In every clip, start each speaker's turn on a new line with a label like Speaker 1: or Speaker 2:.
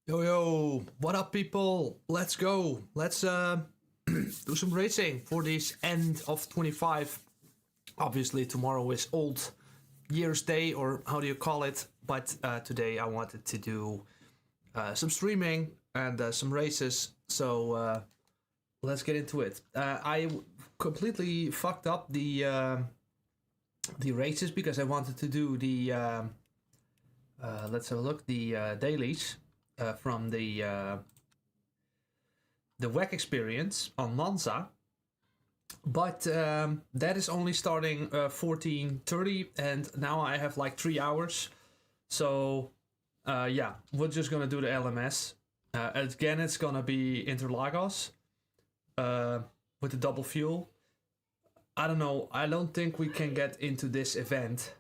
Speaker 1: Yo, yo, what up, people? Let's go. Let's do some racing for this end of 25. Obviously, tomorrow is Old Year's Day, or how do you call it? But today I wanted to do some streaming and some races. So let's get into it. I completely fucked up the races because I wanted to do the let's have a look, the dailies. From the WEC experience on Monza, but that is only starting 14:30, and now I have like 3 hours. So yeah, we're just gonna do the LMS. Again, it's gonna be Interlagos with the double fuel. I don't know. I don't think we can get into this event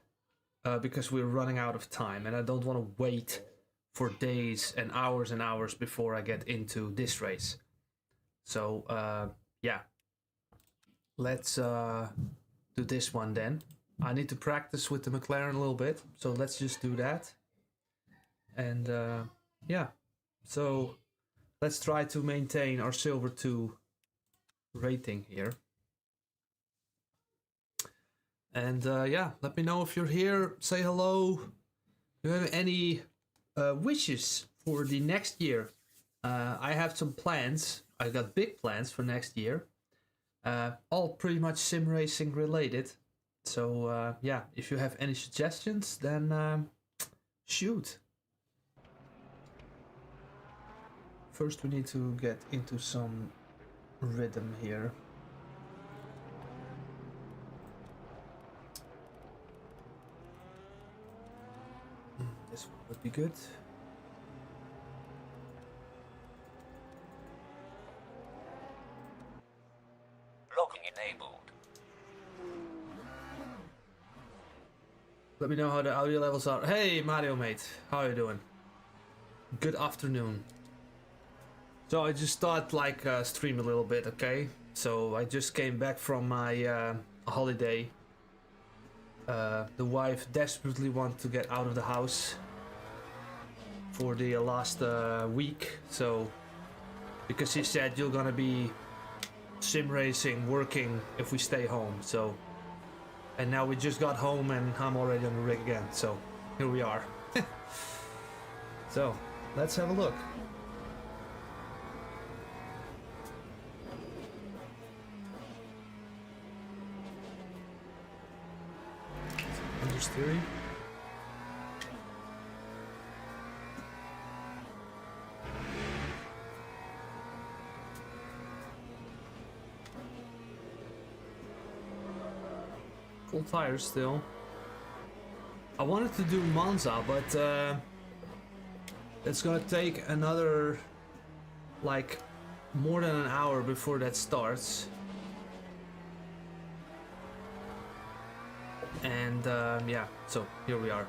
Speaker 1: because we're running out of time, and I don't want to wait for days and hours before I get into this race. So yeah, let's do this one then. I need to practice with the McLaren a little bit, so let's just do that. And yeah, so let's try to maintain our Silver 2 rating here. And yeah, let me know if you're here, say hello. Do you have any wishes for the next year? I have some plans. I got big plans for next year. All pretty much sim racing related. So yeah, if you have any suggestions, then shoot. First we need to get into some rhythm here. This one would be good.
Speaker 2: Logging enabled.
Speaker 1: Let me know how the audio levels are. Hey Mario mate, how are you doing? Good afternoon. So I just thought like stream a little bit, okay? So I just came back from my holiday. The wife desperately wanted to get out of the house for the last week, so because she said you're gonna be sim racing working if we stay home. So, and now we just got home and I'm already on the rig again, so here we are. So let's have a look. Understeering. Full tires still. I wanted to do Monza, but it's gonna take another like more than an hour before that starts. And yeah, so here we are.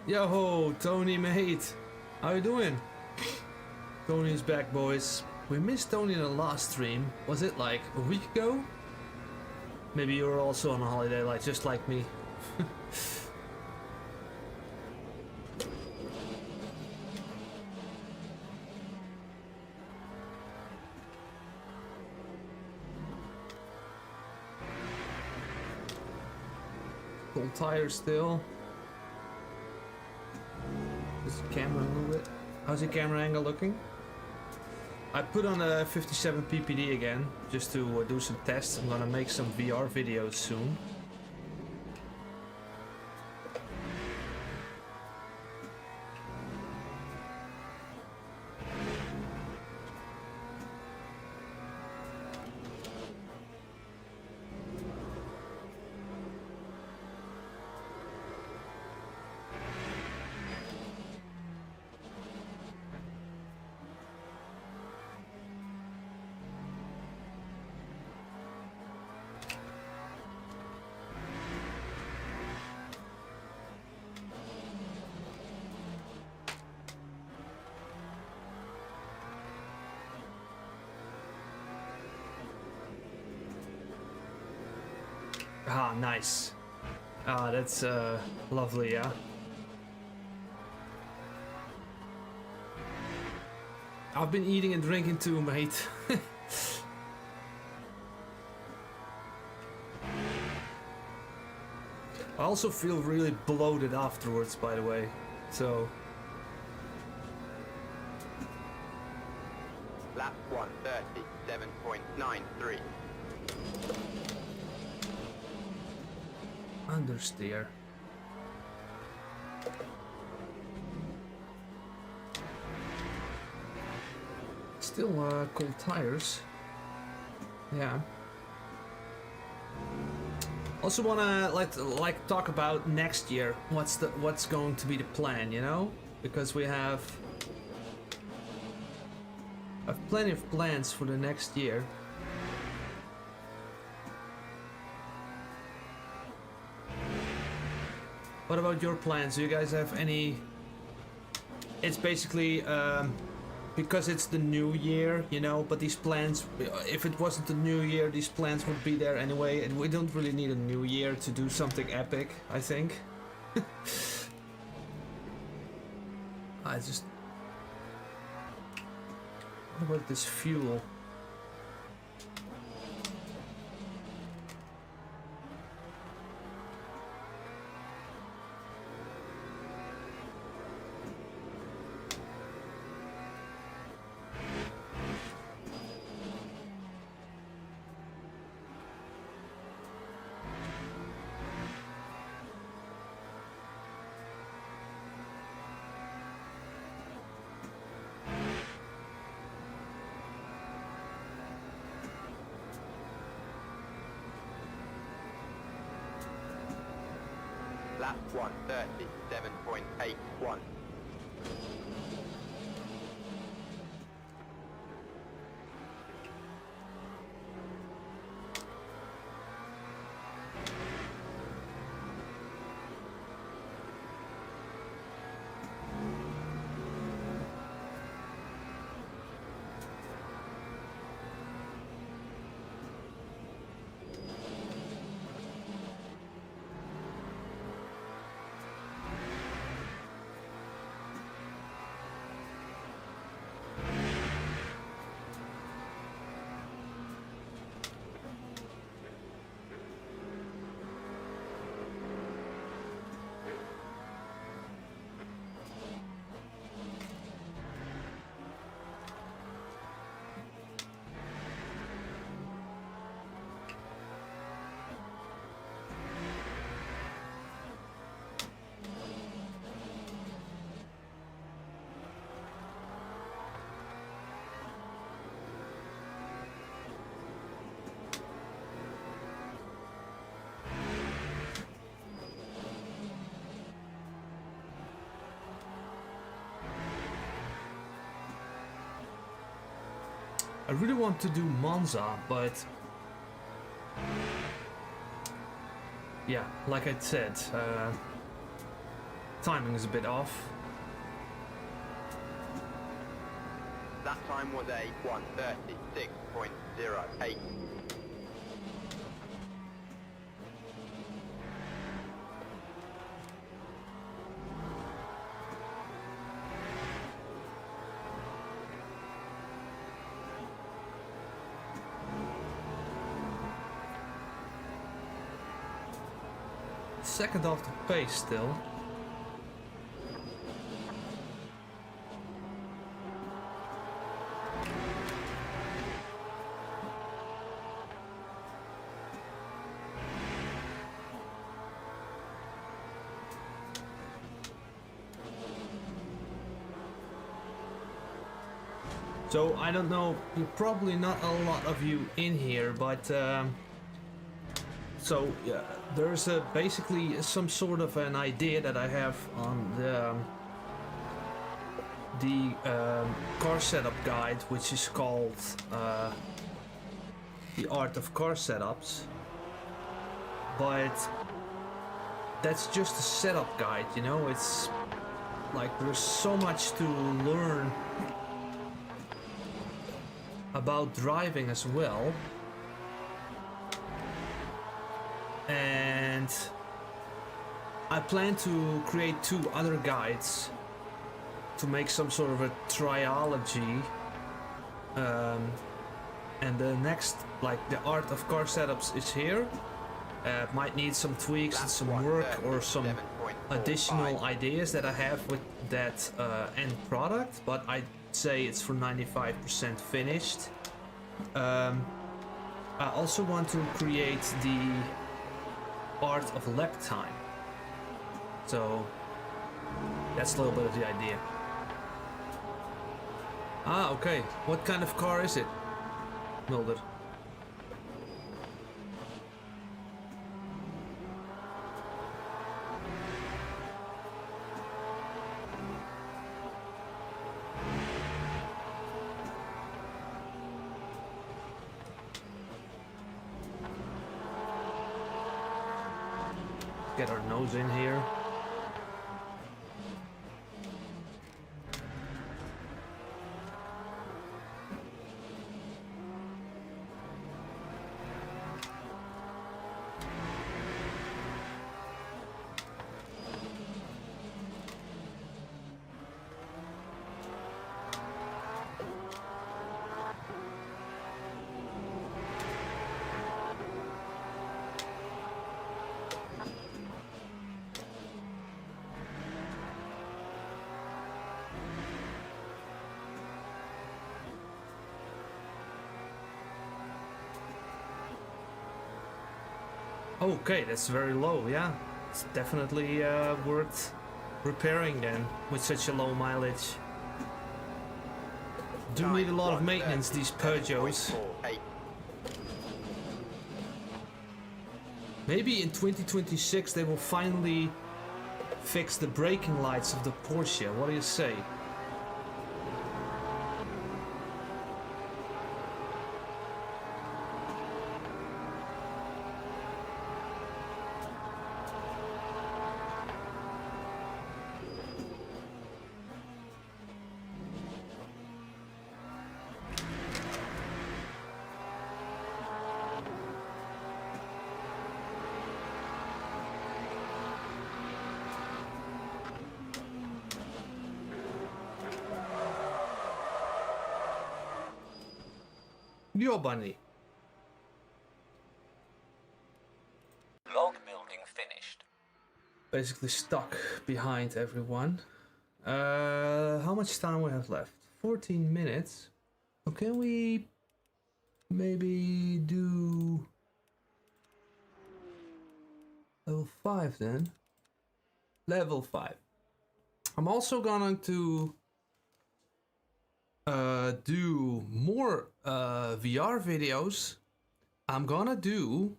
Speaker 1: Yo, Tony mate, how you doing? Tony's back, boys. We missed Tony in the last stream. Was it like a week ago? Maybe you were also on a holiday, like just like me. Full tires still. Is the camera a little bit? How's the camera angle looking? I put on a 57 ppd again, just to do some tests. I'm gonna make some VR videos soon. Ah, nice. Ah, that's lovely, yeah. I've been eating and drinking too, mate. I also feel really bloated afterwards, by the way. So...
Speaker 3: Lap 1:37.93.
Speaker 1: Understeer. Still cold tires. Yeah. Also wanna like talk about next year. What's going to be the plan, you know? Because we have plenty of plans for the next year. What about your plans? Do you guys have any? It's basically because it's the new year, you know, but these plans, if it wasn't the new year, these plans would be there anyway, and we don't really need a new year to do something epic, I think. I just... What about this fuel?
Speaker 3: Lap 1:37.81.
Speaker 1: I really want to do Monza, but yeah, like I said, timing is a bit off.
Speaker 3: That time was a 1:36.08.
Speaker 1: Second off the pace still. So I don't know, probably not a lot of you in here, but so yeah, there's basically some sort of an idea that I have on the car setup guide, which is called The Art of Car Setups. But that's just a setup guide, you know, it's like there's so much to learn about driving as well. And I plan to create 2 other guides to make some sort of a triology. And the next, like the art of car setups is here. Might need some tweaks and some work or some additional ideas that I have with that end product, but I'd say it's for 95% finished. I also want to create the art of lap time. So that's a little bit of the idea. Ah, okay. What kind of car is it, Mulder? Get our nose in here. Okay, that's very low, yeah. It's definitely worth repairing then, with such a low mileage. Do need a lot of maintenance, these Peugeots. Maybe in 2026 they will finally fix the braking lights of the Porsche. What do you say? Yo, bunny.
Speaker 2: Log building finished.
Speaker 1: Basically stuck behind everyone. How much time we have left? 14 minutes. So can we maybe do level 5 then? Level 5. I'm also going to do more VR videos. I'm gonna do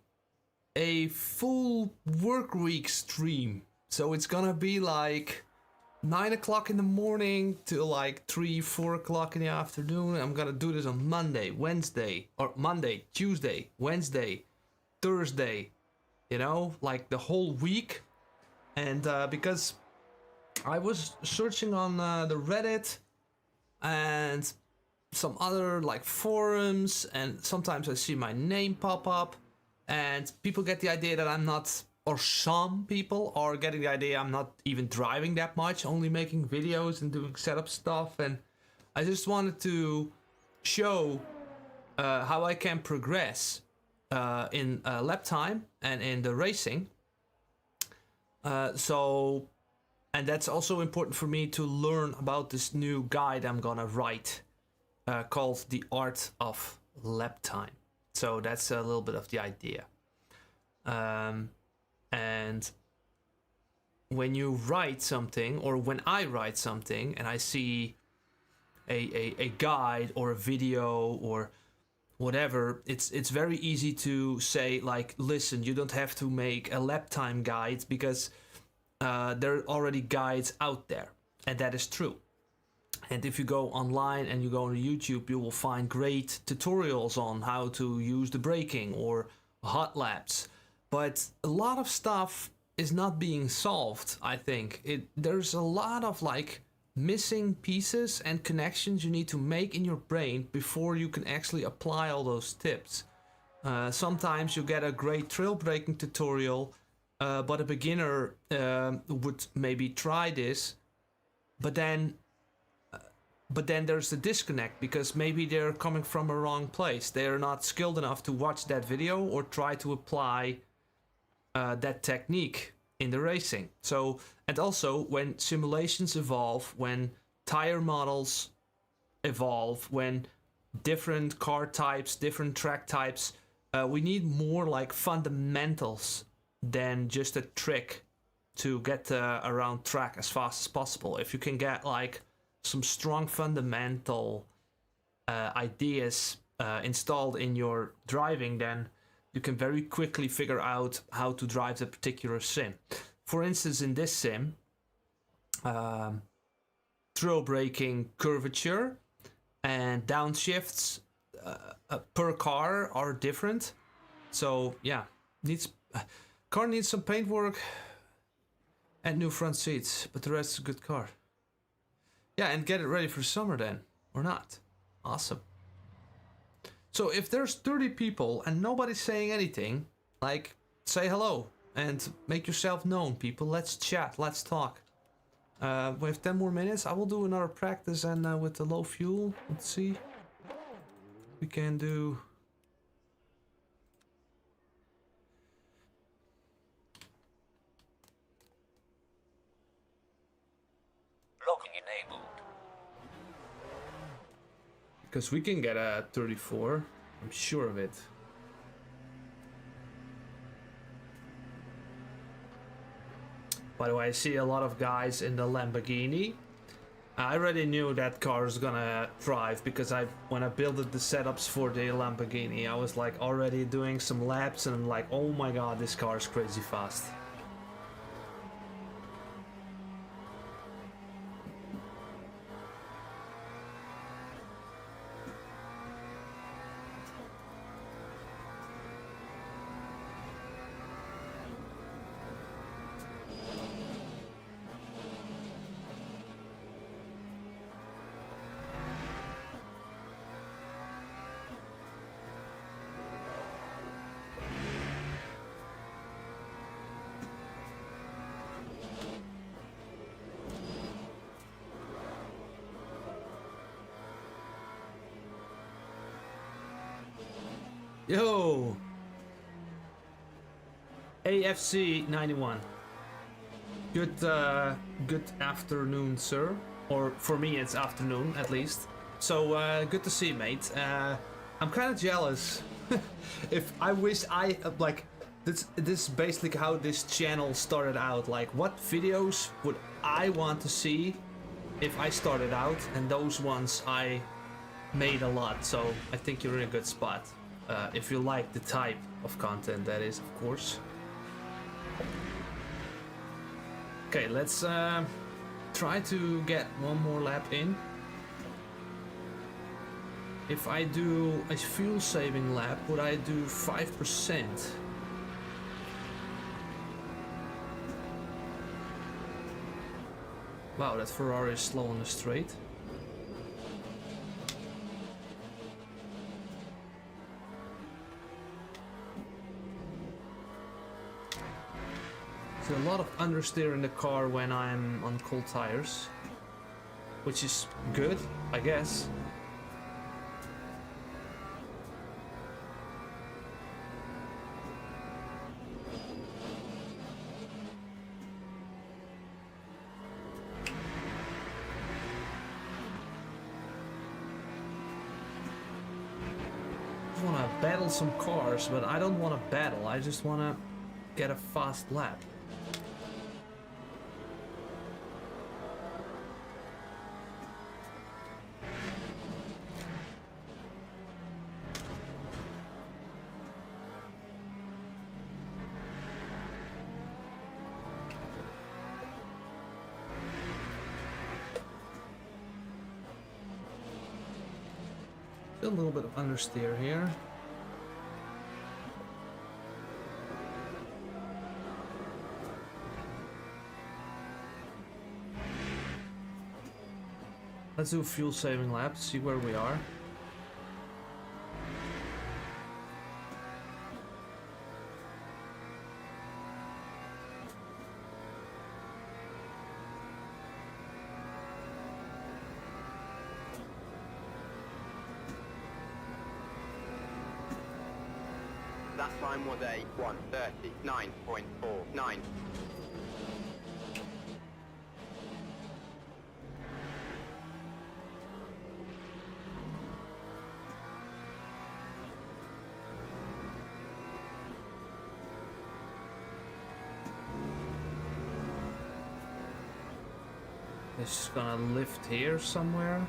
Speaker 1: a full work week stream. So it's gonna be like 9 o'clock in the morning till like 3, 4 o'clock in the afternoon. I'm gonna do this on Monday, Wednesday, or Monday, Tuesday, Wednesday, Thursday, you know, like the whole week. And because I was searching on the Reddit and some other like forums, and sometimes I see my name pop up and people get the idea that I'm not, or some people are getting the idea I'm not even driving that much, only making videos and doing setup stuff. And I just wanted to show how I can progress in lap time and in the racing. And that's also important for me to learn about this new guide I'm gonna write called The Art of Lap Time. So that's a little bit of the idea. And when you write something, or when I write something and I see a guide or a video or whatever, it's very easy to say like, listen, you don't have to make a lap time guide because there are already guides out there, and that is true. And if you go online and you go on YouTube, you will find great tutorials on how to use the braking or hot laps. But a lot of stuff is not being solved, I think. There's a lot of like missing pieces and connections you need to make in your brain before you can actually apply all those tips. Sometimes you get a great trail braking tutorial but a beginner would maybe try this, but then there's the disconnect because maybe they're coming from a wrong place. They're not skilled enough to watch that video or try to apply that technique in the racing. So, and also when simulations evolve, when tire models evolve, when different car types, different track types, we need more like fundamentals than just a trick to get around track as fast as possible. If you can get like some strong fundamental ideas installed in your driving, then you can very quickly figure out how to drive the particular sim. For instance, in this sim, throw braking curvature and downshifts per car are different. So yeah, car needs some paintwork and new front seats, but the rest is a good car. Yeah, and get it ready for summer then, or not. Awesome. So if there's 30 people and nobody's saying anything, like, say hello and make yourself known, people. Let's chat, let's talk. We have 10 more minutes. I will do another practice, and with the low fuel, let's see. We can do...
Speaker 2: Logging enabled.
Speaker 1: Because we can get a 34, I'm sure of it. By the way, I see a lot of guys in the Lamborghini. I already knew that car is gonna drive because when I built the setups for the Lamborghini, I was like already doing some laps and I'm like, oh my god, this car is crazy fast. Yo! AFC 91. Good afternoon, sir. Or for me, it's afternoon at least. So good to see you, mate. I'm kind of jealous. If I wish I like this is basically how this channel started out. Like, what videos would I want to see if I started out? And those ones I made a lot. So I think you're in a good spot. If you like the type of content, that is, of course. Okay, let's try to get one more lap in. If I do a fuel saving lap, would I do 5%? Wow, that Ferrari is slow on the straight. There's a lot of understeer in the car when I'm on cold tires, which is good, I guess. I want to battle some cars, but I don't want to battle, I just want to get a fast lap. A little bit of understeer here. Let's do a fuel saving lap, see where we are.
Speaker 3: Lap time was a 1:39.49.
Speaker 1: It's gonna lift here somewhere.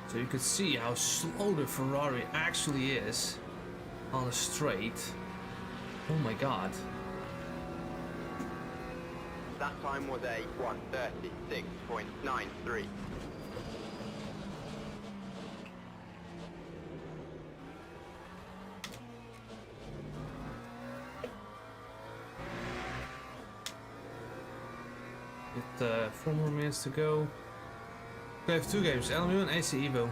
Speaker 1: So you can see how slow the Ferrari actually is on a straight. Oh my god.
Speaker 3: That time was a 1:36.93.
Speaker 1: With 4 more minutes to go. I have 2 games, LMU and AC Evo.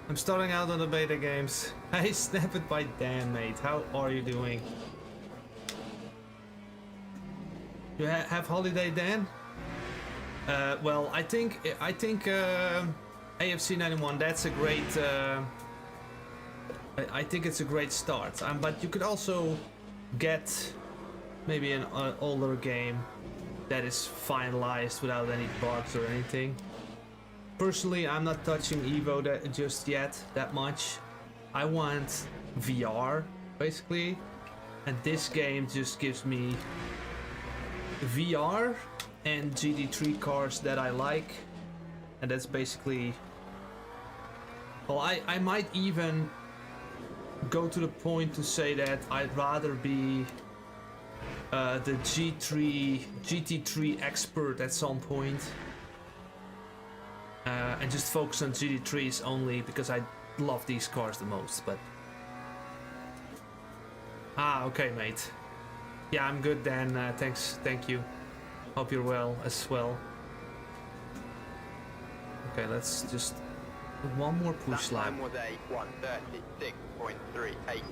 Speaker 1: I'm starting out on the beta games. Hey, snap it by Dan, mate. How are you doing? You have holiday, Dan? Well, I think AFC 91. That's a great. I think it's a great start. But you could also get maybe an older game that is finalized without any bugs or anything. Personally, I'm not touching Evo just yet that much. I want VR, basically. And this game just gives me VR and GT3 cars that I like. And that's basically... Well, I might even go to the point to say that I'd rather be the GT3 expert at some point. And just focus on GT3s only because I love these cars the most, but... Ah, okay, mate. Yeah, I'm good, Dan. Thank you. Hope you're well as well. Okay, let's just... one more push lap.
Speaker 3: That time was a 1:36.38.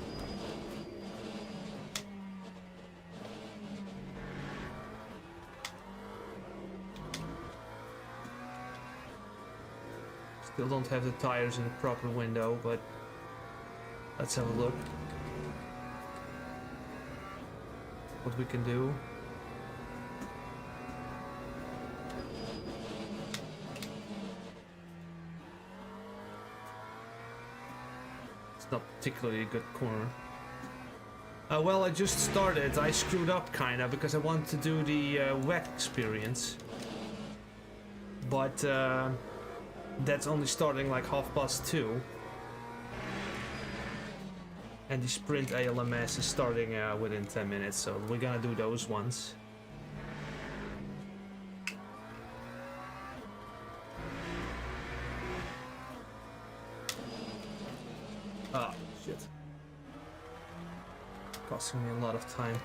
Speaker 1: Still don't have the tires in the proper window, but let's have a look what we can do. It's not particularly a good corner. Well, I just started. I screwed up kinda because I wanted to do the wet experience, but that's only starting like 2:30. And the sprint ALMS is starting within 10 minutes, so we're gonna do those ones. Ah, shit. Costing me a lot of time.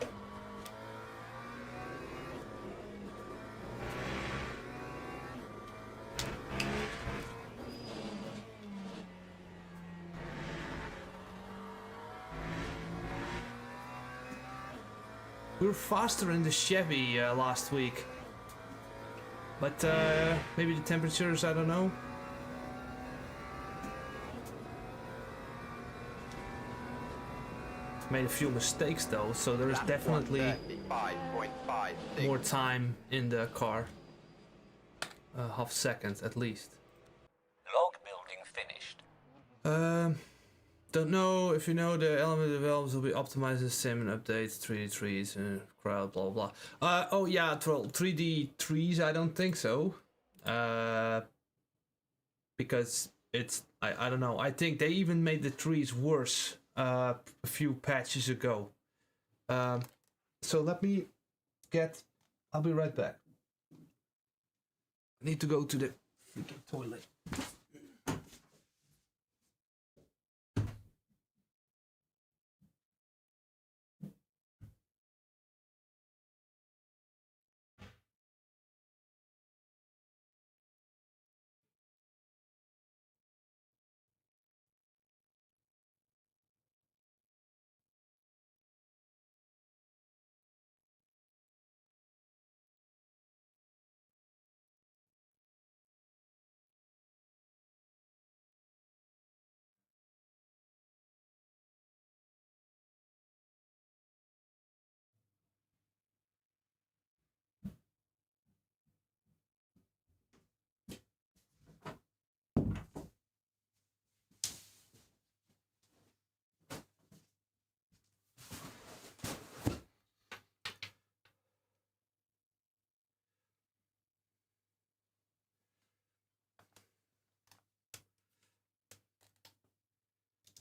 Speaker 1: We were faster in the Chevy last week, but maybe the temperatures, I don't know. Made a few mistakes though, so there is definitely more time in the car. Half second at least.
Speaker 2: Log building finished.
Speaker 1: Don't know if you know the element developments will be optimized in sim and updates, 3D trees, crowd, blah blah. Oh yeah, well, 3D trees. I don't think so. Because it's I don't know. I think they even made the trees worse a few patches ago. So let me get. I'll be right back. I need to go to the freaking toilet.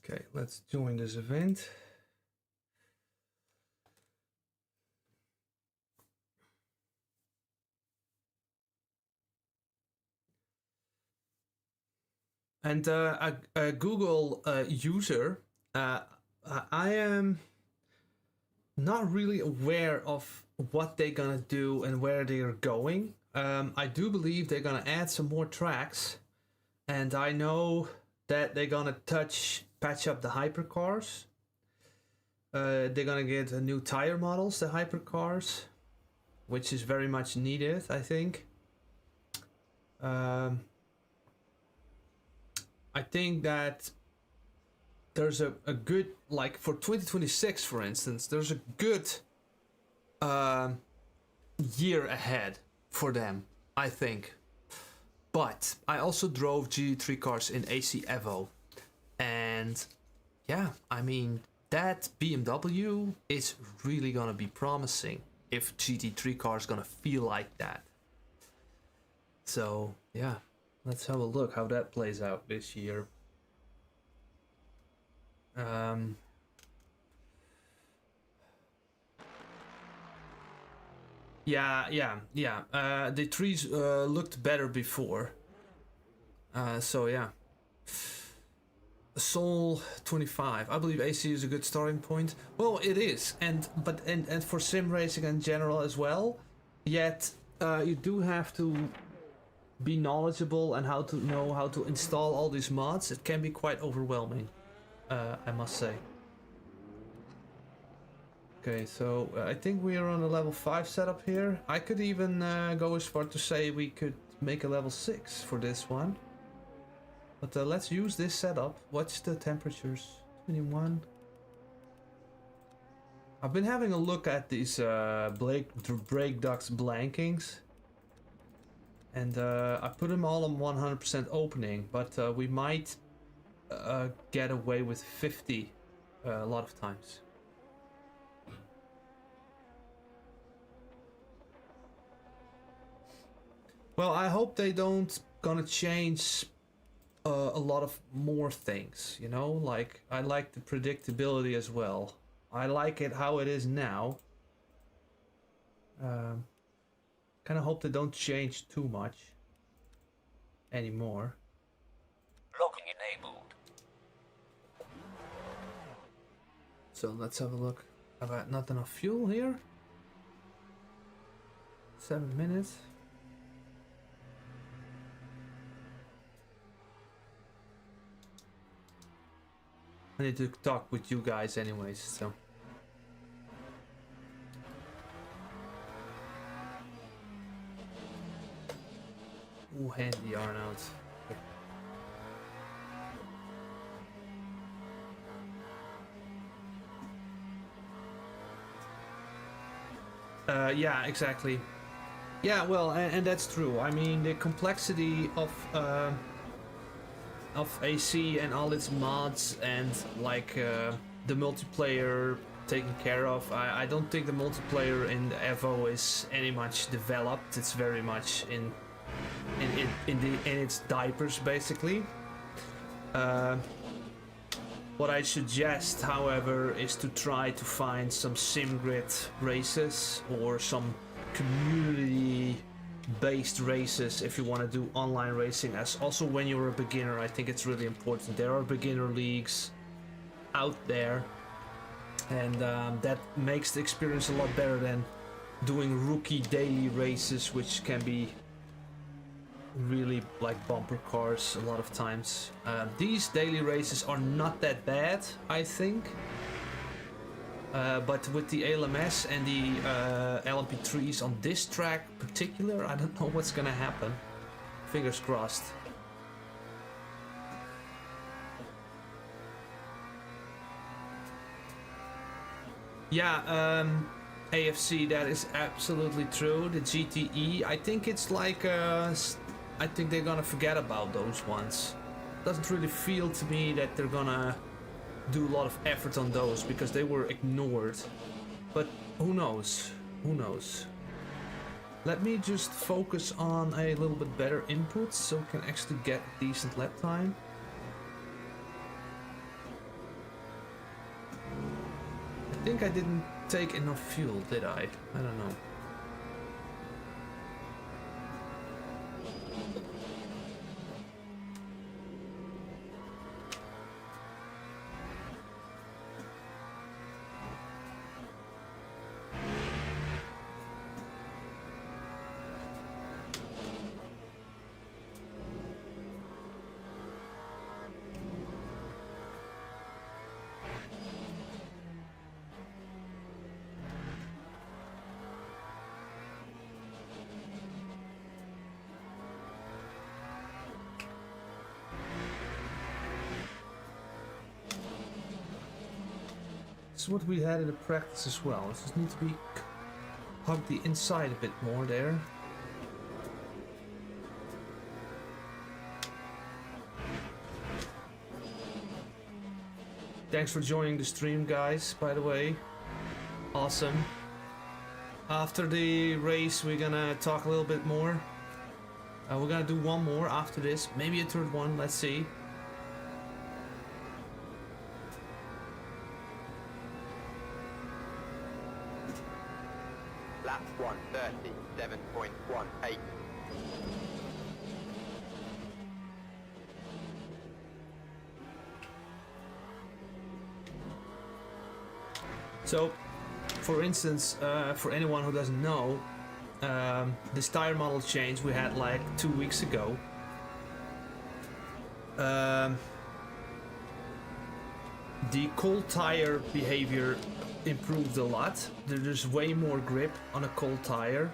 Speaker 1: Okay, let's join this event. And a Google user, I am not really aware of what they're gonna do and where they're going. I do believe they're gonna add some more tracks, and I know that they're gonna patch up the hypercars. They're gonna get new tire models, the hypercars, which is very much needed, I think. I think that there's a good, like for 2026 for instance, there's a good year ahead for them, I think. But I also drove GT3 cars in AC Evo, and yeah, I mean, that BMW is really gonna be promising if GT3 car is gonna feel like that. So yeah, let's have a look how that plays out this year. Yeah. The trees looked better before. So yeah. Soul 25. I believe AC is a good starting point. Well, it is, and for sim racing in general as well. Yet you do have to be knowledgeable and how to know how to install all these mods. It can be quite overwhelming, I must say. Okay, so I think we are on a level 5 setup here. I could even go as far to say we could make a level 6 for this one. But let's use this setup. What's the temperatures? 21. I've been having a look at these brake ducts blankings. And I put them all on 100% opening. But we might get away with 50 a lot of times. Well, I hope they don't gonna change a lot of more things, you know, like I like the predictability as well. I like it how it is now. Kind of hope they don't change too much anymore.
Speaker 2: Locking enabled.
Speaker 1: So let's have a look. I've got not enough fuel here. 7 minutes. I need to talk with you guys anyways, so. Ooh, handy Arnout. Yeah, exactly. Yeah, well, and that's true. I mean, the complexity of of AC and all its mods and like the multiplayer taken care of. I don't think the multiplayer in the Evo is any much developed. It's very much in its diapers basically. What I suggest, however, is to try to find some SimGrid races or some community-based races if you want to do online racing. As also when you're a beginner, I think it's really important. There are beginner leagues out there, and that makes the experience a lot better than doing rookie daily races, which can be really like bumper cars a lot of times. These daily races are not that bad, I think, but with the ALMS and the LMP3s on this track in particular, I don't know what's gonna happen. Fingers crossed. Yeah, AFC, that is absolutely true. The GTE, I think it's like I think they're gonna forget about those ones. Doesn't really feel to me that they're gonna do a lot of effort on those because they were ignored. But who knows? Who knows? Let me just focus on a little bit better input so we can actually get decent lap time. I think I didn't take enough fuel, did I? I don't know. What we had in the practice as well. It just need to be hug the inside a bit more there. Thanks for joining the stream, guys, by the way. Awesome. After the race we're gonna talk a little bit more. We're gonna do one more after this, maybe a third one, let's see.
Speaker 3: Lap 1:37.18.
Speaker 1: So, for instance, for anyone who doesn't know, this tire model change we had like 2 weeks ago. The cold tire behavior improved a lot. There's way more grip on a cold tire,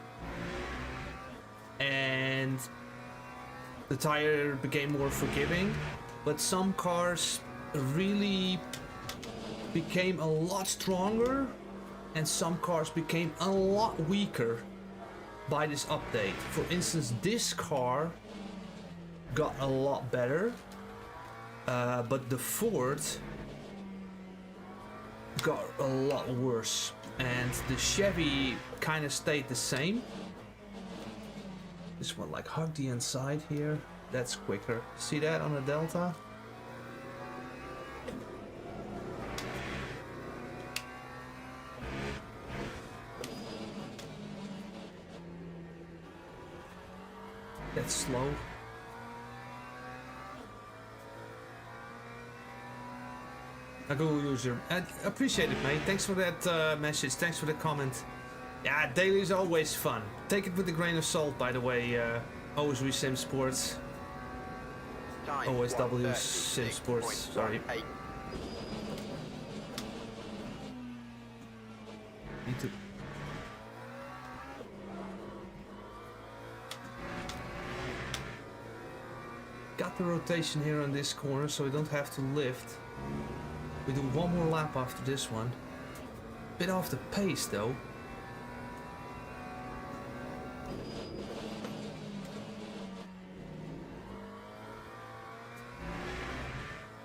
Speaker 1: and the tire became more forgiving. But some cars really became a lot stronger, and some cars became a lot weaker by this update. For instance, this car got a lot better, but the Ford got a lot worse, and the Chevy kind of stayed the same. This one, like, hug the inside here. That's quicker. See that on a Delta? That's slow. A Google user. I appreciate it, mate. Thanks for that message. Thanks for the comment. Yeah, daily is always fun. Take it with a grain of salt, by the way. Always Sim Sports. Always W Sim Sports. Sorry. Need to. Got the rotation here on this corner, so we don't have to lift. We do one more lap after this one. Bit off the pace though.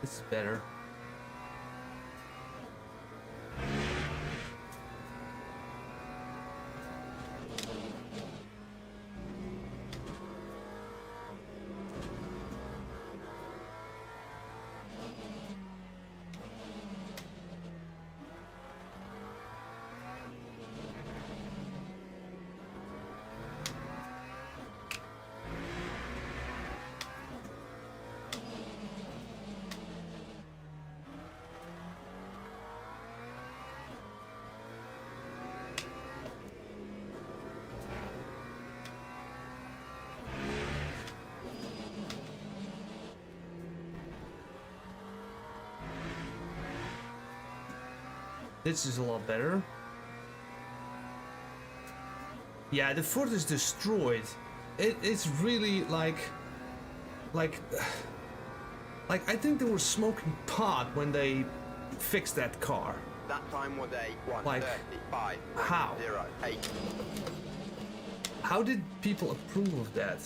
Speaker 1: This is better. This is a lot better. Yeah, the fort is destroyed. It's really like I think they were smoking pot when they fixed that car.
Speaker 3: That time was a
Speaker 1: Like,
Speaker 3: 1:35.
Speaker 1: how?
Speaker 3: 08.
Speaker 1: How did people approve of that?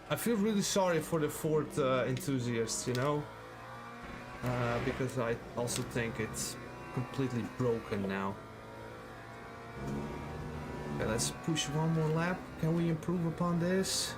Speaker 1: I feel really sorry for the Ford enthusiasts, you know? Because I also think it's completely broken now. Okay, let's push one more lap. Can we improve upon this?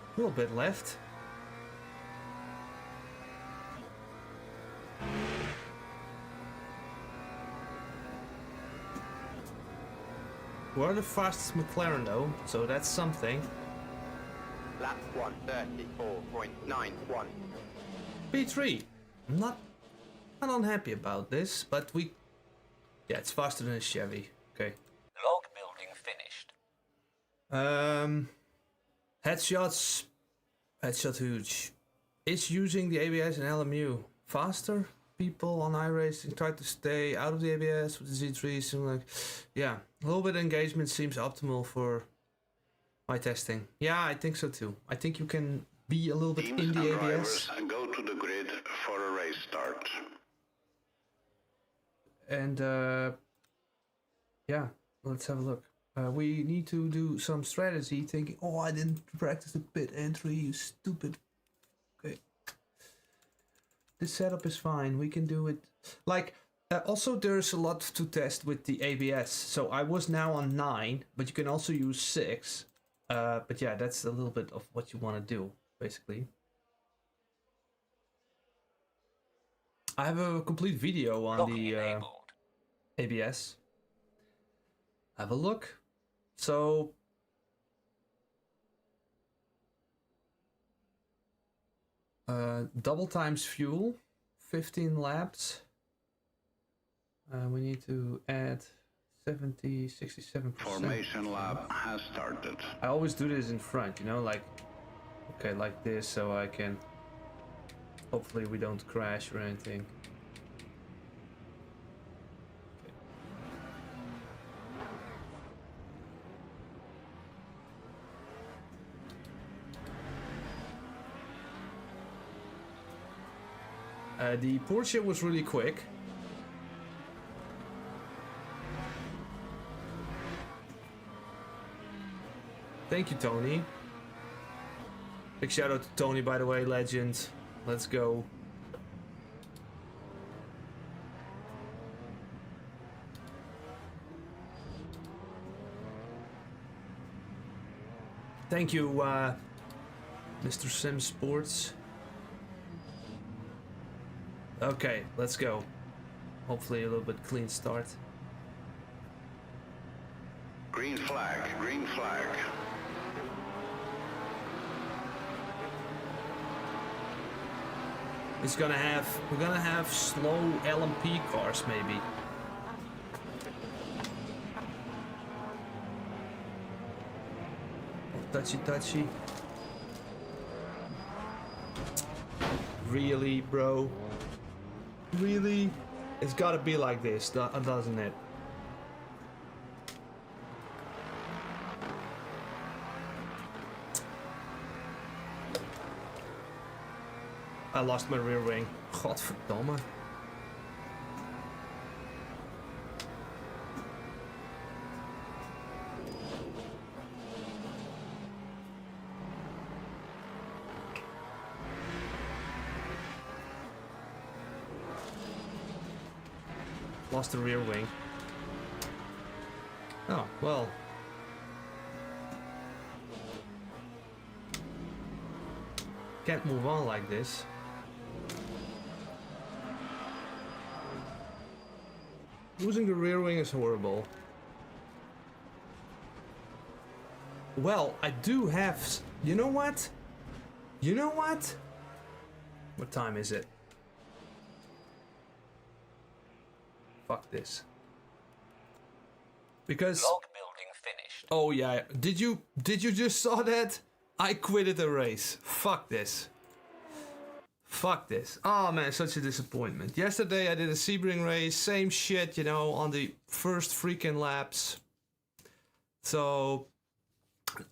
Speaker 1: A little bit left. We're the fastest McLaren though, so that's something.
Speaker 3: Lap 1:34.91.
Speaker 1: P3. I'm not unhappy about this, but yeah, it's faster than a Chevy. Okay.
Speaker 2: Log building finished.
Speaker 1: Headshot huge. Is using the ABS and LMU faster? People on iRacing try to stay out of the ABS with the Z3. So like, yeah, a little bit of engagement seems optimal for my testing. Yeah, I think so too. I think you can be a little bit
Speaker 4: Teams
Speaker 1: in the
Speaker 4: and
Speaker 1: ABS.
Speaker 4: drivers go to the grid for a race start.
Speaker 1: And yeah, let's have a look. We need to do some strategy thinking, oh, I didn't practice the pit entry, you stupid. Okay. This setup is fine, we can do it. Like, also there's a lot to test with the ABS. So I was now on 9, but you can also use 6. But yeah, that's a little bit of what you want to do, basically. I have a complete video on
Speaker 2: Locking
Speaker 1: the
Speaker 2: enabled.
Speaker 1: ABS. Have a look. So double times fuel, 15 laps. We need to add 67%.
Speaker 4: Formation lap has started.
Speaker 1: I always do this in front, you know, like, okay, like this, so I can, hopefully we don't crash or anything. The Porsche was really quick. Thank you, Tony. Big shout out to Tony, by the way, legend. Let's go. Thank you, Mr. Sim Sports. Okay, let's go. hopefully a little bit clean start.
Speaker 4: Green flag, green flag.
Speaker 1: We're gonna have slow LMP cars maybe. Touchy touchy. Really, bro? Really? It's gotta be like this, doesn't it? I lost my rear wing. Godverdomme. Lost the rear wing. Oh, well. Can't move on like this. Losing the rear wing is horrible. Well, I do have... You know what? You know what? What time is it? Fuck this. Because...
Speaker 2: Log building finished.
Speaker 1: Oh yeah, did you just saw that? I quitted the race. Fuck this. Fuck this. Oh man, such a disappointment. Yesterday I did a Sebring race, same shit, you know, on the first freaking laps. So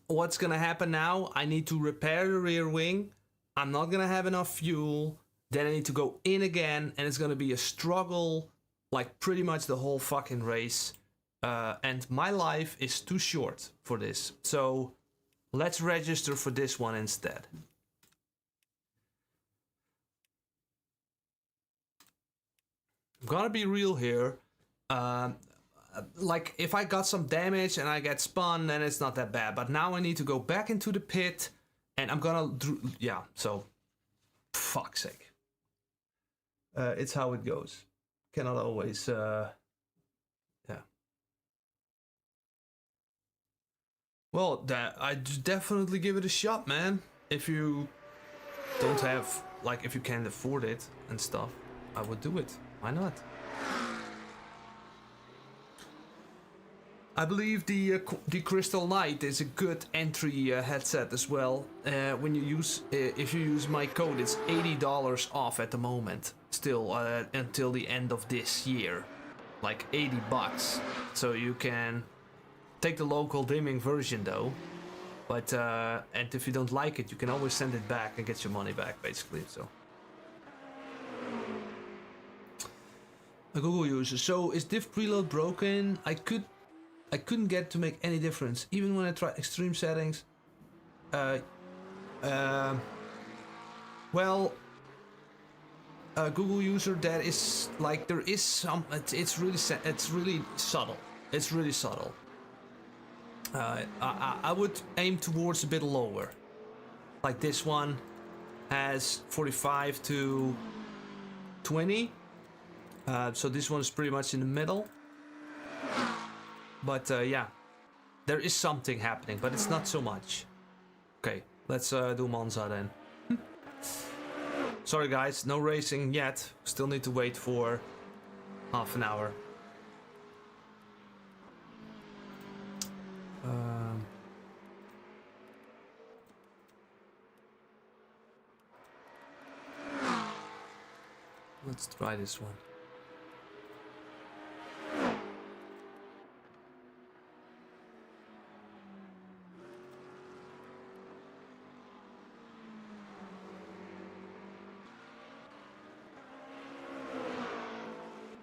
Speaker 1: what's gonna happen now? I need to repair the rear wing. I'm not gonna have enough fuel. Then I need to go in again, and it's gonna be a struggle, like pretty much the whole fucking race. And my life is too short for this. So let's register for this one instead. I'm gonna be real here. Like if I got some damage and I get spun, then it's not that bad. But now I need to go back into the pit, and I'm gonna yeah. So, fuck's sake. It's how it goes. Cannot always. Yeah. Well, I definitely give it a shot, man. If you don't have, like, if you can't afford it and stuff, I would do it. Why not? I believe the Crystal Knight is a good entry headset as well. When you use, if you use my code, it's $80 off at the moment. Still until the end of this year, like $80. So you can take the local dimming version though. But and if you don't like it, you can always send it back and get your money back, basically. So. A Google user. So is diff preload broken? I couldn't get to make any difference, even when I tried extreme settings. Well, Google user, that is like there is some. It's really subtle. It's really subtle. I would aim towards a bit lower. Like this one has 45 to 20. So this one is pretty much in the middle. But yeah, there is something happening, but it's not so much. Okay, let's do Monza then. Sorry guys, no racing yet. Still need to wait for half an hour. Let's try this one.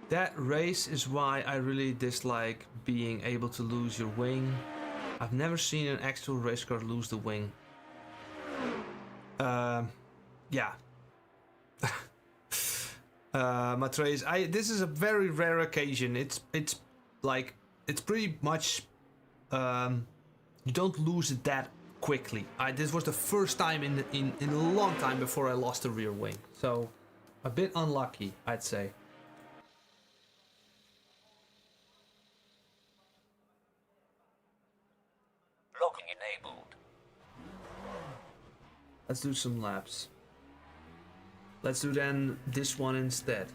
Speaker 1: That race is why I really dislike being able to lose your wing. I've never seen an actual race car lose the wing. Yeah. Matrace, this is a very rare occasion. It's like it's pretty much you don't lose it that quickly. This was the first time in a long time before I lost the rear wing. So a bit unlucky, I'd say. Let's do some laps. Let's do then this one instead.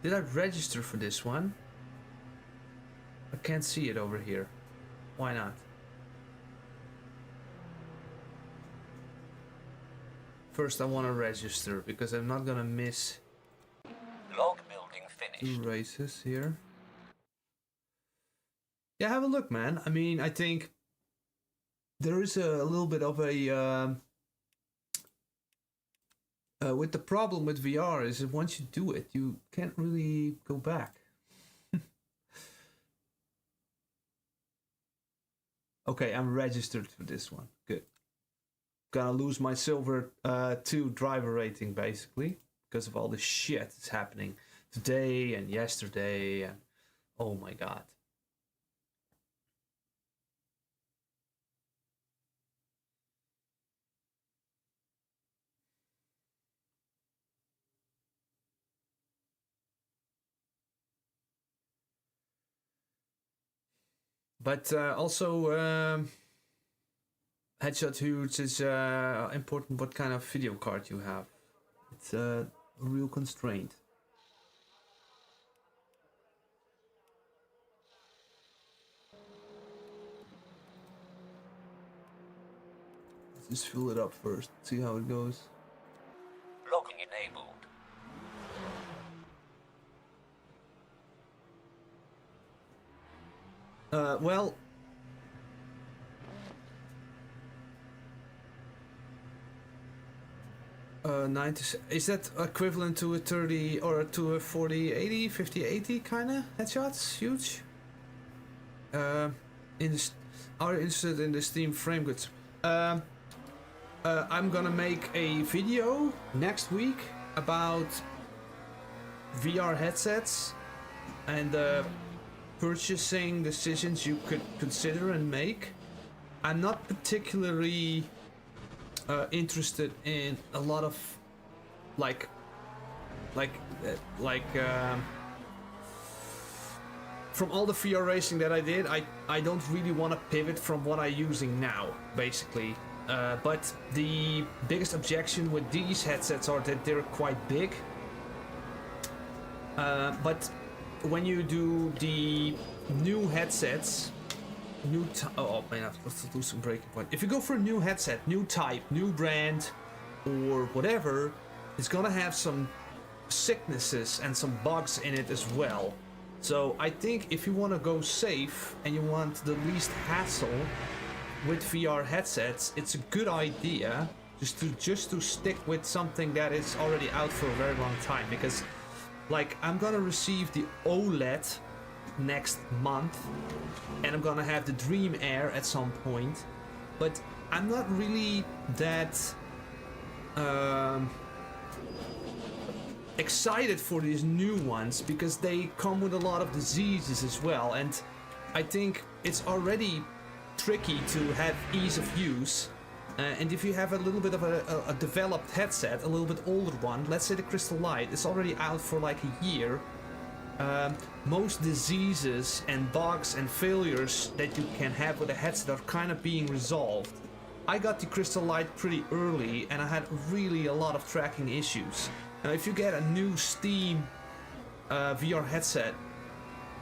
Speaker 1: Did I register for this one? I can't see it over here. Why not? First I want to register because I'm not gonna miss
Speaker 2: Log building finished.
Speaker 1: 2 races here. Yeah, have a look, man. I mean, I think there is a little bit of a with the problem with VR is that once you do it, you can't really go back. Okay, I'm registered for this one. Good. Gonna lose my silver 2 driver rating basically because of all the shit that's happening today and yesterday and oh my god. But also, headshot huge is important what kind of video card you have. It's a real constraint. Let's just fill it up first, see how it goes.
Speaker 2: Logging enabled.
Speaker 1: Well, is that equivalent to a 30 or to a 40-80, 50-80 kind of headshots? Huge. Are you interested in the Steam frame goods? I'm gonna make a video next week about VR headsets and purchasing decisions you could consider and make. I'm not particularly interested in a lot of from all the VR racing that I did, I don't really want to pivot from what I'm using now, basically. But the biggest objection with these headsets are that they're quite big. But when you do the new headsets, oh man, let's do some breaking point. If you go for a new headset, new type, new brand, or whatever, it's gonna have some sicknesses and some bugs in it as well. So I think if you want to go safe and you want the least hassle with VR headsets, it's a good idea just to stick with something that is already out for a very long time, because like I'm gonna receive the OLED next month and I'm gonna have the Dream Air at some point, but I'm not really that excited for these new ones because they come with a lot of diseases as well, and I think it's already tricky to have ease of use. And if you have a little bit of a developed headset, a little bit older one, let's say the Crystal Light, it's already out for like a year. Most diseases and bugs and failures that you can have with a headset are kind of being resolved. I got the Crystal Light pretty early and I had really a lot of tracking issues. Now if you get a new Steam VR headset,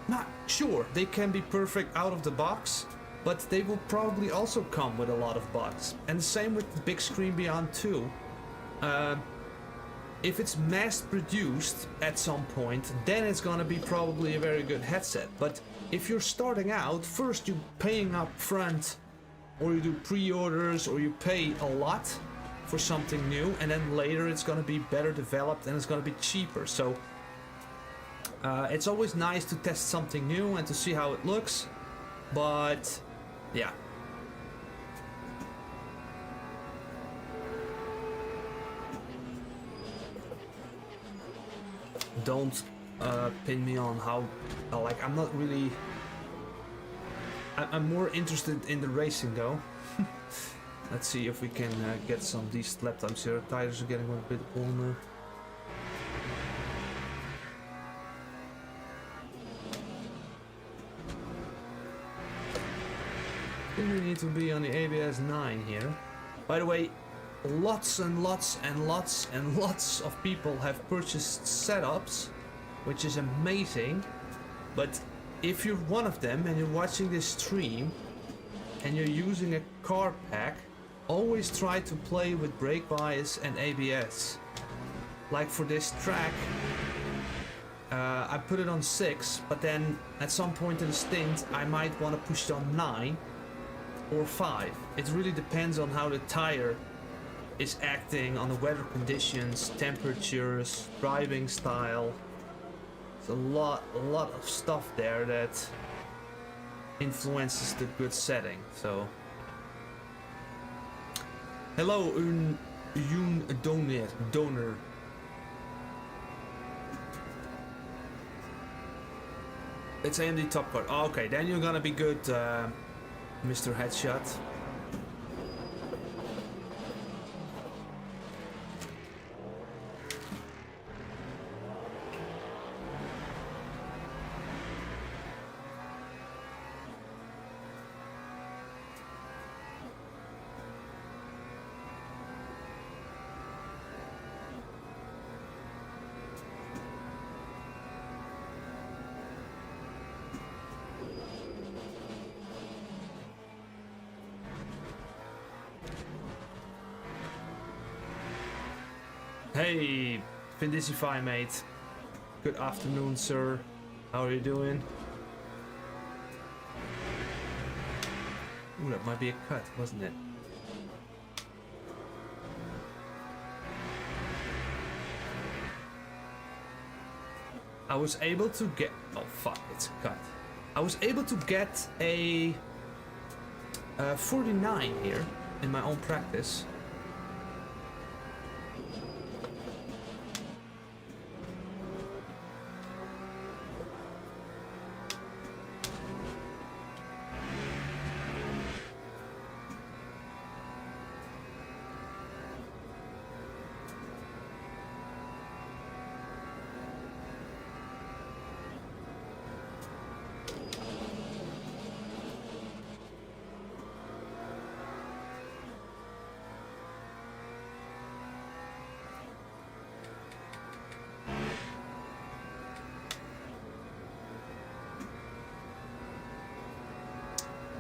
Speaker 1: not sure, they can be perfect out of the box, but they will probably also come with a lot of bugs. And the same with the Big Screen Beyond 2. If it's mass produced at some point, then it's gonna be probably a very good headset. But if you're starting out, first you're paying up front, or you do pre-orders, or you pay a lot for something new, and then later it's gonna be better developed and it's gonna be cheaper. So it's always nice to test something new and to see how it looks, but yeah. Don't pin me on how, like, I'm not really, I'm more interested in the racing though. Let's see if we can get some decent lap times here. Tires are getting a bit warmer. I think we need to be on the ABS 9 here. By the way, lots and lots and lots and lots of people have purchased setups, which is amazing. But if you're one of them and you're watching this stream and you're using a car pack, always try to play with brake bias and ABS. Like for this track, I put it on 6, but then at some point in the stint I might want to push it on 9 or 5. It really depends on how the tire is acting, on the weather conditions, temperatures, driving style. It's a lot of stuff there that influences the good setting. So hello, un donor. It's AMD top card. Oh, okay, then you're gonna be good, Mr. Headshot. Hey, Findicify mate. Good afternoon, sir. How are you doing? Ooh, that might be a cut, wasn't it? I was able to get... Oh, fuck, it's a cut. I was able to get a 49 here in my own practice.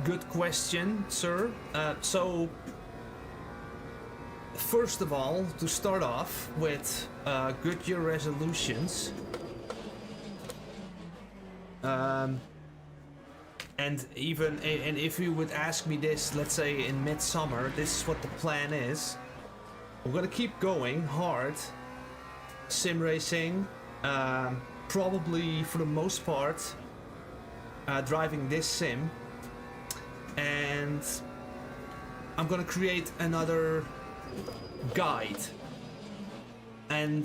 Speaker 1: Good question, sir. So, first of all, to start off with good year resolutions. And if you would ask me this, let's say in midsummer, this is what the plan is. I'm gonna keep going hard. Sim racing, probably for the most part, driving this sim. And I'm gonna create another guide, and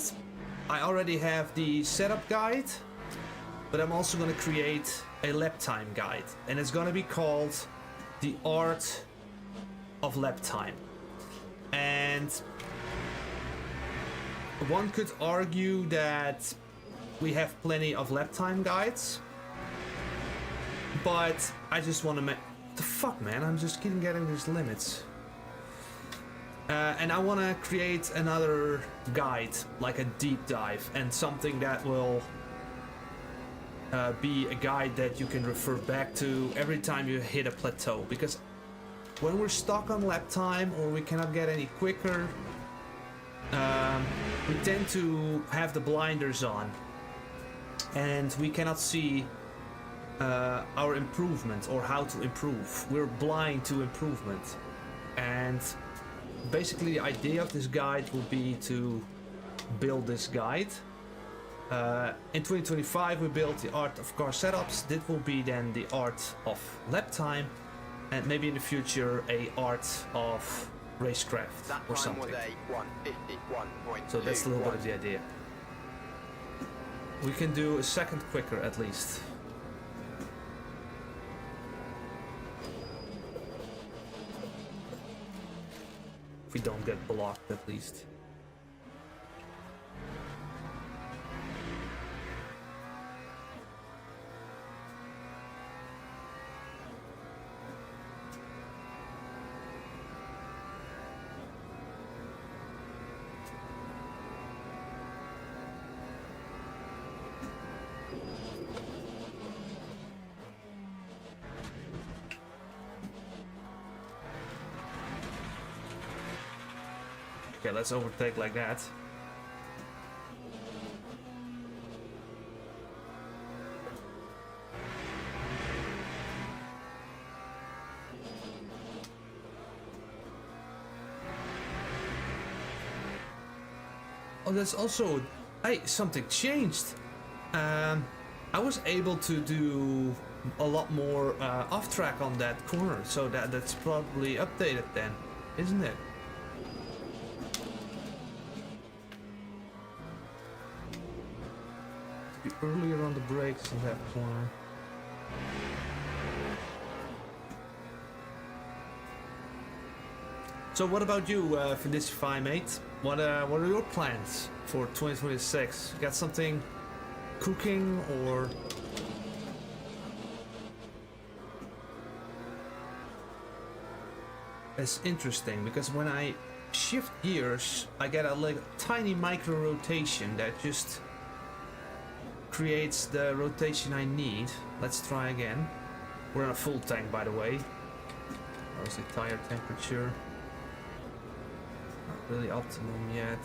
Speaker 1: I already have the setup guide, but I'm also gonna create a lap time guide, and it's gonna be called The Art of Lap Time. And one could argue that we have plenty of lap time guides, but I just want to make... The fuck, man, I'm just getting these limits. And I want to create another guide, like a deep dive, and something that will be a guide that you can refer back to every time you hit a plateau. Because when we're stuck on lap time or we cannot get any quicker, we tend to have the blinders on and we cannot see our improvement or how to improve. We're blind to improvement. And basically the idea of this guide will be to build this guide. In 2025 we built the art of car setups. This will be then the art of lap time, and maybe in the future a art of racecraft or something. So that's a little bit of the idea. We can do a second quicker at least. If we don't get blocked, at least. Okay, let's overtake like that. Oh, that's also... Hey, something changed. I was able to do a lot more off track on that corner, so that's probably updated then, isn't it? To be earlier on the brakes in that corner. So what about you, Felicify, mate? What are your plans for 2026? You got something cooking or? It's interesting because when I shift gears, I get a like tiny micro rotation that just creates the rotation I need. Let's try again. We're on a full tank, by the way. How's the tire temperature? Not really optimum yet.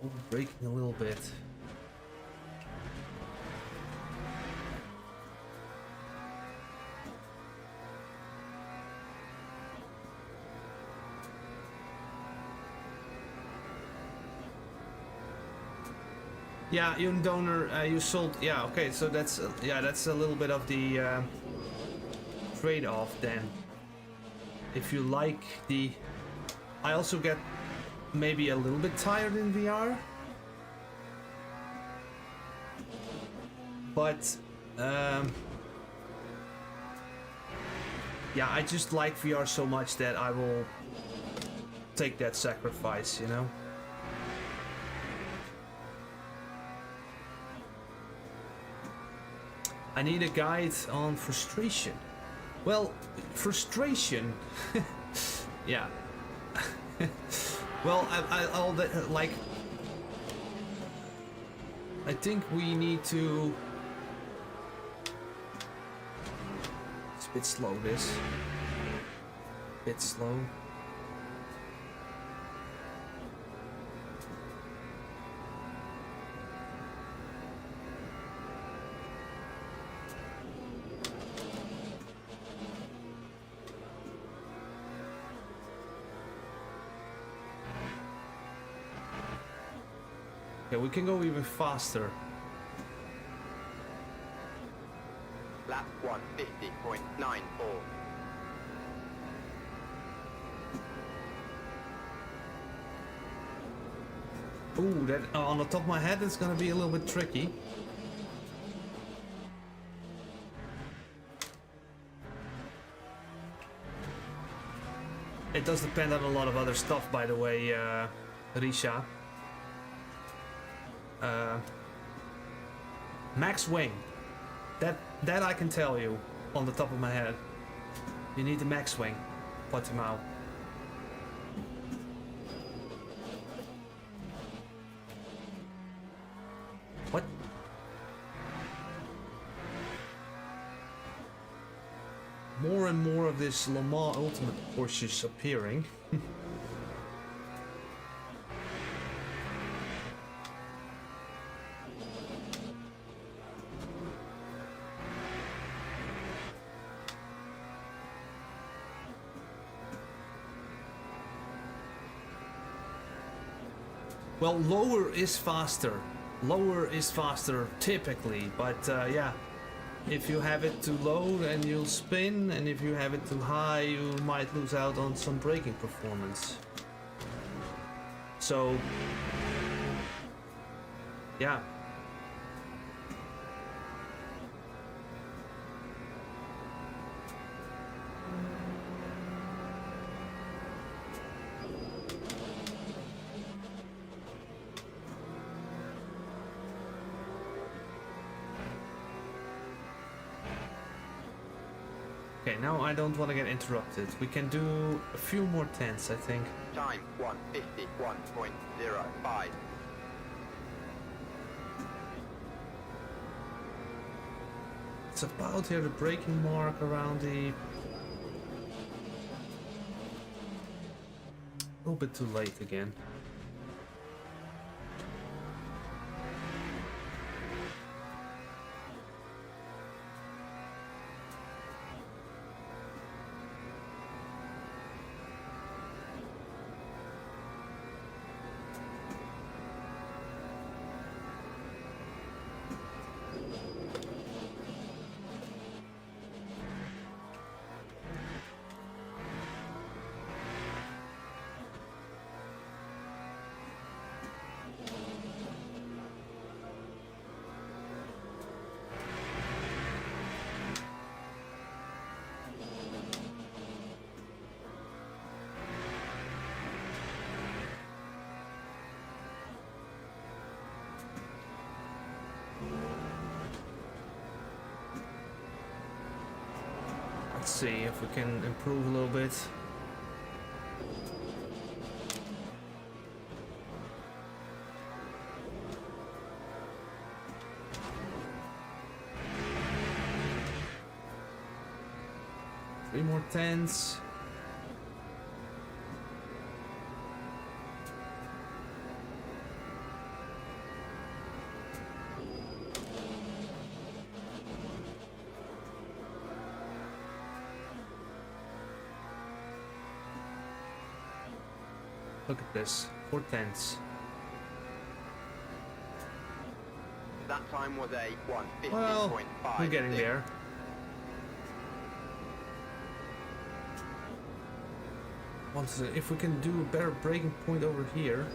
Speaker 1: Over braking a little bit. Yeah, you donor, you sold. Yeah, okay, so that's that's a little bit of the trade-off then. If you like the, I also get maybe a little bit tired in VR, but yeah, I just like VR so much that I will take that sacrifice, you know. I need a guide on frustration. Well, frustration, yeah. Well, I'll like. I think we need to. It's a bit slow. This. Bit slow. Yeah, we can go even faster.
Speaker 3: Lap 150.94.
Speaker 1: Ooh, that on the top of my head, it's gonna be a little bit tricky. It does depend on a lot of other stuff, by the way, Risha. Max wing. That I can tell you on the top of my head. You need the max wing, Portimao. What? More and more of this Le Mans Ultimate Porsches appearing. Well, lower is faster. Lower is faster typically, but yeah, if you have it too low then you'll spin, and if you have it too high you might lose out on some braking performance. So yeah. Okay, now I don't want to get interrupted. We can do a few more tenths, I think.
Speaker 3: Time 151.05.
Speaker 1: It's about here the braking mark around the little bit too late again. Let's see if we can improve a little bit. Three more tens. Look at this, 4 tenths.
Speaker 3: That time was a 150.5.
Speaker 1: Well, we're getting there. If we can do a better braking point over here.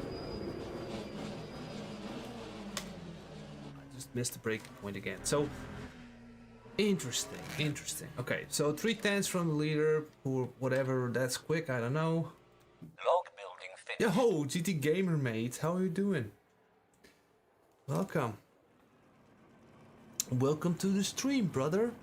Speaker 1: I just missed the braking point again. So, interesting, interesting. Okay, so 3 tenths from the leader, or whatever, that's quick, I don't know.
Speaker 2: Log building finished.
Speaker 1: Yo, GT Gamer mate, how are you doing? Welcome. Welcome to the stream, brother.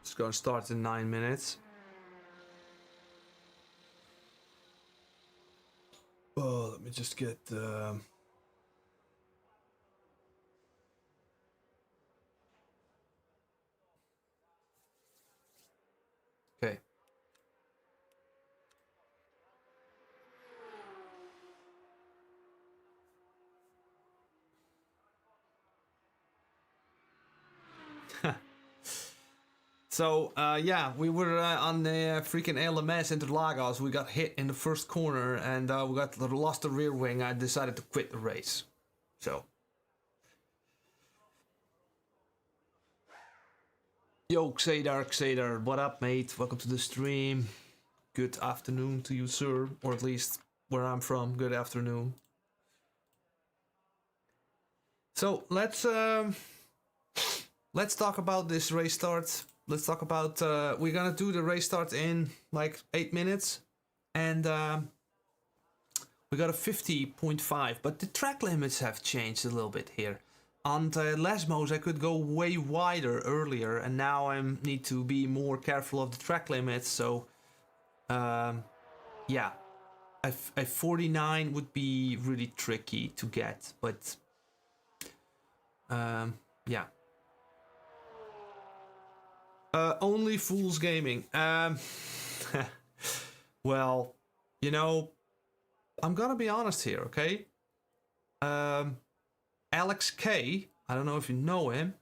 Speaker 1: It's gonna start in 9 minutes. Oh, let me just get okay. So, yeah, we were on the freaking LMS Interlagos. We got hit in the first corner and we lost the rear wing. I decided to quit the race. So. Yo, Xadar, what up, mate? Welcome to the stream. Good afternoon to you, sir. Or at least where I'm from, good afternoon. So, let's talk about this race start. Let's talk about, we're gonna do the race start in like 8 minutes. And we got a 50.5, but the track limits have changed a little bit here. On Lesmos I could go way wider earlier, and now I need to be more careful of the track limits, so yeah. A 49 would be really tricky to get, but yeah. Only Fools Gaming. Well, you know, I'm gonna be honest here, okay? Alex K, I don't know if you know him,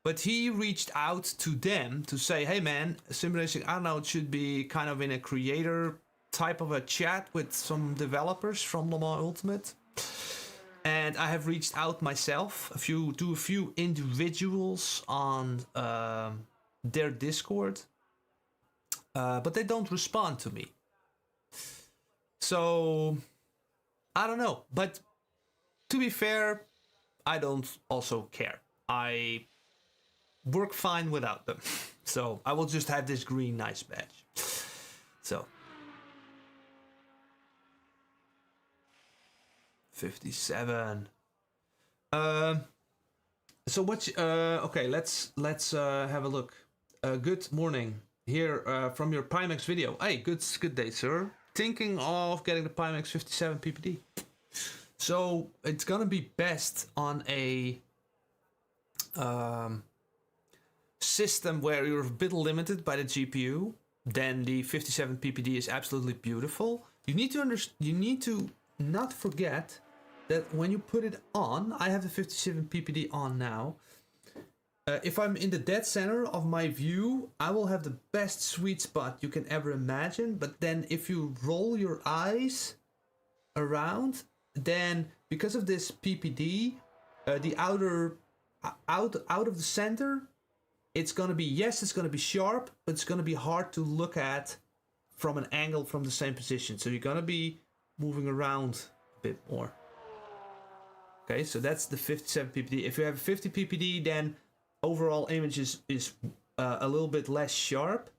Speaker 1: but he reached out to them to say, hey man, SimRacing Arnout should be kind of in a creator type of a chat with some developers from Le Mans Ultimate. And I have reached out myself, a few individuals on their Discord, but they don't respond to me. So, I don't know, but to be fair, I don't also care. I work fine without them. So, I will just have this green nice badge. So. 57. So what? Okay, let's have a look. Good morning. Here from your Pimax video. Hey, good day, sir. Thinking of getting the Pimax 57 PPD. So it's gonna be best on a system where you're a bit limited by the GPU. Then the 57 ppd is absolutely beautiful. You need to not forget that when you put it on, I have the 57 ppd on now. If I'm in the dead center of my view, I will have the best sweet spot you can ever imagine. But then if you roll your eyes around, then because of this ppd, the outer out of the center, it's gonna be, yes, it's gonna be sharp, but it's gonna be hard to look at from an angle from the same position. So you're gonna be moving around a bit more. Okay, so that's the 57 ppd. If you have 50 ppd, then overall image is a little bit less sharp,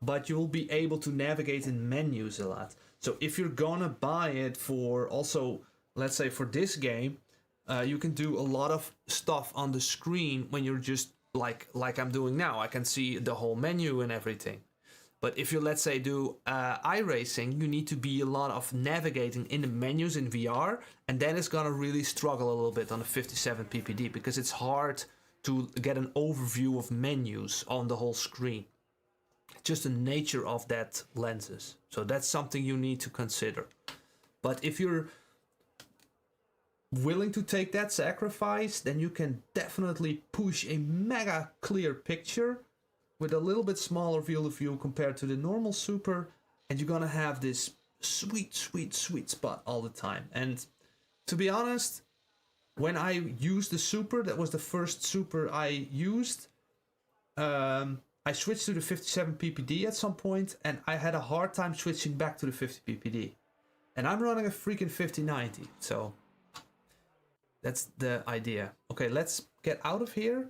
Speaker 1: but you will be able to navigate in menus a lot. So if you're gonna buy it for also, let's say for this game, you can do a lot of stuff on the screen when you're just like I'm doing now. I can see the whole menu and everything. But if you, let's say, do iRacing, you need to be a lot of navigating in the menus in VR, and then it's gonna really struggle a little bit on the 57 ppd because it's hard to get an overview of menus on the whole screen. Just the nature of that lenses. So that's something you need to consider. But if you're willing to take that sacrifice, then you can definitely push a mega clear picture with a little bit smaller field of view compared to the normal Super, and you're gonna have this sweet spot all the time. And to be honest, when I used the Super, that was the first Super I used, I switched to the 57 ppd at some point, and I had a hard time switching back to the 50 ppd. And I'm running a freaking 5090, so that's the idea. Okay, let's get out of here.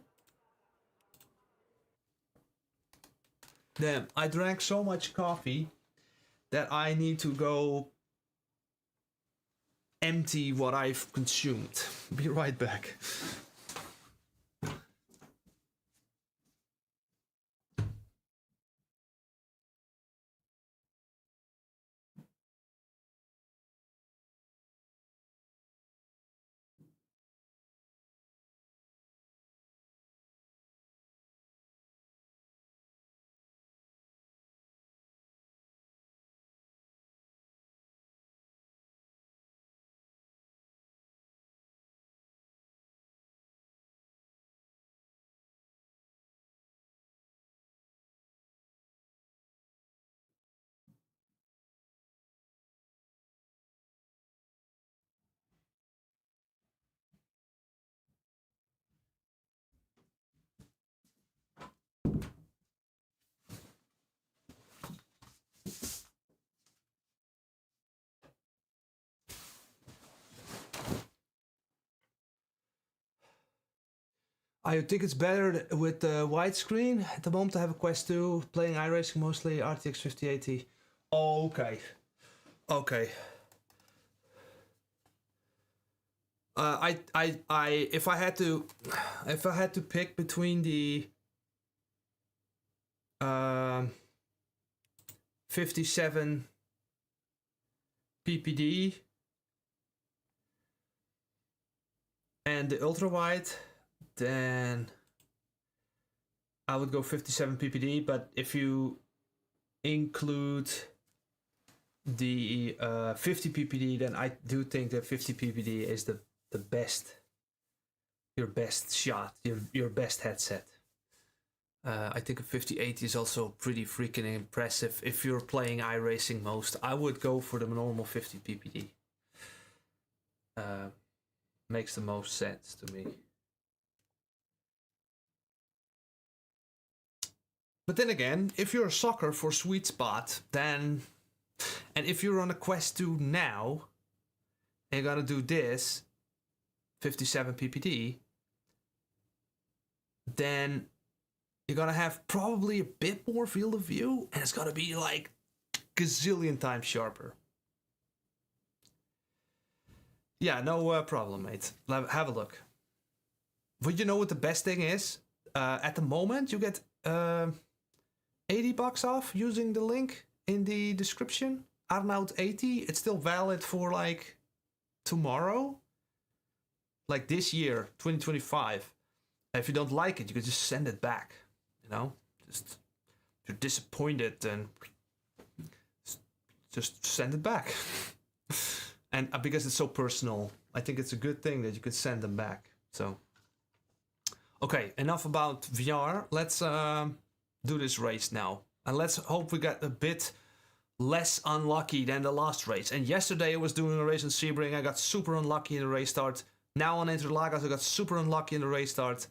Speaker 1: Damn, I drank so much coffee that I need to go empty what I've consumed. Be right back. I think it's better with the widescreen. At the moment I have a Quest 2, playing iRacing mostly, RTX 5080. Okay. Okay. If I had to pick between the 57 ppd and the ultra wide, then I would go 57 ppd. But if you include the 50 ppd, then I do think that 50 ppd is the best, your best shot, your best headset. I think a 5080 is also pretty freaking impressive. If you're playing iRacing most, I would go for the normal 50 ppd. Makes the most sense to me. But then again, if you're a sucker for sweet spot, then, and if you're on a Quest 2 now, and you're gonna do this, 57 ppd, then you're gonna have probably a bit more field of view, and it's gonna be like gazillion times sharper. Yeah, no problem, mate. Have a look. But you know what the best thing is? At the moment, you get $80 off using the link in the description. Arnout 80. It's still valid for like tomorrow, like this year, 2025, if you don't like it, you can just send it back. You know, just if you're disappointed, then just send it back. And because it's so personal, I think it's a good thing that you could send them back. So, okay, enough about VR. Let's do this race now, and let's hope we get a bit less unlucky than the last race. And yesterday I was doing a race on Sebring. I got super unlucky in the race start. Now on Interlagos I got super unlucky in the race start,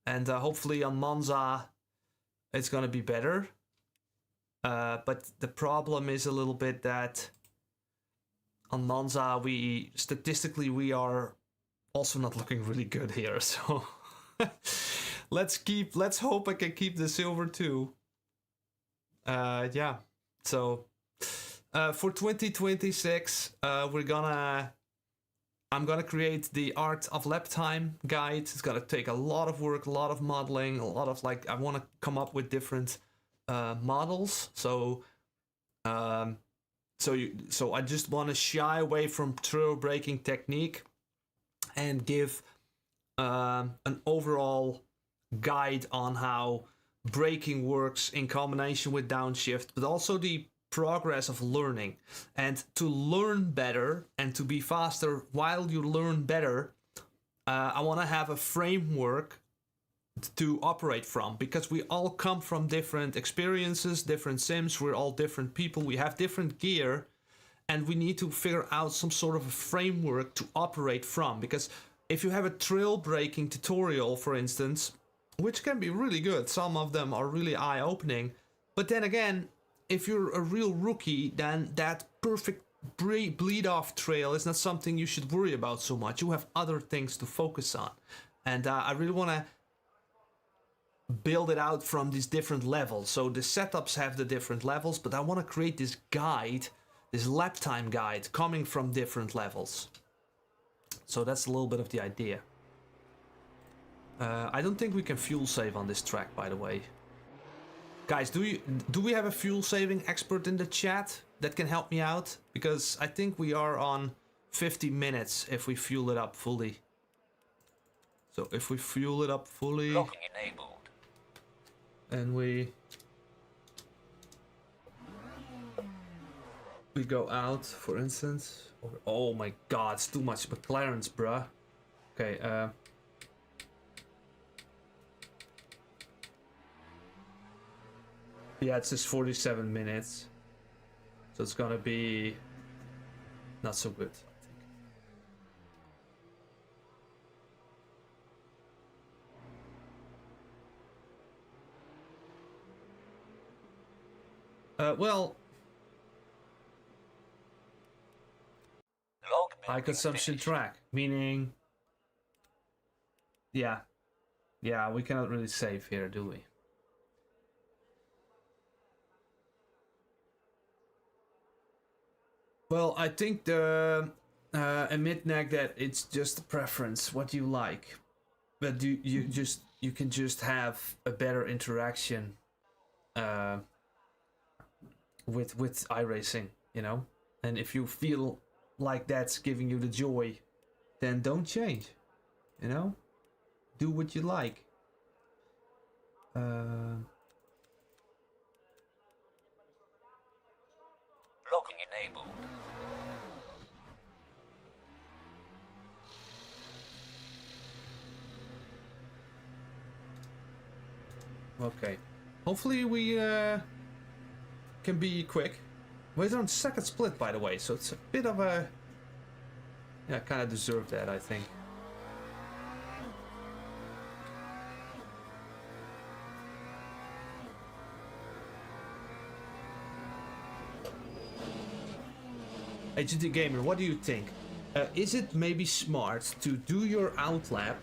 Speaker 1: and hopefully on Monza it's gonna be better. But the problem is a little bit that on Monza statistically we are also not looking really good here. So let's hope I can keep the silver too. Yeah. So for 2026 I'm gonna create the Art of Lap Time guide. It's gonna take a lot of work, a lot of modeling, a lot of I want to come up with different models. So so I just want to shy away from trail braking technique and give an overall guide on how braking works in combination with downshift, but also the progress of learning. And to learn better and to be faster while you learn better, I want to have a framework to operate from, because we all come from different experiences, different sims, we're all different people, we have different gear, and we need to figure out some sort of a framework to operate from. Because if you have a trail braking tutorial, for instance, which can be really good, some of them are really eye-opening, but then again, if you're a real rookie, then that perfect bleed-off trail is not something you should worry about so much. You have other things to focus on, and I really want to build it out from these different levels. So the setups have the different levels, but I want to create this guide, this lap time guide, coming from different levels. So that's a little bit of the idea. I don't think we can fuel save on this track, by the way. Guys, do we have a fuel saving expert in the chat that can help me out? Because I think we are on 50 minutes if we fuel it up fully. So if we fuel it up fully,
Speaker 2: Locking enabled.
Speaker 1: and we go out, for instance. Oh my god, it's too much McLarens, bruh. Okay, yeah, it's just 47 minutes. So it's gonna be not so good, I think. Well,
Speaker 2: Log
Speaker 1: high consumption
Speaker 2: finished.
Speaker 1: track, meaning, yeah, we cannot really save here, do we? Well, I think the emit neg that it's just a preference, what you like, but you can just have a better interaction with iRacing, you know. And if you feel like that's giving you the joy, then don't change, you know. Do what you like.
Speaker 2: Locking enabled.
Speaker 1: Okay. Hopefully we can be quick. We're on second split, by the way, so it's a bit of a... Yeah, kind of deserve that, I think. Hey, GT Gamer, what do you think? Is it maybe smart to do your outlap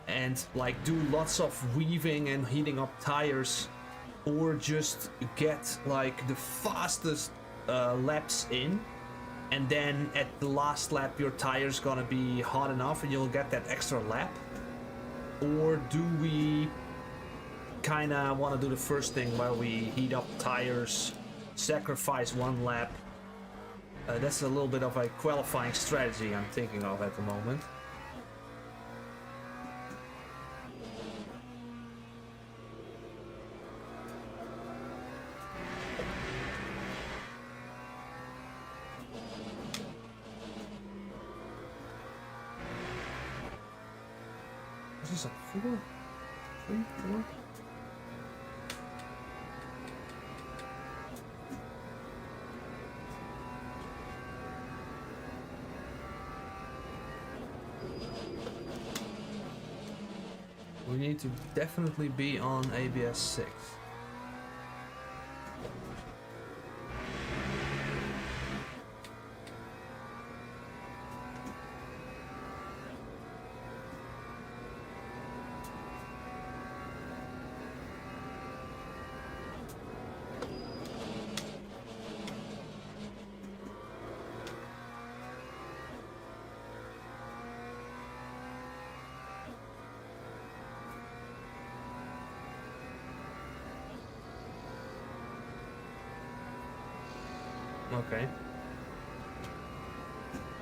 Speaker 1: and like do lots of weaving and heating up tires, or just get like the fastest laps in, and then at the last lap your tire's gonna be hot enough and you'll get that extra lap? Or do we kinda wanna do the first thing where we heat up tires, sacrifice one lap, That's a little bit of a qualifying strategy I'm thinking of at the moment. Is this like 4? 3? 4? We need to definitely be on ABS 6. Okay.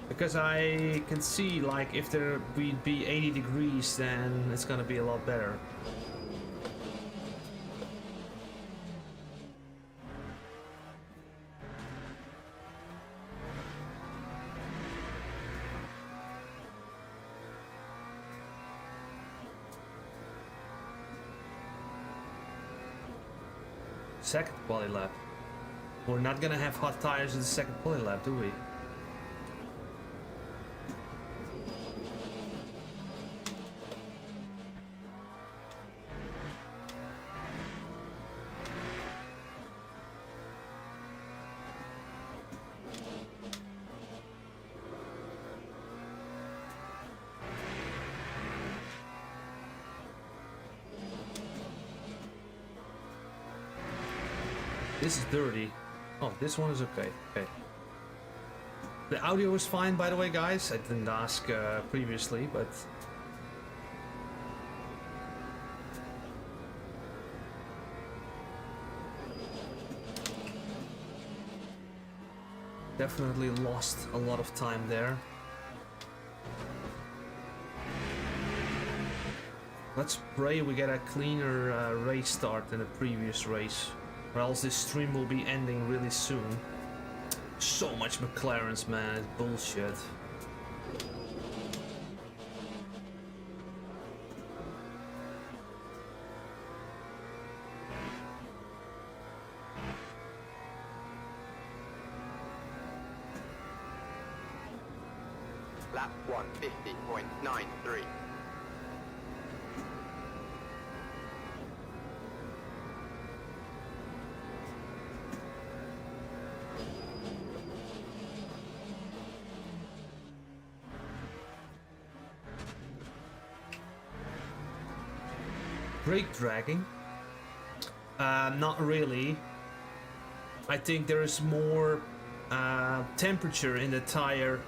Speaker 1: Because I can see, like, if there would be 80 degrees, then it's gonna be a lot better. Second quali lap. We're not gonna have hot tires in the second quali lap, do we? This is dirty. Oh, this one is okay. Okay. The audio is fine, by the way, guys. I didn't ask previously, but... Definitely lost a lot of time there. Let's pray we get a cleaner race start than the previous race, or else this stream will be ending really soon. So much McLarens, man, it's bullshit.
Speaker 3: Lap 150.93.
Speaker 1: Brake dragging? Not really. I think there is more temperature in the tire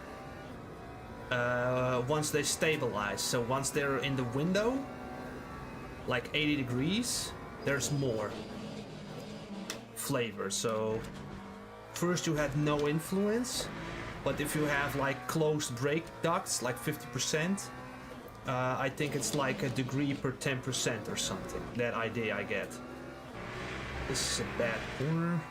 Speaker 1: once they stabilize. So once they're in the window, like 80 degrees, there's more flavor. So first you had no influence, but if you have like closed brake ducts, like 50%, I think it's like a degree per 10% or something. That idea I get. This is a bad corner.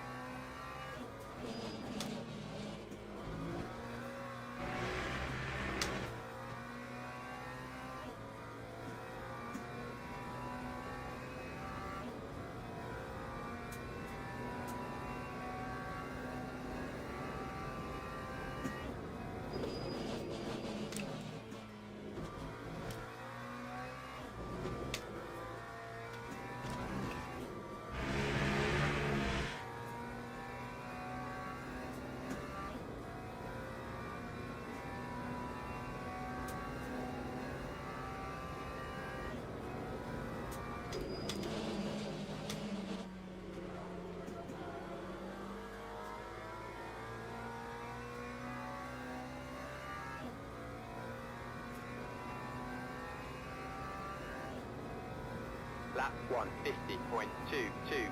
Speaker 3: Lap 150.22.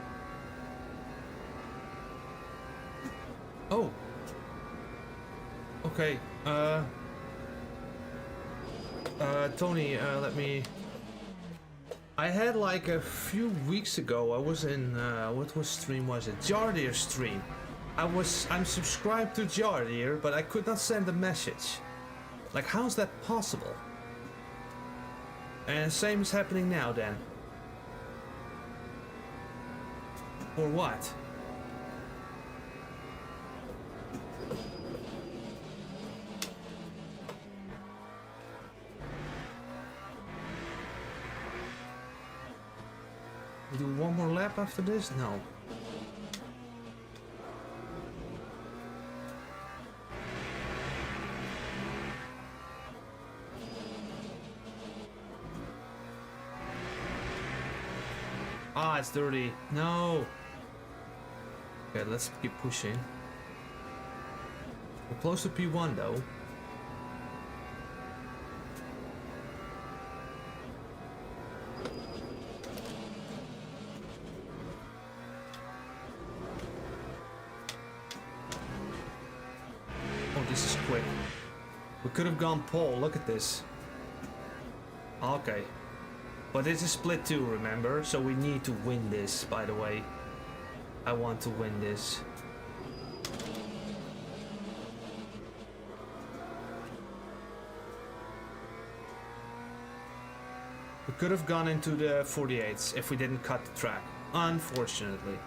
Speaker 1: Oh, Okay. Tony, let me. I had like a few weeks ago. I was in what stream was it? Jardir stream. I'm subscribed to Jardir, but I could not send a message. Like, how's that possible? And same is happening now then. Or what? We do one more lap after this? No. Ah, it's dirty. No. Okay, let's keep pushing. We're close to P1 though. Oh, this is quick. We could have gone pole. Look at this. Okay. But this is split 2, remember? So we need to win this, by the way. I want to win this. We could have gone into the 48s if we didn't cut the track. Unfortunately.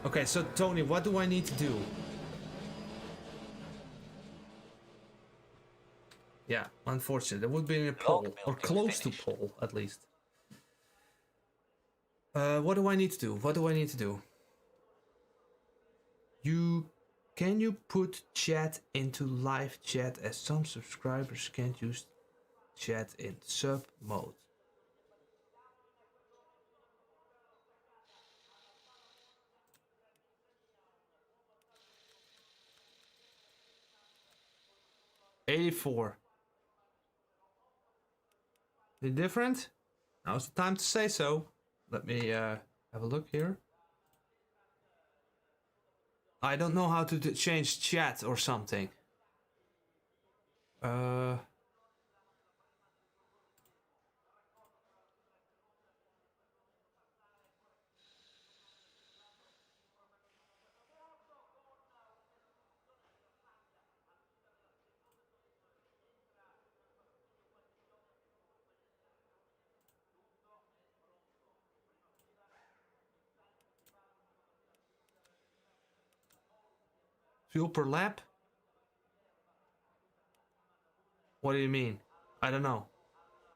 Speaker 1: Okay, so Tony, what do I need to do? Yeah, unfortunately. That would be in a pole. Or close to pole, at least. What do I need to do? What do I need to do? Can you put chat into live chat, as some subscribers can't use chat in sub mode? $84. Is it different? Now's the time to say so. Let me have a look here. I don't know how to change chat or something. Fuel per lap? What do you mean? I don't know.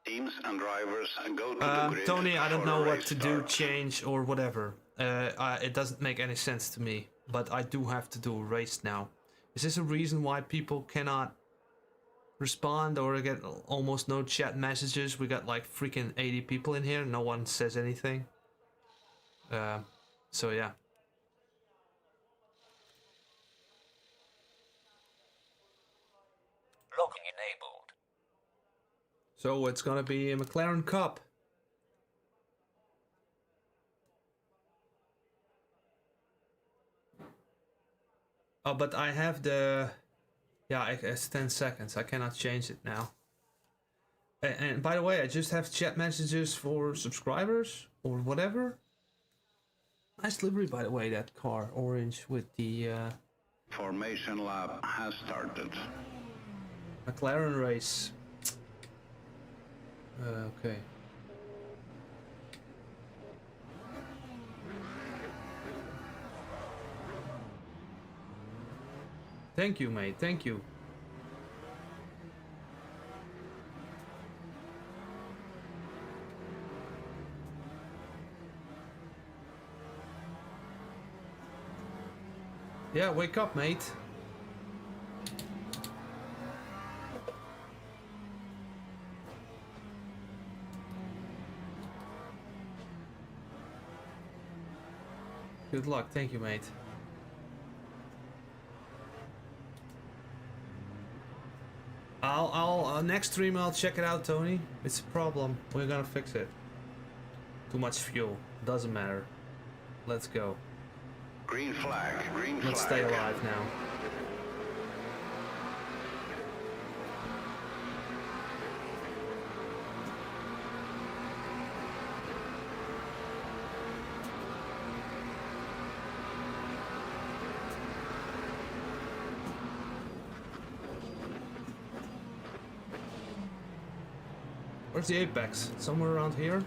Speaker 4: Teams and drivers go to the grid.
Speaker 1: Tony, I don't
Speaker 4: for
Speaker 1: know
Speaker 4: a
Speaker 1: what
Speaker 4: race
Speaker 1: to do,
Speaker 4: start.
Speaker 1: change or whatever. It doesn't make any sense to me, but I do have to do a race now. Is this a reason why people cannot respond or get almost no chat messages? We got like freaking 80 people in here, no one says anything. So yeah.
Speaker 2: Logging enabled.
Speaker 1: So it's gonna be a McLaren Cup. Oh, but I have the... Yeah, it's 10 seconds. I cannot change it now. And by the way, I just have chat messages for subscribers or whatever. Nice livery, by the way, that car. Orange with the
Speaker 4: Formation lap has started.
Speaker 1: McLaren race. Okay. Thank you, mate. Thank you. Yeah, wake up, mate. Good luck. Thank you, mate. I'll next stream I'll check it out, Tony. It's a problem. We're gonna fix it. Too much fuel. Doesn't matter. Let's go.
Speaker 4: Green flag, green flag.
Speaker 1: Let's stay alive now. Where's the apex? Somewhere around here?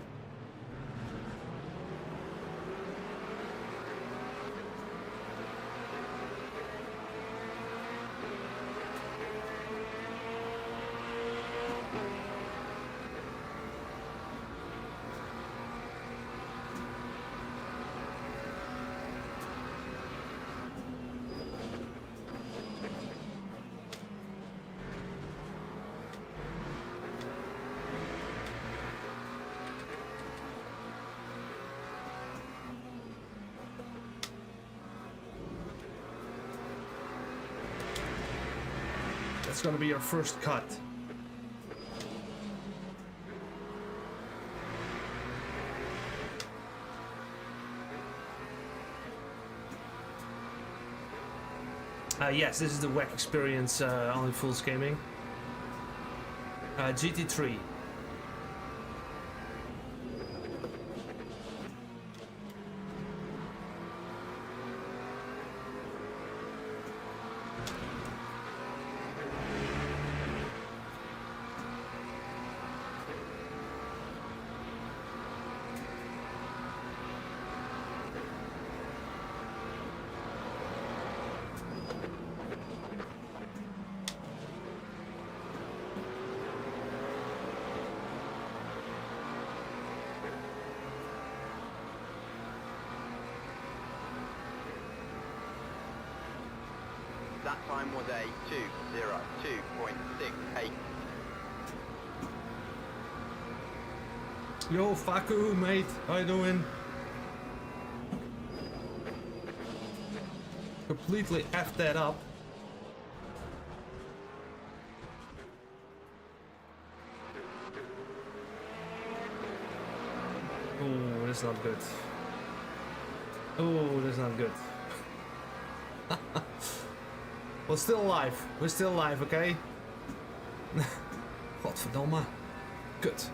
Speaker 1: That's gonna be your first cut. Yes, this is the WEC experience on Fools Gaming. GT3.
Speaker 3: That time was a 2:02.68.
Speaker 1: Yo, Faku, mate. How you doing? Completely effed that up. Oh, that's not good. Oh, that's not good. We're still alive. We're still alive, okay? Godverdomme. Good.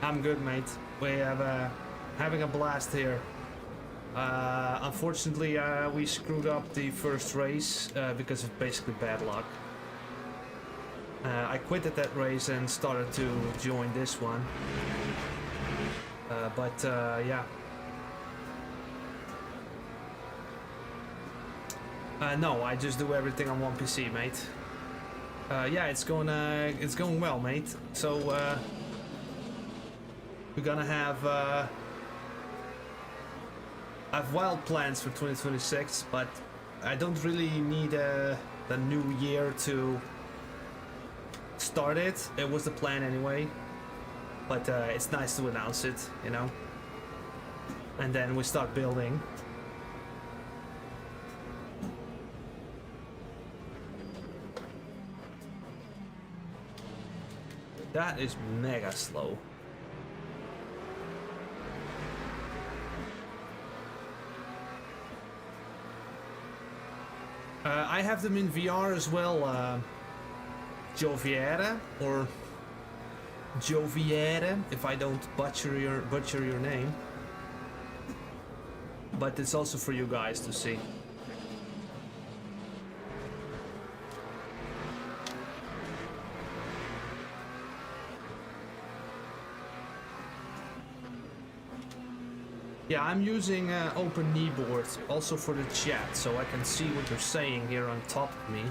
Speaker 1: I'm good, mate. We have having a blast here. Unfortunately, we screwed up the first race because of basically bad luck. I quit at that race and started to join this one. Yeah. No, I just do everything on one PC, mate. Yeah, it's going well, mate. So we're gonna have I have wild plans for 2026, but I don't really need the new year to start it. It was the plan anyway, but it's nice to announce it, you know, and then we start building. That is mega slow. I have them in VR as well, Joviere, or Joviere, if I don't butcher your name. But it's also for you guys to see. Yeah, I'm using open keyboard also for the chat, so I can see what you're saying here on top of me.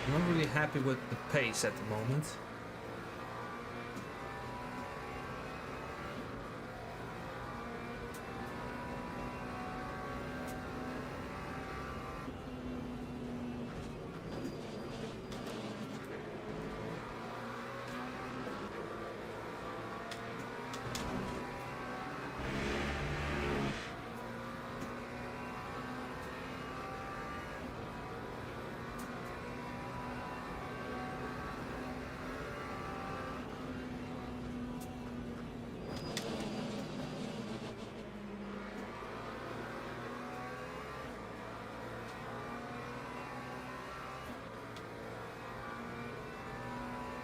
Speaker 1: I'm not really happy with the pace at the moment.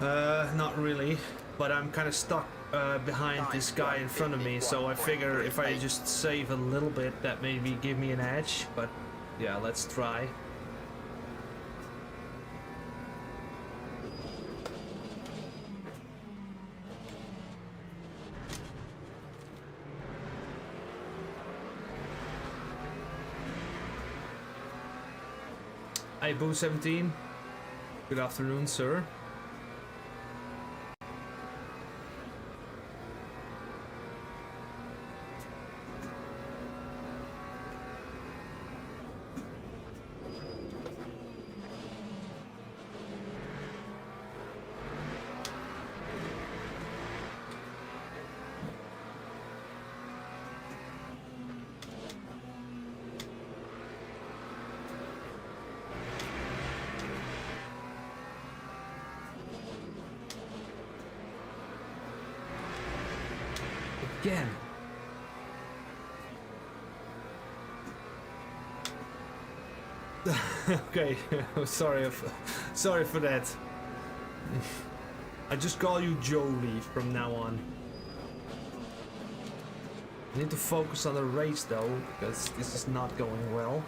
Speaker 1: Not really, but I'm kind of stuck behind this guy in front of me, so I figure if I just save a little bit, that maybe give me an edge, but yeah, let's try. Hey, Boo17. Good afternoon, sir. Again. Okay, sorry for that. I just call you Jolie from now on. I need to focus on the race though, because this is not going well.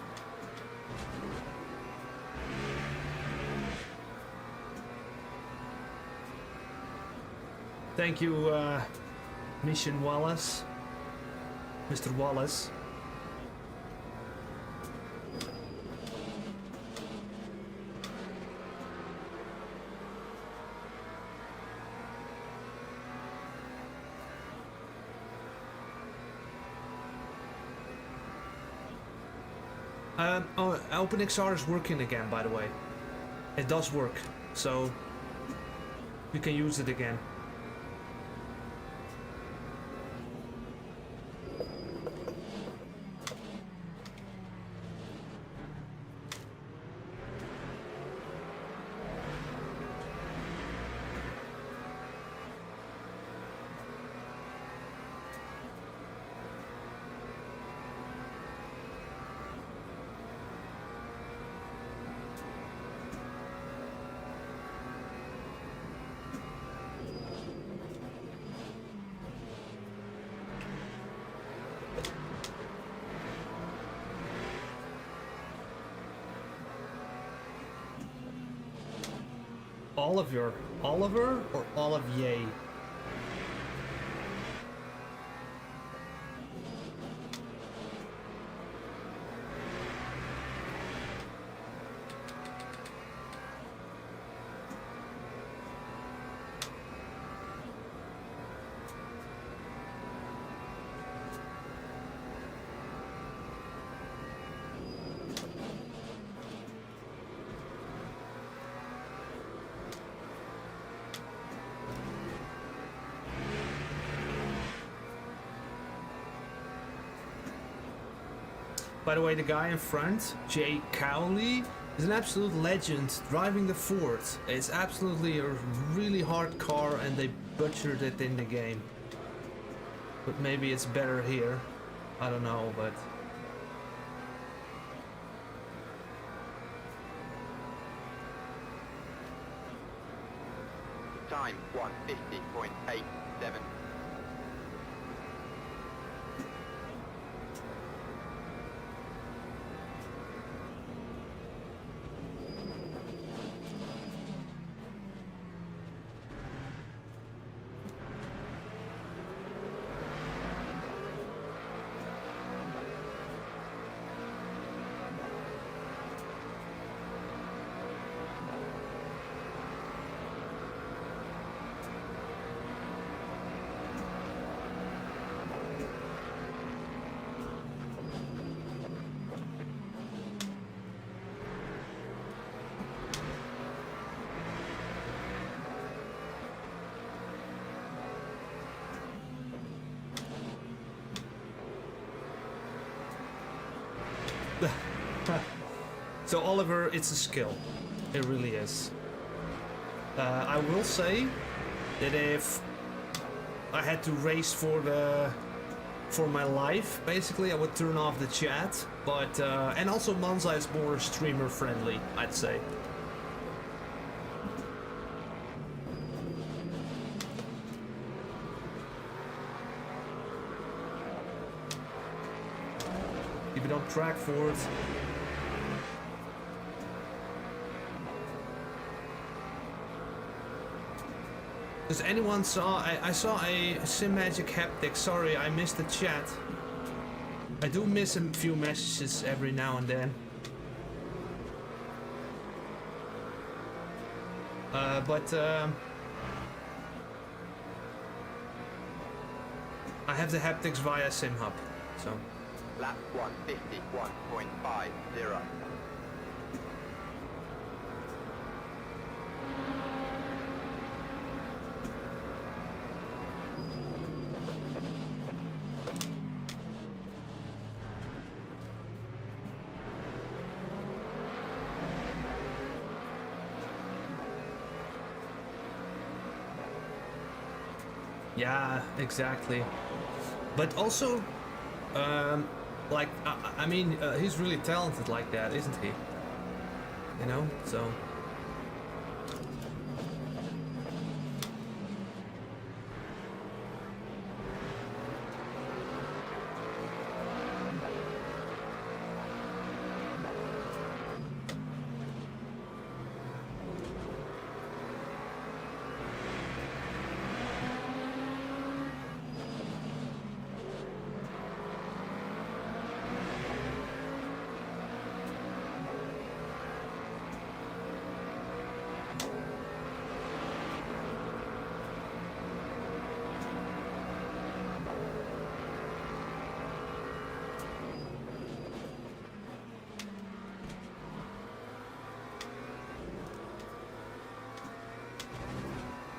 Speaker 1: Thank you, Mission Wallace, Mr. Wallace. Oh, OpenXR is working again, by the way. It does work, so you can use it again. Oliver or Olivier? By the way, the guy in front, Jay Cowley, is an absolute legend driving the Ford. It's absolutely a really hard car and they butchered it in the game. But maybe it's better here. I don't know, but...
Speaker 3: Time 1:50.87.
Speaker 1: So Oliver, it's a skill. It really is. I will say that if I had to race for my life, basically, I would turn off the chat. But and also Monza is more streamer friendly, I'd say. keep it on track for it. Does anyone saw? I saw a SimMagic haptic. Sorry, I missed the chat. I do miss a few messages every now and then. But I have the haptics via SimHub, so.
Speaker 3: Lap 151.50.
Speaker 1: Yeah, exactly. But also, like, I mean, he's really talented like that, isn't he? You know, so.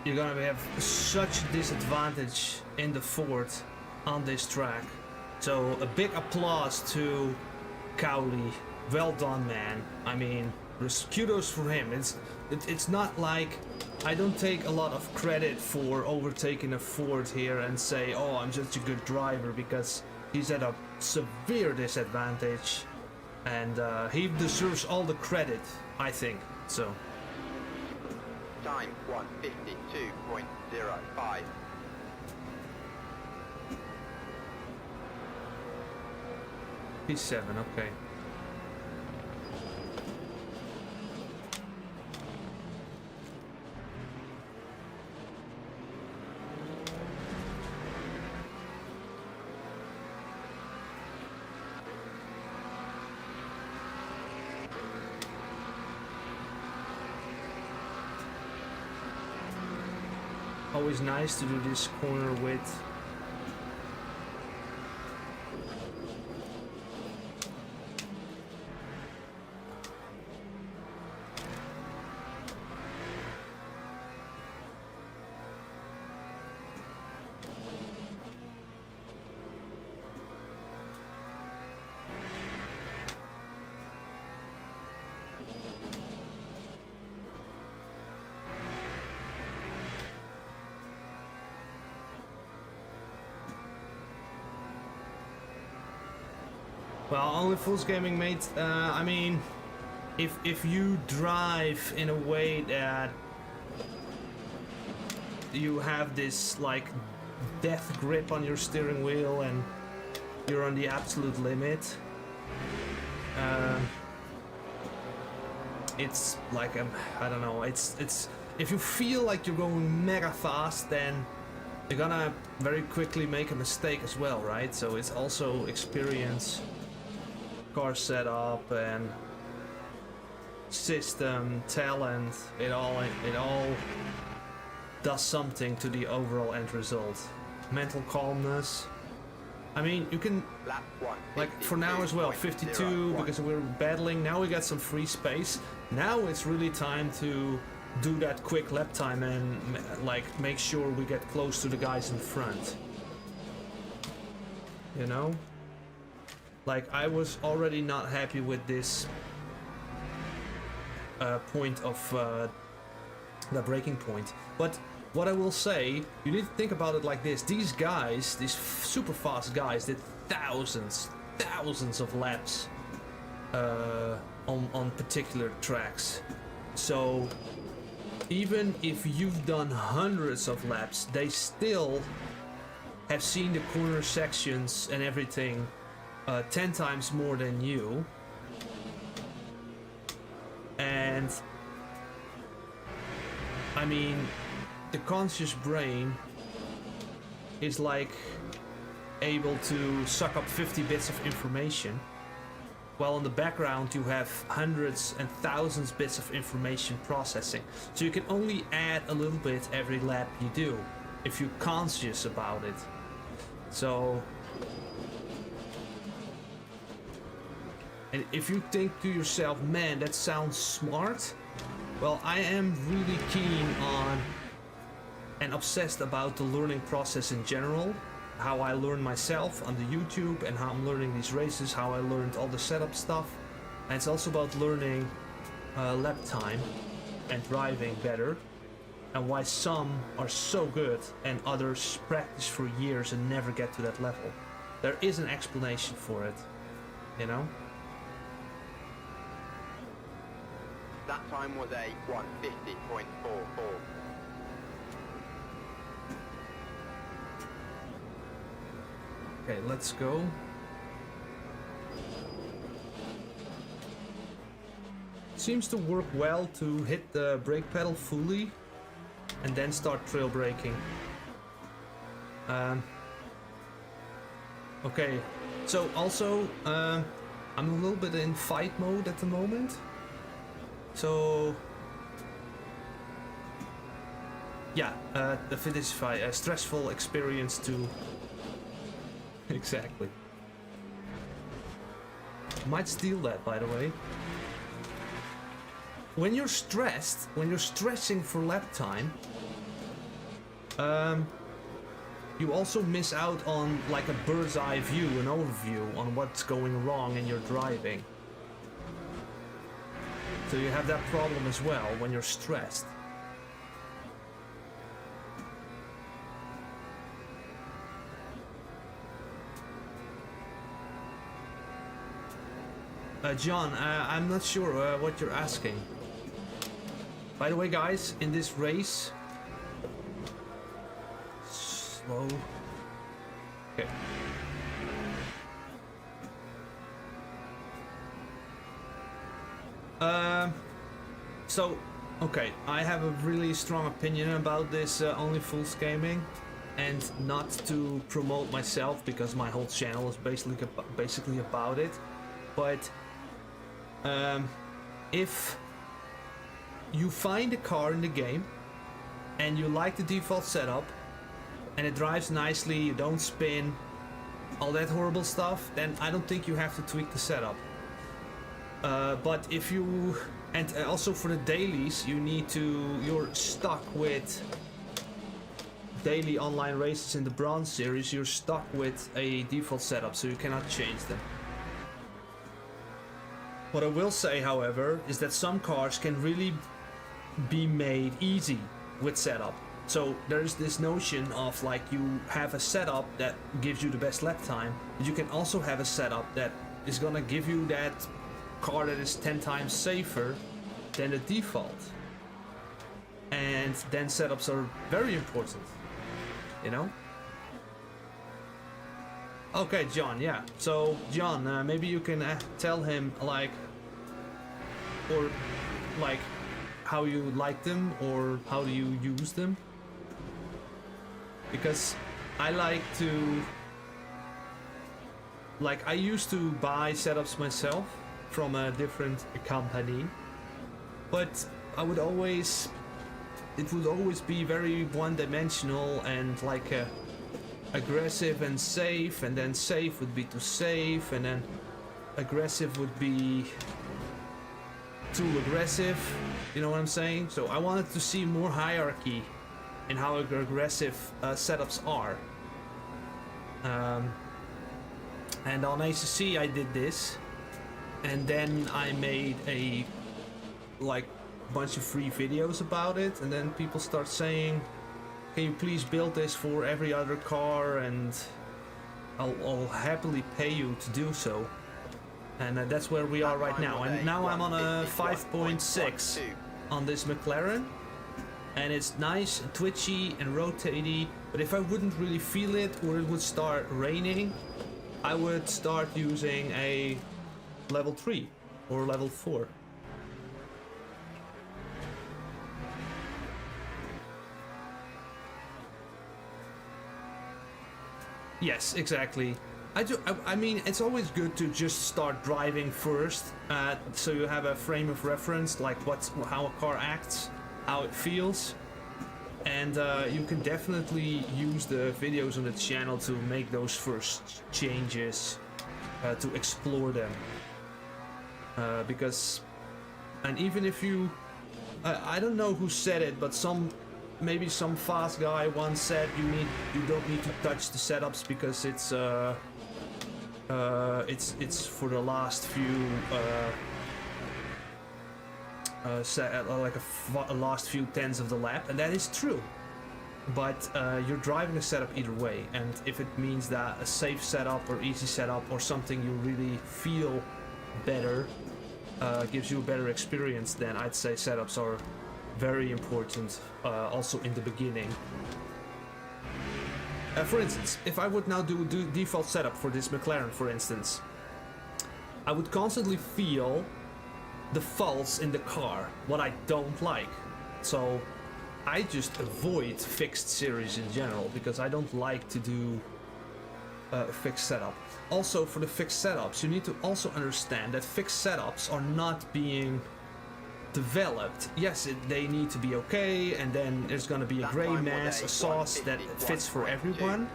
Speaker 1: You're gonna have such a disadvantage in the Ford on this track. So a big applause to Cowley. Well done, man. I mean, kudos for him. It's not like I don't take a lot of credit for overtaking a Ford here and say, oh, I'm just a good driver, because he's at a severe disadvantage, and he deserves all the credit, I think. So.
Speaker 3: Time 152.05.
Speaker 1: P7, okay. Always nice to do this corner width. Well, only Fools Gaming, mate. I mean, if you drive in a way that you have this like death grip on your steering wheel and you're on the absolute limit, it's like I don't know. It's if you feel like you're going mega fast, then you're gonna very quickly make a mistake as well, right? So it's also experience. Car setup and system, talent, it all does something to the overall end result. Mental calmness. I mean, you can, like for now as well, 52 because we're battling. Now we got some free space. Now it's really time to do that quick lap time and like make sure we get close to the guys in front. You know? Like, I was already not happy with this point of the breaking point. But what I will say, you need to think about it like this. These guys, these super fast guys, did thousands of laps on particular tracks. So even if you've done hundreds of laps, they still have seen the corner sections and everything 10 times more than you. And I mean, the conscious brain is like able to suck up 50 bits of information, while in the background you have hundreds and thousands bits of information processing. So you can only add a little bit every lap you do if you're conscious about it. So, and if you think to yourself, man, that sounds smart, well, I am really keen on and obsessed about the learning process in general. How I learn myself on the YouTube and how I'm learning these races, how I learned all the setup stuff. And it's also about learning lap time and driving better, and why some are so good and others practice for years and never get to that level. There is an explanation for it, you know?
Speaker 3: That time was a 150.44.
Speaker 1: Okay, let's go. Seems to work well to hit the brake pedal fully and then start trail braking. Okay, so also I'm a little bit in fight mode at the moment. So yeah, the Finisify, a stressful experience to... Exactly. Might steal that, by the way. When you're stressed, when you're stressing for lap time, you also miss out on like a bird's eye view, an overview on what's going wrong in your driving. So you have that problem as well when you're stressed. John, I'm not sure what you're asking. By the way, guys, in this race... Slow... Okay. So, okay, I have a really strong opinion about this Only Fools Gaming. And not to promote myself, because my whole channel is basically about it. But... if you find a car in the game and you like the default setup and it drives nicely, you don't spin, all that horrible stuff, then I don't think you have to tweak the setup. But if you... And also for the dailies, you're stuck with daily online races in the Bronze Series, you're stuck with a default setup, so you cannot change them. What I will say, however, is that some cars can really be made easy with setup. So there's this notion of like you have a setup that gives you the best lap time, but you can also have a setup that is gonna give you that car that is 10 times safer than the default. And then setups are very important, you know? Okay, John, yeah. So, John, maybe you can tell him, like, or, like, how you like them, or how do you use them? Because I like to, like, I used to buy setups myself from a different company, but I would always, it would always be very one-dimensional and like aggressive and safe, and then safe would be too safe, and then aggressive would be too aggressive, you know what I'm saying? So I wanted to see more hierarchy in how aggressive setups are. And on ACC I did this, and then I made a like bunch of free videos about it, and then people start saying, can you please build this for every other car, and I'll happily pay you to do so. And that's where we are right now. And now I'm on a 5.6 on this McLaren, and it's nice and twitchy and rotatey, but if I wouldn't really feel it, or it would start raining, I would start using a level 3 or level 4. Yes, exactly. I mean, it's always good to just start driving first, so you have a frame of reference, like how a car acts, how it feels, and you can definitely use the videos on the channel to make those first changes, to explore them. Because, and even if you, I don't know who said it, but maybe some fast guy once said you don't need to touch the setups because it's for the last few last few tenths of the lap, and that is true. But you're driving a setup either way, and if it means that a safe setup or easy setup or something you really feel better gives you a better experience, then I'd say setups are very important, also in the beginning. For instance, if I would now do default setup for this McLaren, for instance, I would constantly feel the faults in the car, what I don't like. So I just avoid fixed series in general, because I don't like to do fixed setup. Also, for the fixed setups, you need to also understand that fixed setups are not being developed. Yes, they need to be okay, and then there's gonna be a gray mess, a sauce that fits for everyone,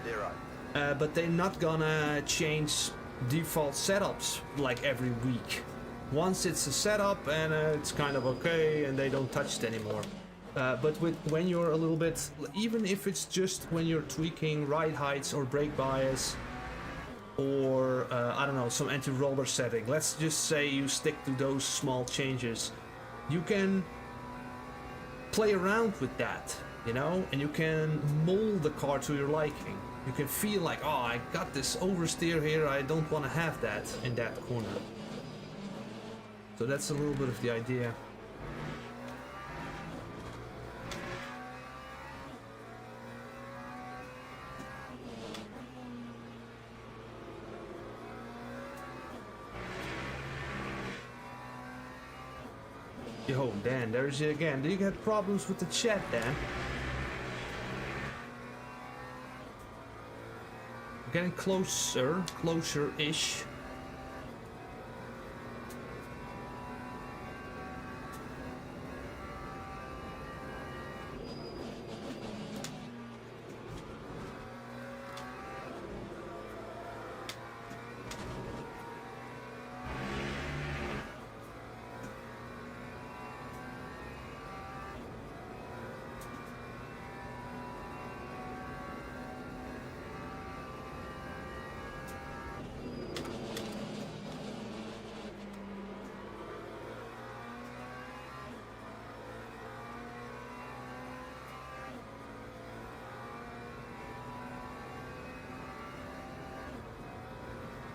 Speaker 1: but they're not gonna change default setups like every week. Once it's a setup and it's kind of okay and they don't touch it anymore. But when you're a little bit, even if it's just when you're tweaking ride heights or brake bias, or I don't know, some anti-roller setting, let's just say you stick to those small changes, you can play around with that, you know, and you can mold the car to your liking. You can feel like, oh, I got this oversteer here, I don't want to have that in that corner. So that's a little bit of the idea. Yo, Dan, there's you again. Do you get problems with the chat, Dan? Getting closer-ish.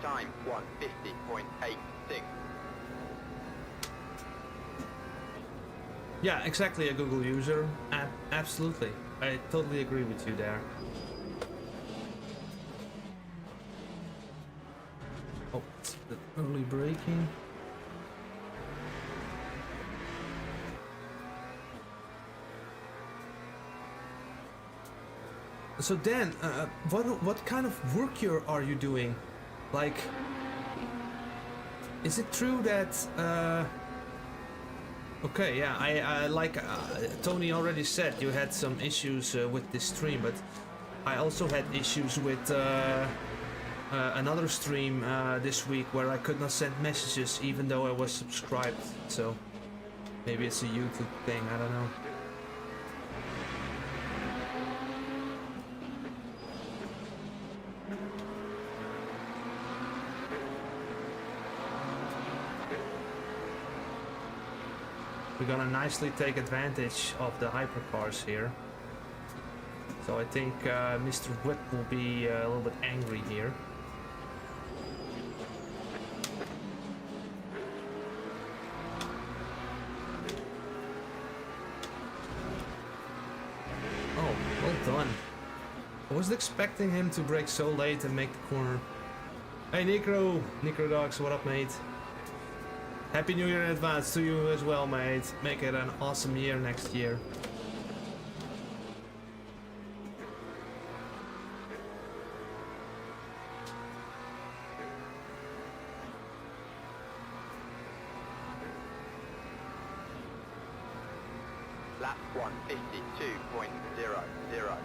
Speaker 3: Time 150.86.
Speaker 1: Yeah, exactly, a Google user. Absolutely. I totally agree with you there. Oh, it's a bit early braking. So Dan, what kind of work are you doing? Like, is it true that okay, yeah, I like Tony already said you had some issues with this stream, but I also had issues with another stream this week where I could not send messages even though I was subscribed. So maybe it's a YouTube thing, I don't know. We're gonna nicely take advantage of the hypercars here. So I think Mr. Whip will be a little bit angry here. Oh, well done. I wasn't expecting him to brake so late and make the corner. Hey Necro Dogs, what up, mate? Happy New Year in advance to you as well, mate. Make it an awesome year next year.
Speaker 3: Lap 152.00.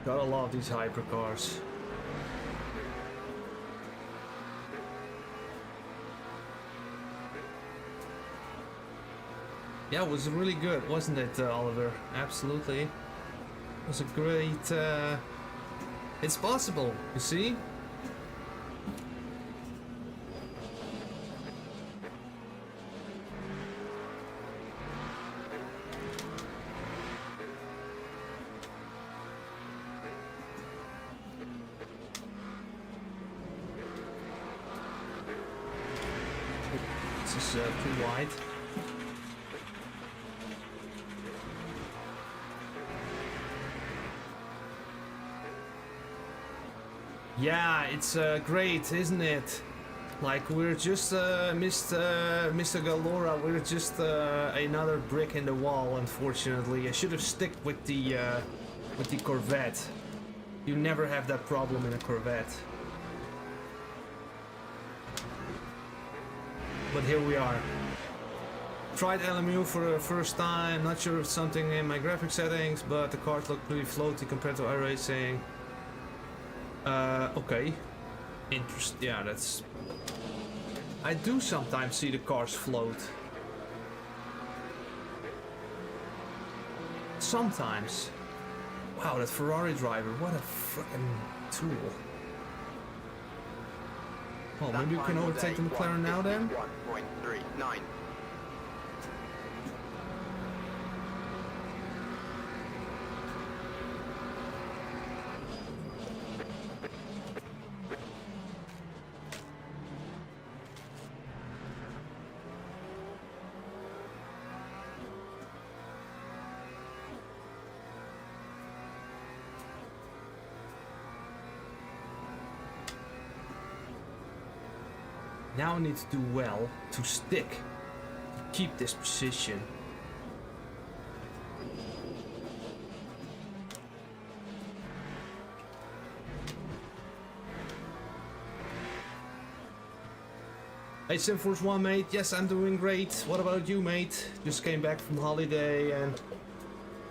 Speaker 1: Gotta love these hypercars. Yeah, it was really good, wasn't it, Oliver? Absolutely. It was a great... It's possible, you see? This is too wide. Yeah, it's great, isn't it? Like, we're just Mr. Galora, we're just another brick in the wall, unfortunately. I should have stuck with the Corvette. You never have that problem in a Corvette. But here we are. Tried LMU for the first time, not sure if something in my graphic settings, but the cars look pretty floaty compared to iRacing. Okay. Yeah, that's... I do sometimes see the cars float. Sometimes. Wow, that Ferrari driver, what a frickin' tool. Well, maybe you can overtake the McLaren now then?
Speaker 3: 1.39.
Speaker 1: Now I need to do well to stick, to keep this position. Hey SimForce 1, mate. Yes, I'm doing great. What about you, mate? Just came back from holiday and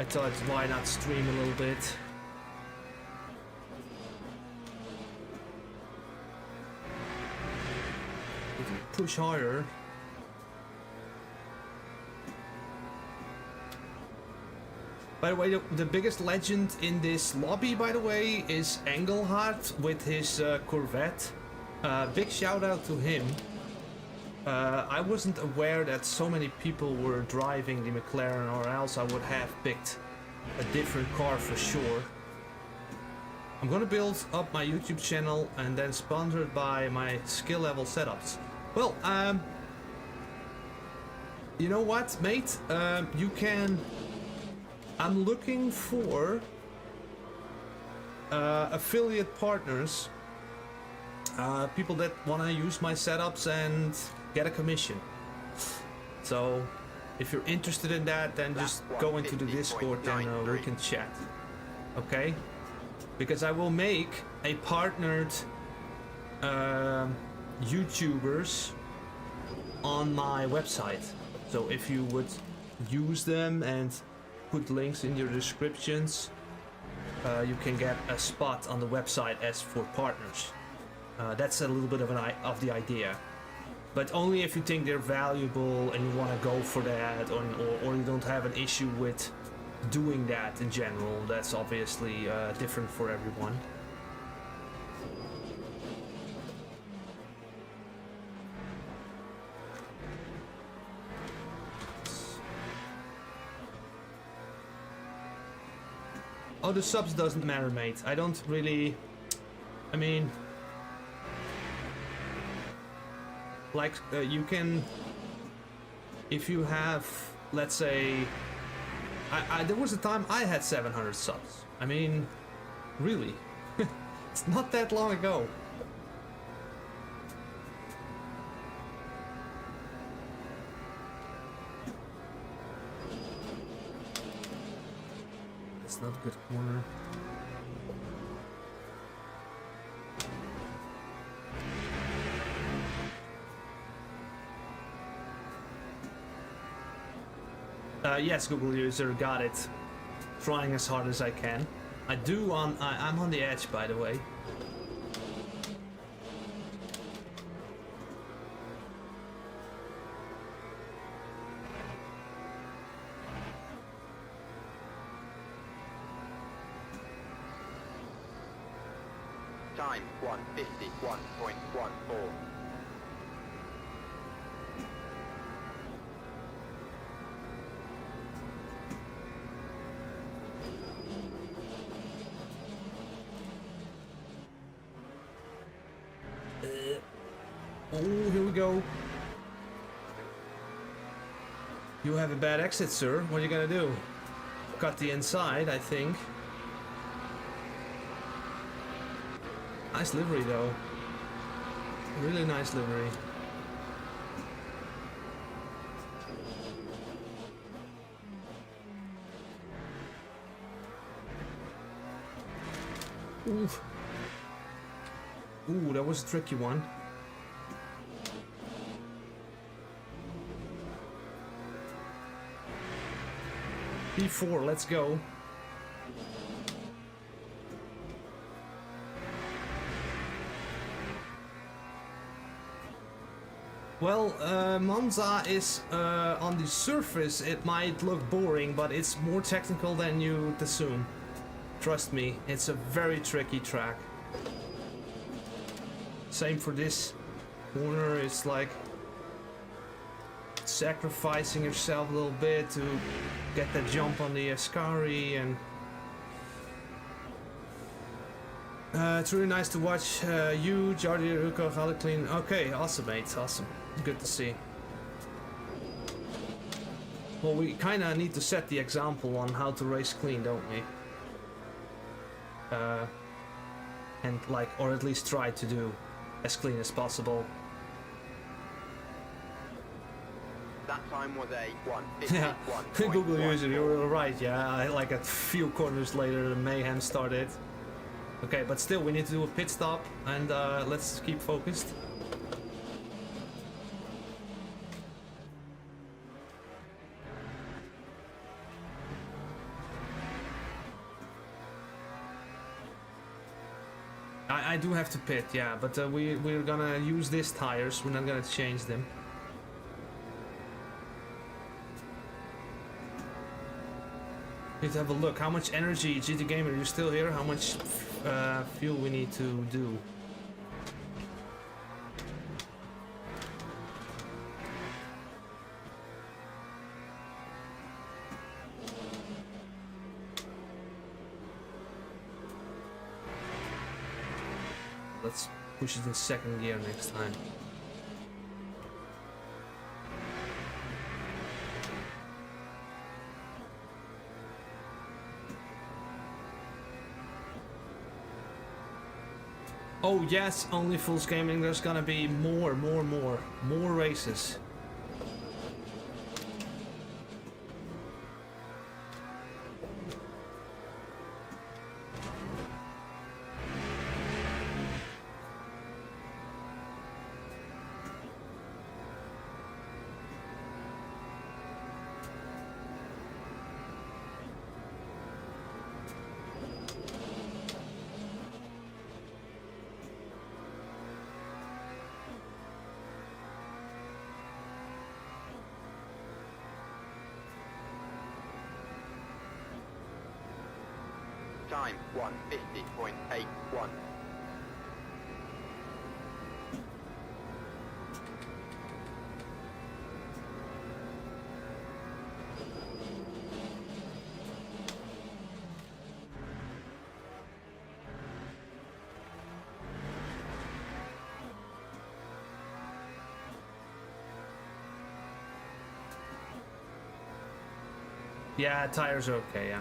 Speaker 1: I thought, why not stream a little bit? Push harder. By the way, the biggest legend in this lobby, by the way, is Engelhardt with his Corvette. Big shout out to him. I wasn't aware that so many people were driving the McLaren, or else I would have picked a different car for sure. I'm gonna build up my YouTube channel and then sponsored by my skill level setups. Well, you know what, mate? You can... I'm looking for affiliate partners, people that want to use my setups and get a commission. So, if you're interested in that, then just go into the Discord and we can chat. Okay? Because I will make a partnered YouTubers on my website. So if you would use them and put links in your descriptions, you can get a spot on the website as for partners. That's a little bit of the idea, but only if you think they're valuable and you want to go for that, or you don't have an issue with doing that in general. That's obviously different for everyone. Oh, the subs doesn't matter, mate. I don't really... I mean... like you can, if you have, let's say, there was a time I had 700 subs. I mean, really, it's not that long ago. It's not a good corner. Yes, Google user, got it. Trying as hard as I can. I'm on the edge, by the way.
Speaker 3: Time 1:51.14.
Speaker 1: Oh, here we go. You have a bad exit, sir. What are you gonna do? Cut the inside, I think. Nice livery, though. Really nice livery. Oof. Ooh, that was a tricky one. P4, let's go. Well, Monza is, on the surface, it might look boring, but it's more technical than you'd assume. Trust me, it's a very tricky track. Same for this corner, it's like sacrificing yourself a little bit to get that jump on the Ascari, and it's really nice to watch you, Jardi, Ruko, how to clean. Okay, awesome, mate, awesome. Good to see. Well, we kind of need to set the example on how to race clean, don't we? And like, or at least try to do as clean as possible.
Speaker 3: That time was a
Speaker 1: Yeah,
Speaker 3: 1:51.14.
Speaker 1: Google user, you were right, yeah, like a few corners later the mayhem started. Okay, but still we need to do a pit stop, and let's keep focused. I do have to pit, yeah, but we're gonna use these tires, we're not gonna change them. Need to have a look. How much energy, GT Gamer, you still here? How much fuel we need to do? Let's push it in second gear next time. Oh yes, only Fools Gaming, there's gonna be more races.
Speaker 3: Time 1:50.81.
Speaker 1: Yeah, tires are okay, yeah.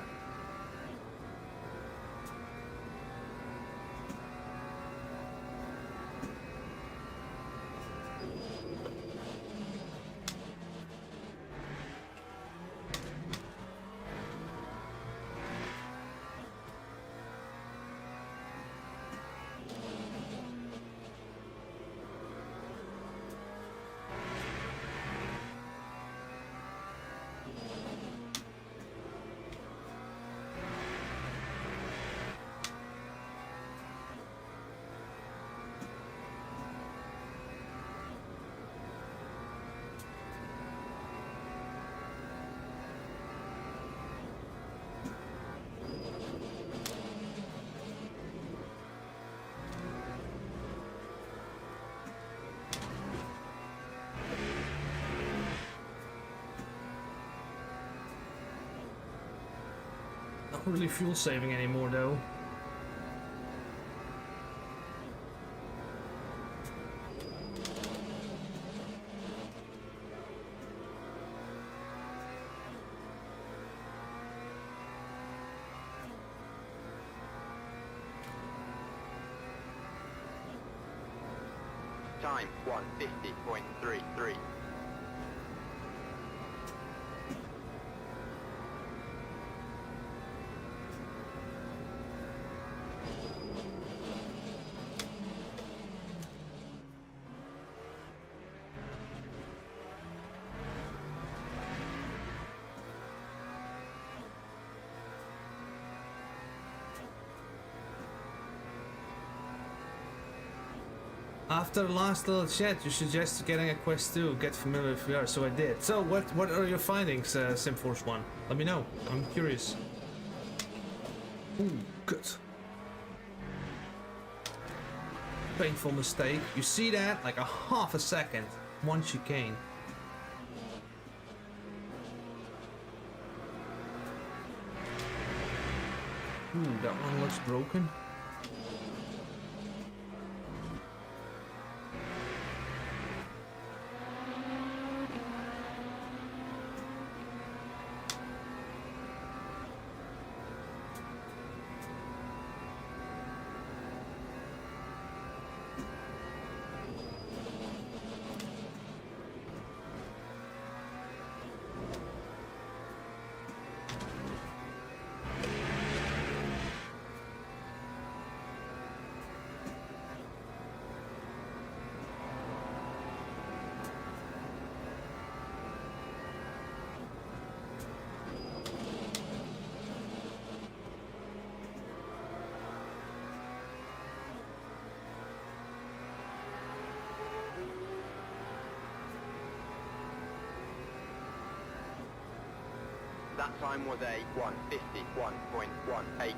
Speaker 1: Not really fuel saving anymore though.
Speaker 3: Time 150.33.
Speaker 1: After the last little chat, you suggested getting a quest 2, get familiar with VR, so I did. So what are your findings, SimForce 1? Let me know, I'm curious. Ooh, good. Painful mistake. You see that? Like a half a second. One chicane. Ooh, that one looks broken.
Speaker 3: That time was a 151.18.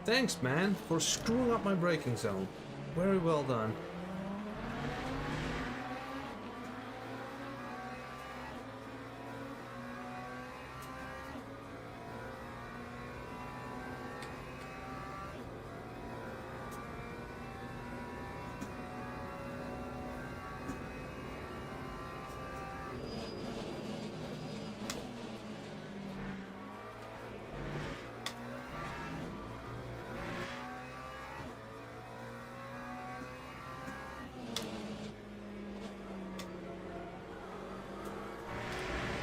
Speaker 1: Thanks, man, for screwing up my braking zone. Very well done.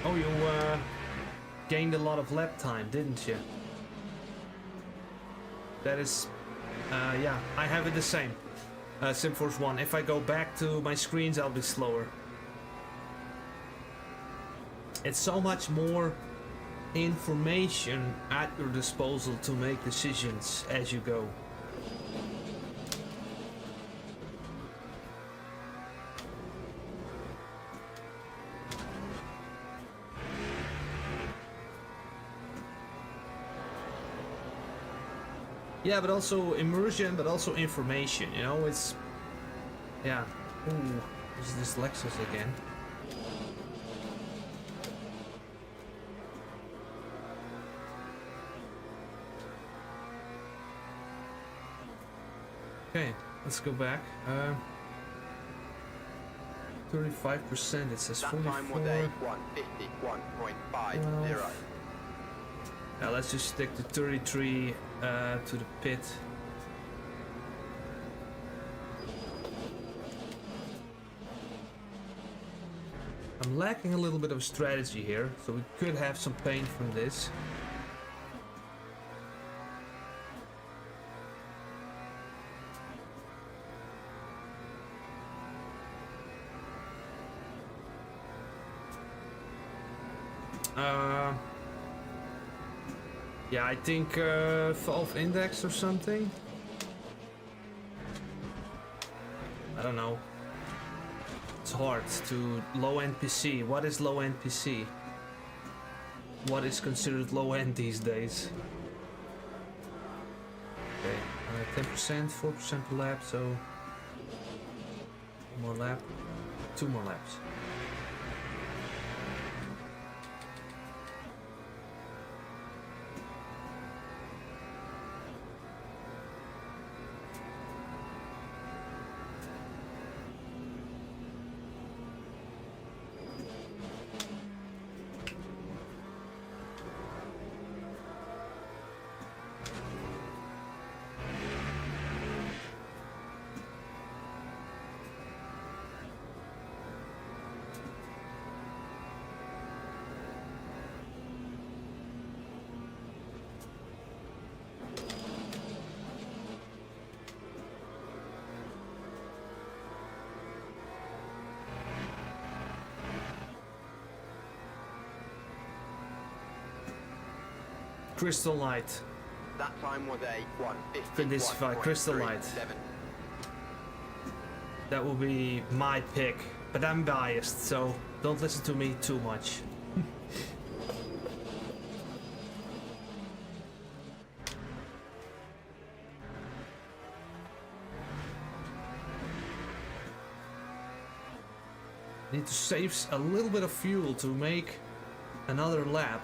Speaker 1: Oh, you gained a lot of lap time, didn't you? That is, yeah, I have it the same. SimForce 1. If I go back to my screens, I'll be slower. It's so much more information at your disposal to make decisions as you go. Yeah, but also immersion, but also information, you know, it's... Yeah. Ooh, is this Lexus again? Okay, let's go back. 35%, it says
Speaker 3: That
Speaker 1: 44.
Speaker 3: time was a 151.50.
Speaker 1: Now let's just stick to 33 to the pit. I'm lacking a little bit of strategy here, so we could have some pain from this. Yeah, I think valve index or something. I don't know. It's hard to low NPC. What is low NPC? What is considered low end these days? Okay, 10%, 4% per lap, so one more lap, 2 more laps. Crystal Light.
Speaker 3: That time was a 151.37.
Speaker 1: Finish by Crystal Light. That will be my pick, but I'm biased, so don't listen to me too much. Need to save a little bit of fuel to make another lap.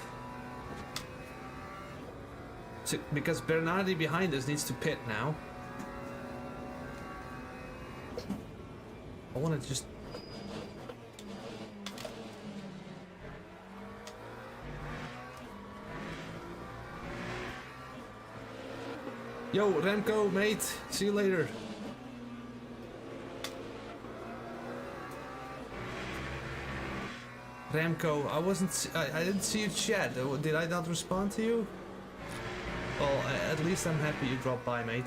Speaker 1: Because Bernardi behind us needs to pit now. I want to just... Yo, Remco, mate. See you later. Remco, I didn't see your chat. Did I not respond to you? Well, at least I'm happy you dropped by, mate.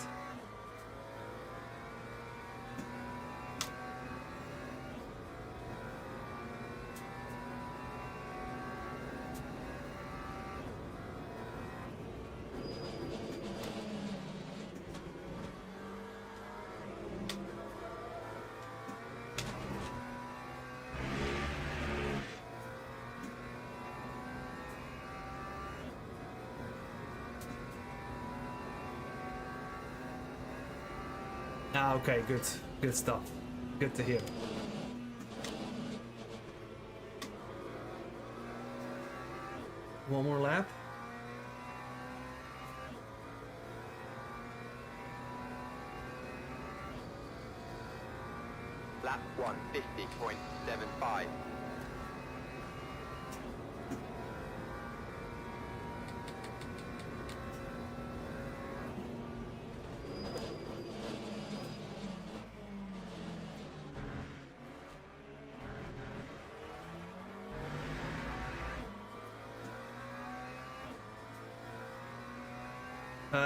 Speaker 1: Ah, okay, good. Good stuff. Good to hear. One more lap.
Speaker 3: Lap 150.75.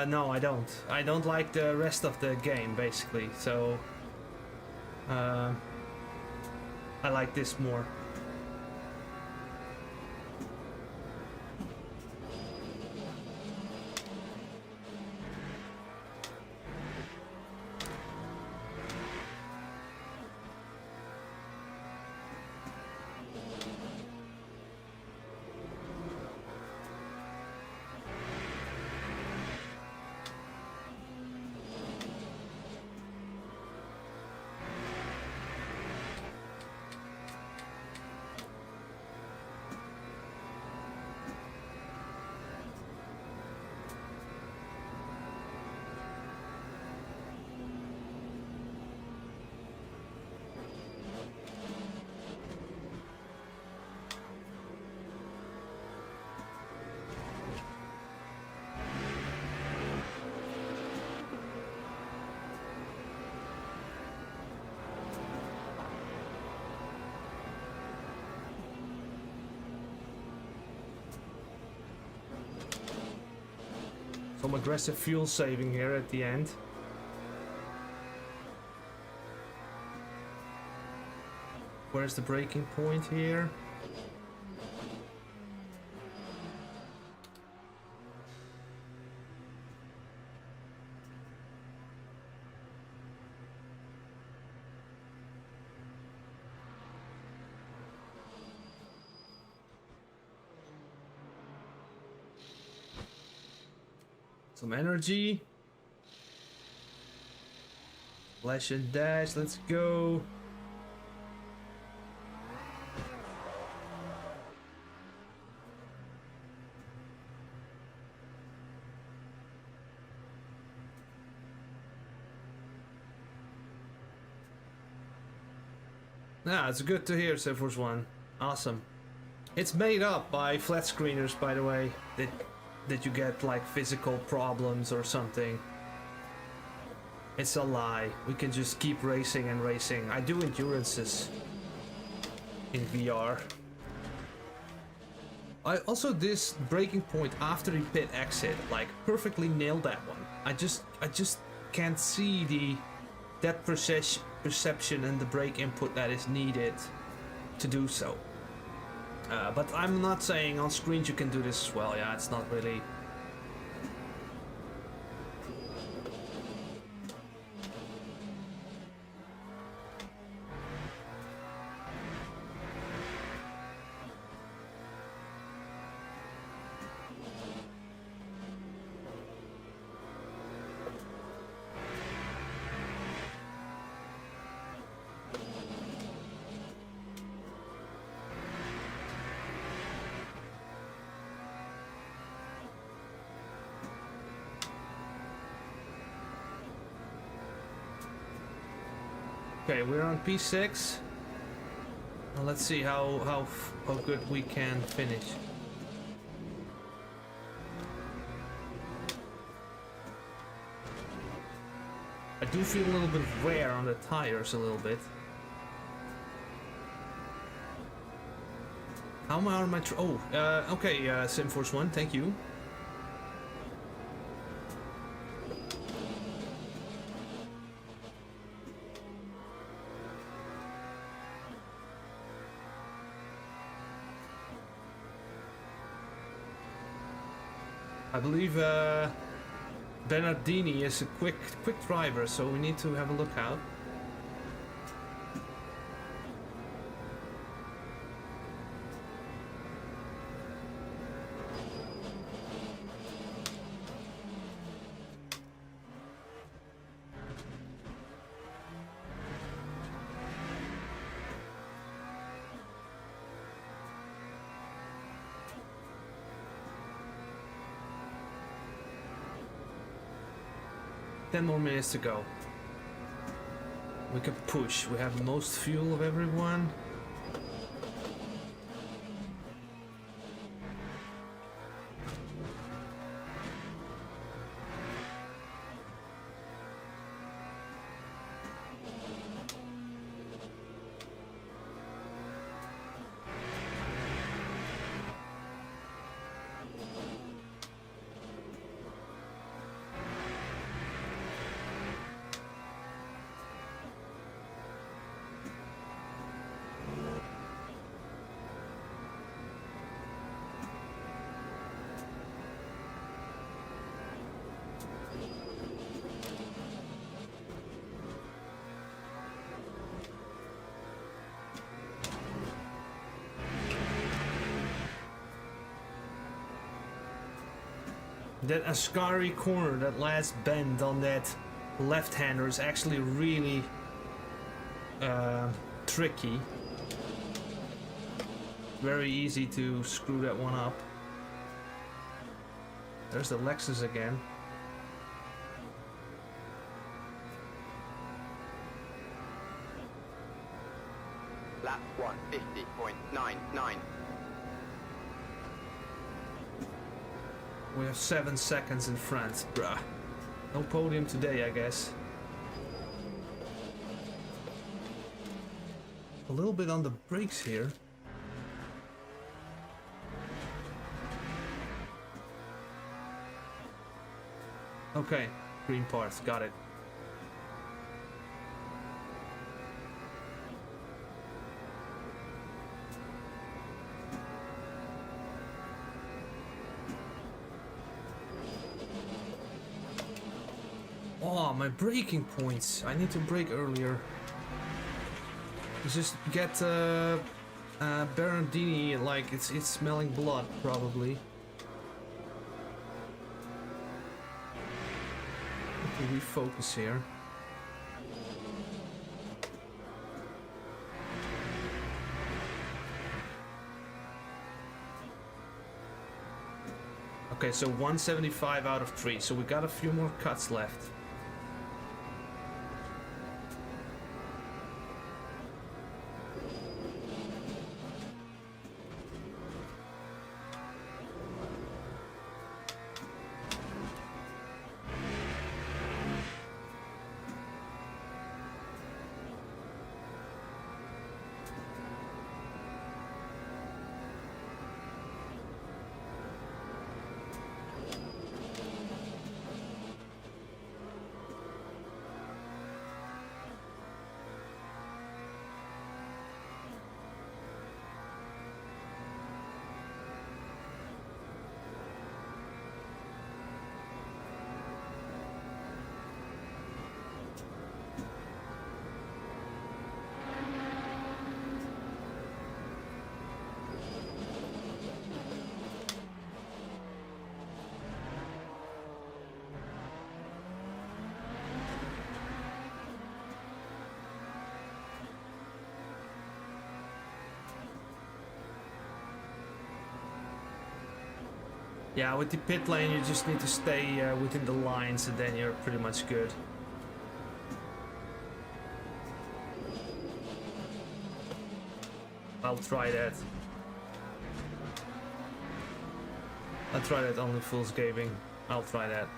Speaker 1: No, I don't. I don't like the rest of the game, basically, so... I like this more. Some aggressive fuel saving here at the end. Where's the braking point here? Some energy. Flash and dash, let's go. Yeah, it's good to hear, SimForce 1. Awesome. It's made up by flat screeners, by the way, that you get like physical problems or something. It's a lie. We can just keep racing and racing. I do endurances in VR. I also, this braking point after the pit exit, like perfectly nailed that one. I just can't see the depth perception and the brake input that is needed to do so. But I'm not saying on screens you can do this as well. Yeah, it's not really. Okay, we're on P6. Well, let's see how good we can finish. I do feel a little bit of wear on the tires a little bit. How are my okay, SimForce 1, thank you. I believe Bernardini is a quick driver, so we need to have a look out. More minutes to go. We can push. We have the most fuel of everyone. That Ascari corner, that last bend on that left-hander is actually really tricky. Very easy to screw that one up. There's the Lexus again.
Speaker 3: Lap 150.99.
Speaker 1: We have 7 seconds in front, bruh. No podium today, I guess. A little bit on the brakes here. Okay, green parts, got it. Oh, my braking points. I need to brake earlier. Just get Berardini, like it's smelling blood, probably. Okay, refocus here. Okay, so 175 out of 3, so we got a few more cuts left. Yeah, with the pit lane you just need to stay within the lines and then you're pretty much good. I'll try that. I'll try that only fools gaming. I'll try that.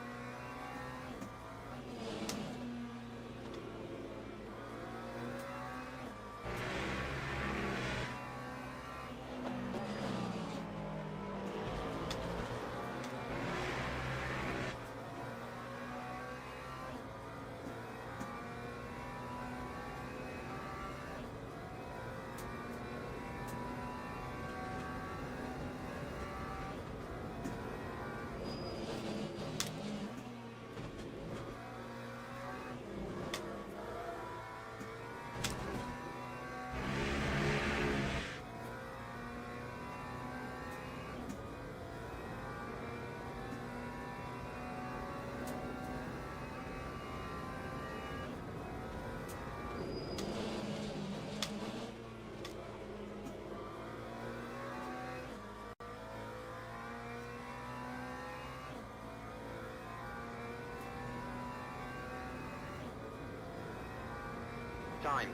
Speaker 3: Time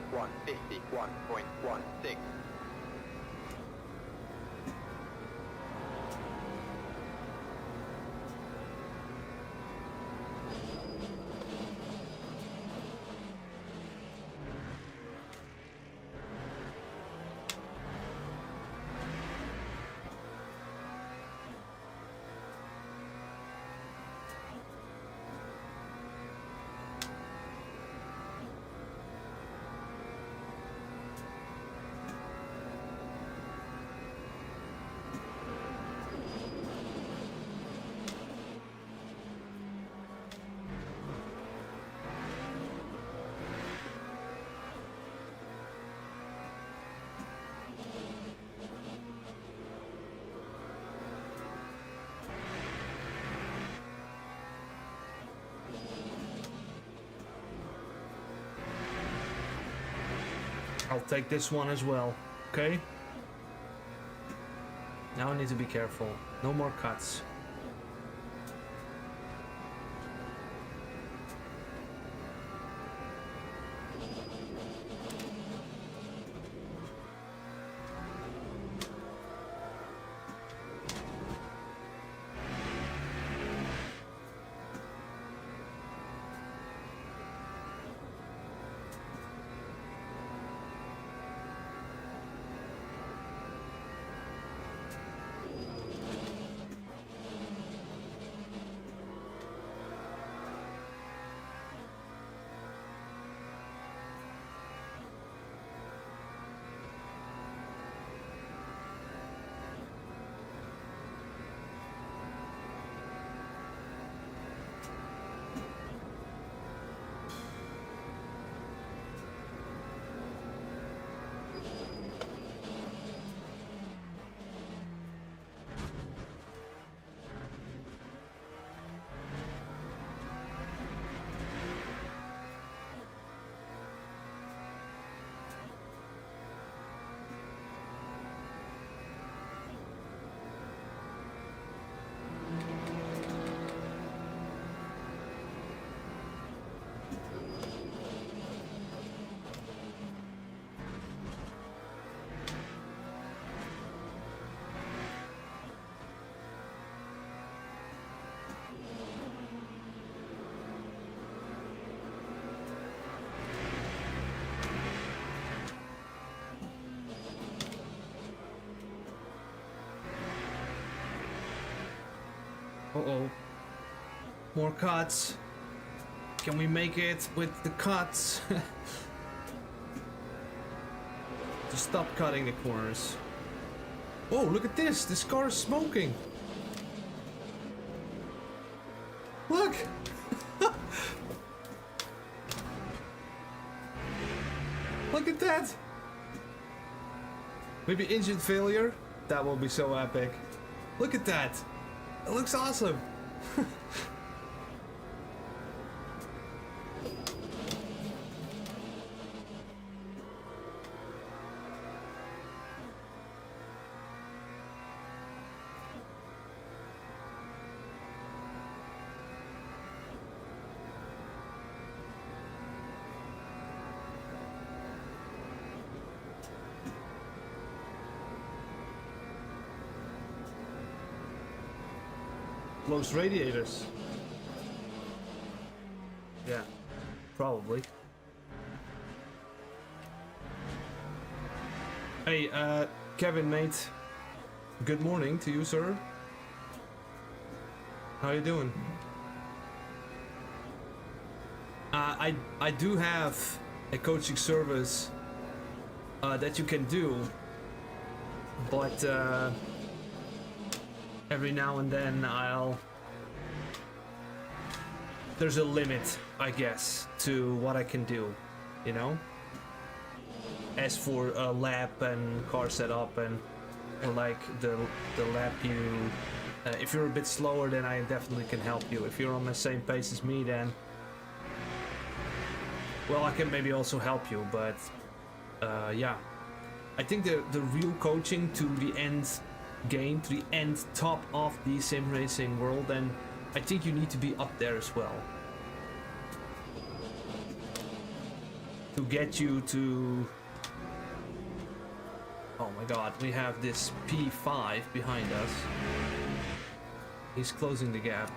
Speaker 3: 151.16.
Speaker 1: I'll take this one as well, okay? Now I need to be careful. No more cuts. Uh-oh. More cuts. Can we make it with the cuts? Just stop cutting the corners. Oh, look at this! This car is smoking! Look! Look at that! Maybe engine failure? That will be so epic. Look at that! It looks awesome! Blows radiators. Yeah, probably. Hey, Kevin, mate. Good morning to you, sir. How you doing? I do have a coaching service that you can do, but every now and then there's a limit, I guess, to what I can do, you know? As for a lap and car setup or like the lap if you're a bit slower, then I definitely can help you. If you're on the same pace as me, then well, I can maybe also help you, but yeah. I think the real coaching to the end game, to the end top of the sim racing world, then I think you need to be up there as well. To get you to... Oh my god, we have this P5 behind us. He's closing the gap.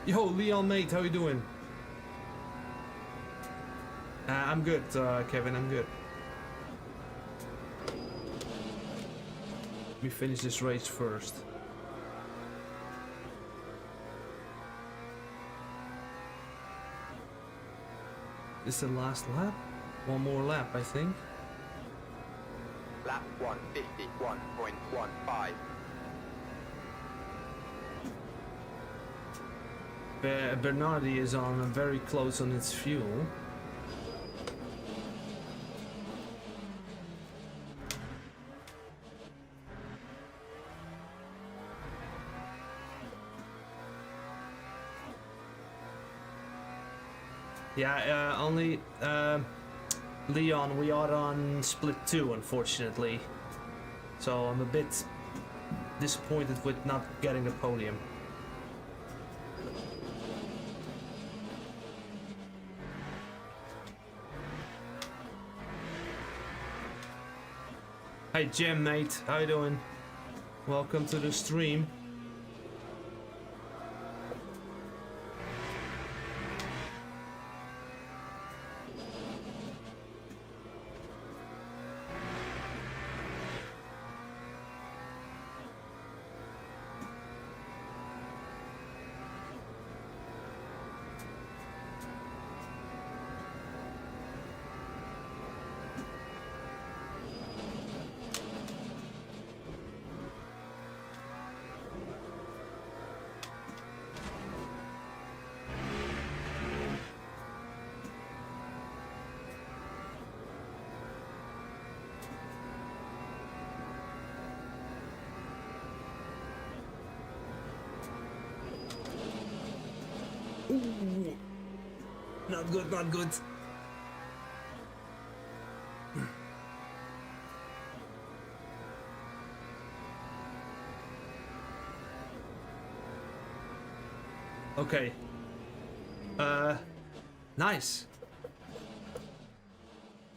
Speaker 1: Yo, Leon mate, how you doing? I'm good, Kevin, I'm good. Let me finish this race first. This is the last lap? One more lap, I think.
Speaker 3: Lap 151.15.
Speaker 1: Bernardi is on very close on its fuel. Yeah, only Leon, we are on split 2, unfortunately. So I'm a bit disappointed with not getting the podium. Hey Jim, mate, how you doing? Welcome to the stream. Ooh. Not good, not good. Okay. Nice.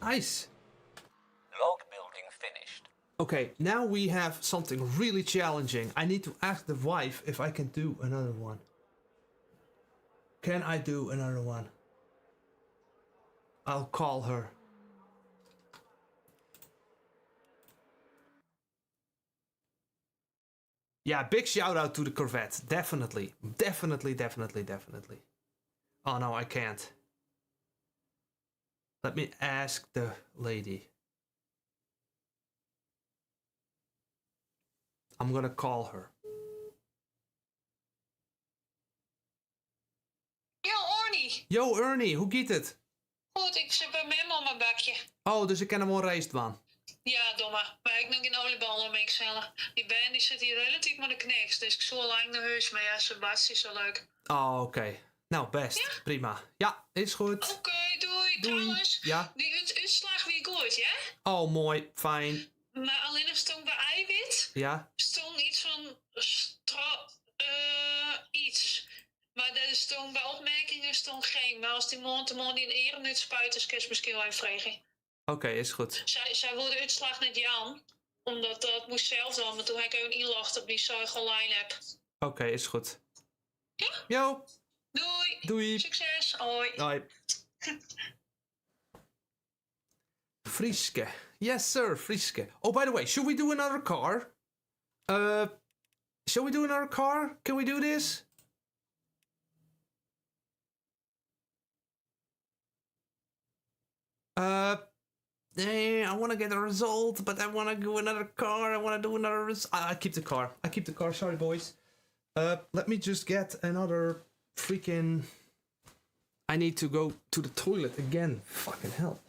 Speaker 1: Nice.
Speaker 2: Log building finished.
Speaker 1: Okay, now we have something really challenging. I need to ask the wife if I can do another one. Can I do another one? I'll call her. Yeah, big shout out to the Corvette. Definitely. Definitely, definitely, definitely. Oh no, I can't. Let me ask the lady. I'm gonna call her.
Speaker 5: Yo, Ornie.
Speaker 1: Yo, Ernie, hoe gaat het?
Speaker 5: Goed, ik zit bij mijn mama bakje.
Speaker 1: Oh, dus ik ken hem al reist van.
Speaker 5: Ja, domme. Maar ik nog geen olieballen mee xellen. Die band die zit hier relatief maar de kneks. Dus ik zal lang naar huis. Maar ja, Sebastian is zo leuk.
Speaker 1: Oh, oké. Nou, best.
Speaker 5: Ja?
Speaker 1: Prima. Ja, is goed.
Speaker 5: Oké, doei.
Speaker 1: Doei.
Speaker 5: Trouwens,
Speaker 1: Ja?
Speaker 5: die uitslag weer goed, ja?
Speaker 1: Oh, mooi. Fijn.
Speaker 5: Maar alleen er stond bij eiwit.
Speaker 1: Ja?
Speaker 5: Stond iets van iets. Maar er stond bij opmerkingen stond geen. Maar als die man die in ere niet spuit, is kerst misschien wel even vregen.
Speaker 1: Oké, is goed.
Speaker 5: Zij wilde uitslag net Jan. Omdat dat moest zelf dan. Maar toen heb ik even inlogd op die Zuiger line-app.
Speaker 1: Oké, is goed.
Speaker 5: Ja?
Speaker 1: Yo.
Speaker 5: Doei.
Speaker 1: Doei.
Speaker 5: Succes. Hoi.
Speaker 1: Hoi. Frieske. Yes, sir. Frieske. Oh, by the way, should we do another car? Shall we do another car? Can we do this? I want to get a result, but I want to do another car. I want to do another I keep the car. I keep the car. Sorry, boys. Let me just get another freaking... I need to go to the toilet again. Fucking hell.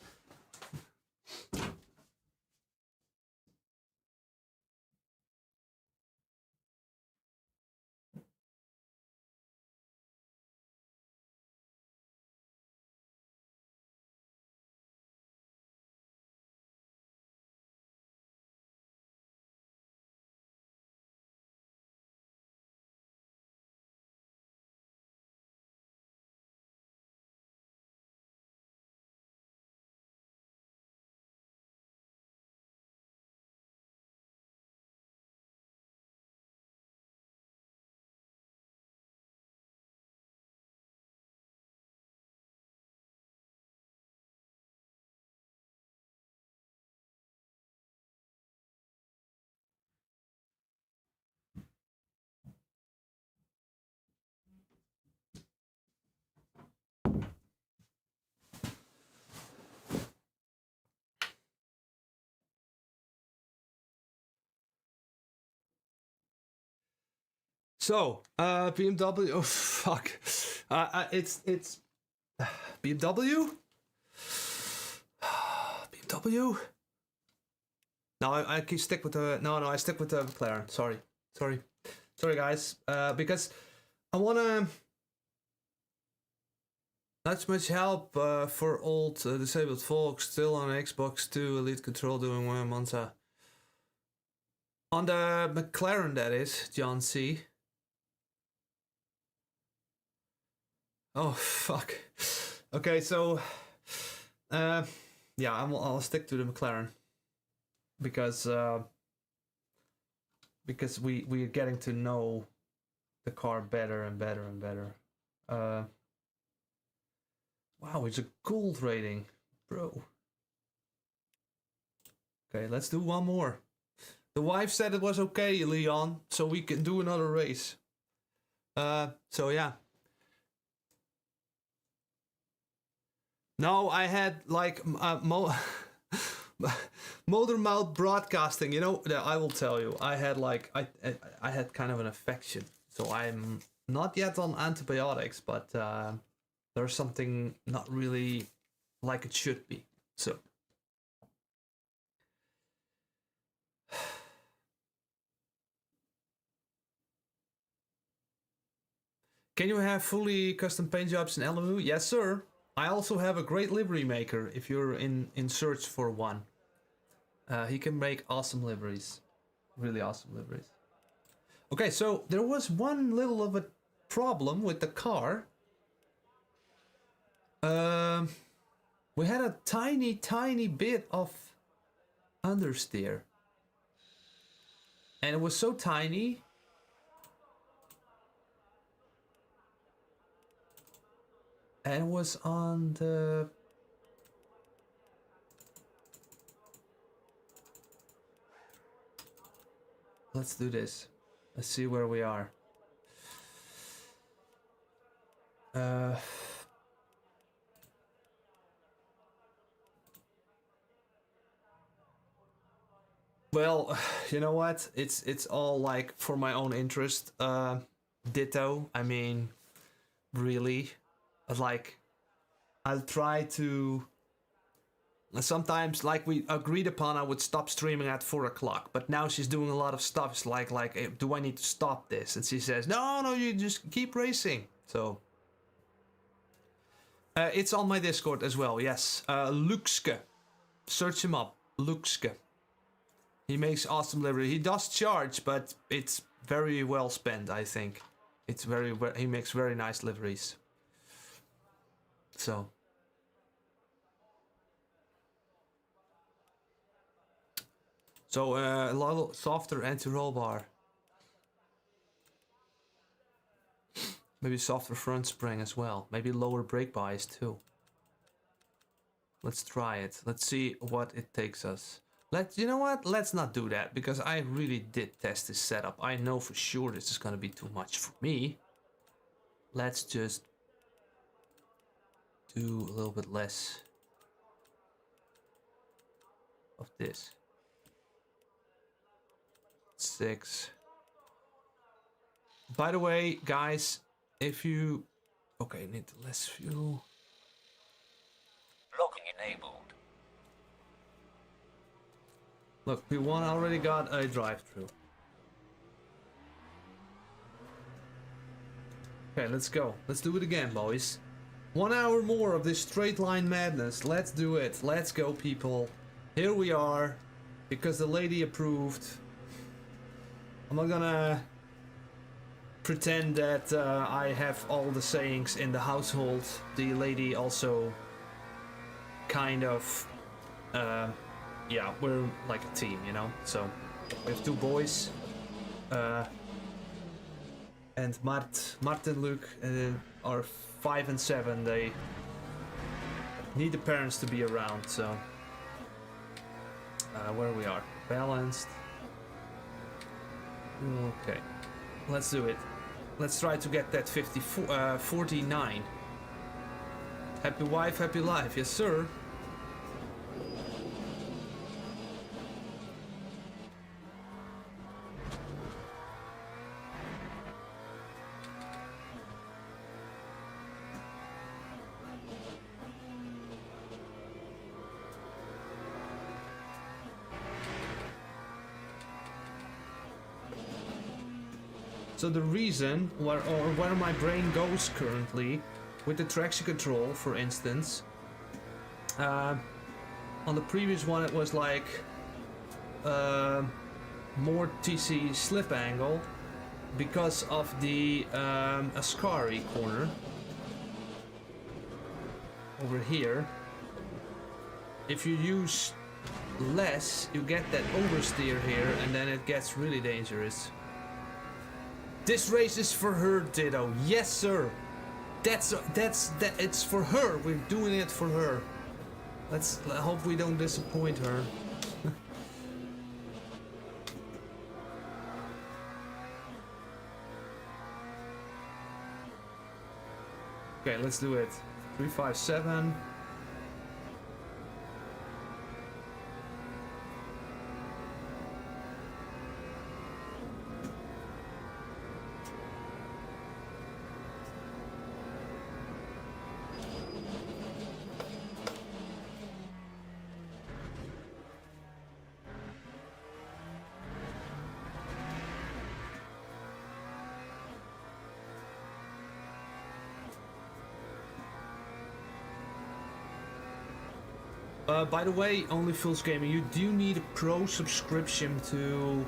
Speaker 1: So, BMW. Oh fuck. It's BMW. BMW. No, I keep stick with the no. I stick with the McLaren. Sorry, guys. Because I wanna. Not much help for old disabled folks still on Xbox 2 Elite Control doing Monza. On the McLaren, that is, John C. Oh fuck. Okay, so yeah, I'll stick to the McLaren because we're getting to know the car better and better and better. Wow, it's a gold rating, bro. Okay, let's do one more. The wife said it was okay, Leon, so we can do another race. So yeah. No, I had like motor mouth broadcasting. You know, I will tell you, I had like I had kind of an infection, so I'm not yet on antibiotics, but there's something not really like it should be. So. Can you have fully custom paint jobs in LMU? Yes, sir. I also have a great livery maker if you're in search for one. He can make awesome liveries. Really awesome liveries. Okay, so there was one little of a problem with the car. We had a tiny bit of understeer. And it was so tiny. And it was on the... Let's do this. Let's see where we are. Well, you know what? It's all like for my own interest. Ditto. I mean, really, like, I'll try to. Sometimes, like we agreed upon, I would stop streaming at 4 o'clock. But now she's doing a lot of stuff. It's like, do I need to stop this? And she says, no, you just keep racing. So, it's on my Discord as well. Yes, Luxke, search him up, Luxke. He makes awesome livery. He does charge, but it's very well spent. I think it's he makes very nice liveries. So. So a lot softer anti-roll bar. Maybe softer front spring as well. Maybe lower brake bias too. Let's try it. Let's see what it takes us. You know what? Let's not do that because I really did test this setup. I know for sure this is gonna be too much for me. Let's just do a little bit less of this. 6. By the way, guys, if you... Okay, need less fuel.
Speaker 2: Locking enabled.
Speaker 1: Look, P1 already got a drive-through. Okay, let's go. Let's do it again, boys. 1 hour more of this straight line madness. Let's do it. Let's go, people. Here we are. Because the lady approved. I'm not gonna pretend that I have all the sayings in the household. The lady also kind of, yeah, we're like a team, you know? So, we have 2 boys. And Mart and Luke are 5 and 7. They need the parents to be around, so... where we are. Balanced. Okay, let's do it. Let's try to get that 49. Happy wife, happy life. Yes, sir. So the reason where my brain goes currently with the traction control, for instance, on the previous one it was like more TC slip angle because of the Ascari corner over here. If you use less, you get that oversteer here, and then it gets really dangerous. This race is for her, Ditto. Yes, sir. That's it's for her. We're doing it for her. Let's hope we don't disappoint her. Okay, let's do it. 357. By the way, Only Fools Gaming, you do need a pro subscription to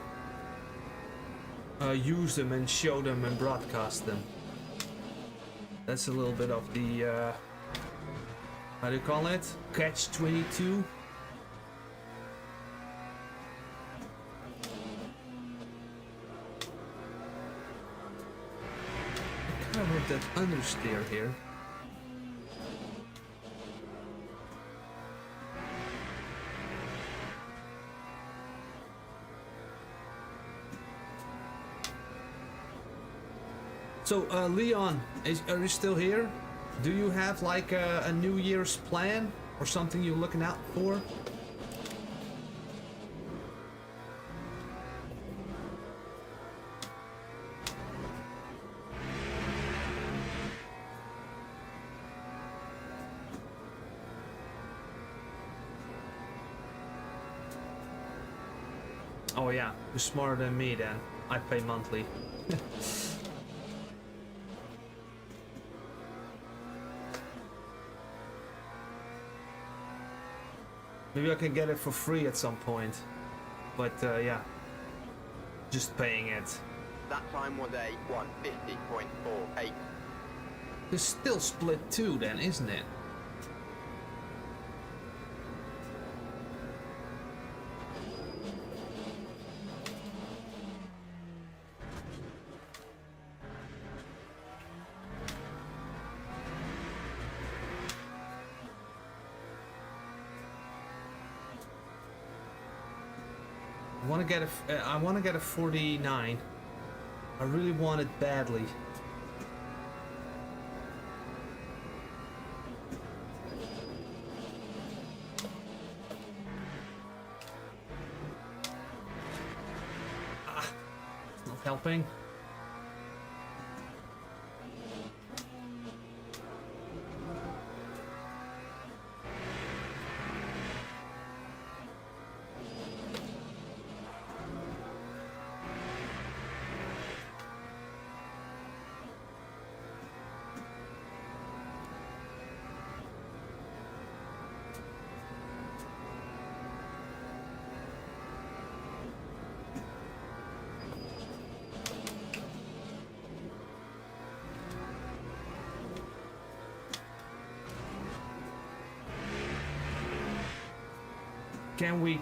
Speaker 1: use them and show them and broadcast them. That's a little bit of the, how do you call it? Catch-22. I kind of want that understeer here. So, Leon, are you still here? Do you have like a New Year's plan or something you're looking out for? Oh yeah, you're smarter than me then. I pay monthly. Maybe I can get it for free at some point. But yeah, just paying it.
Speaker 3: That time was a 150.48.
Speaker 1: There's still split 2 then, isn't it? I want to get a 49. I really want it badly. Ah, not helping. Can we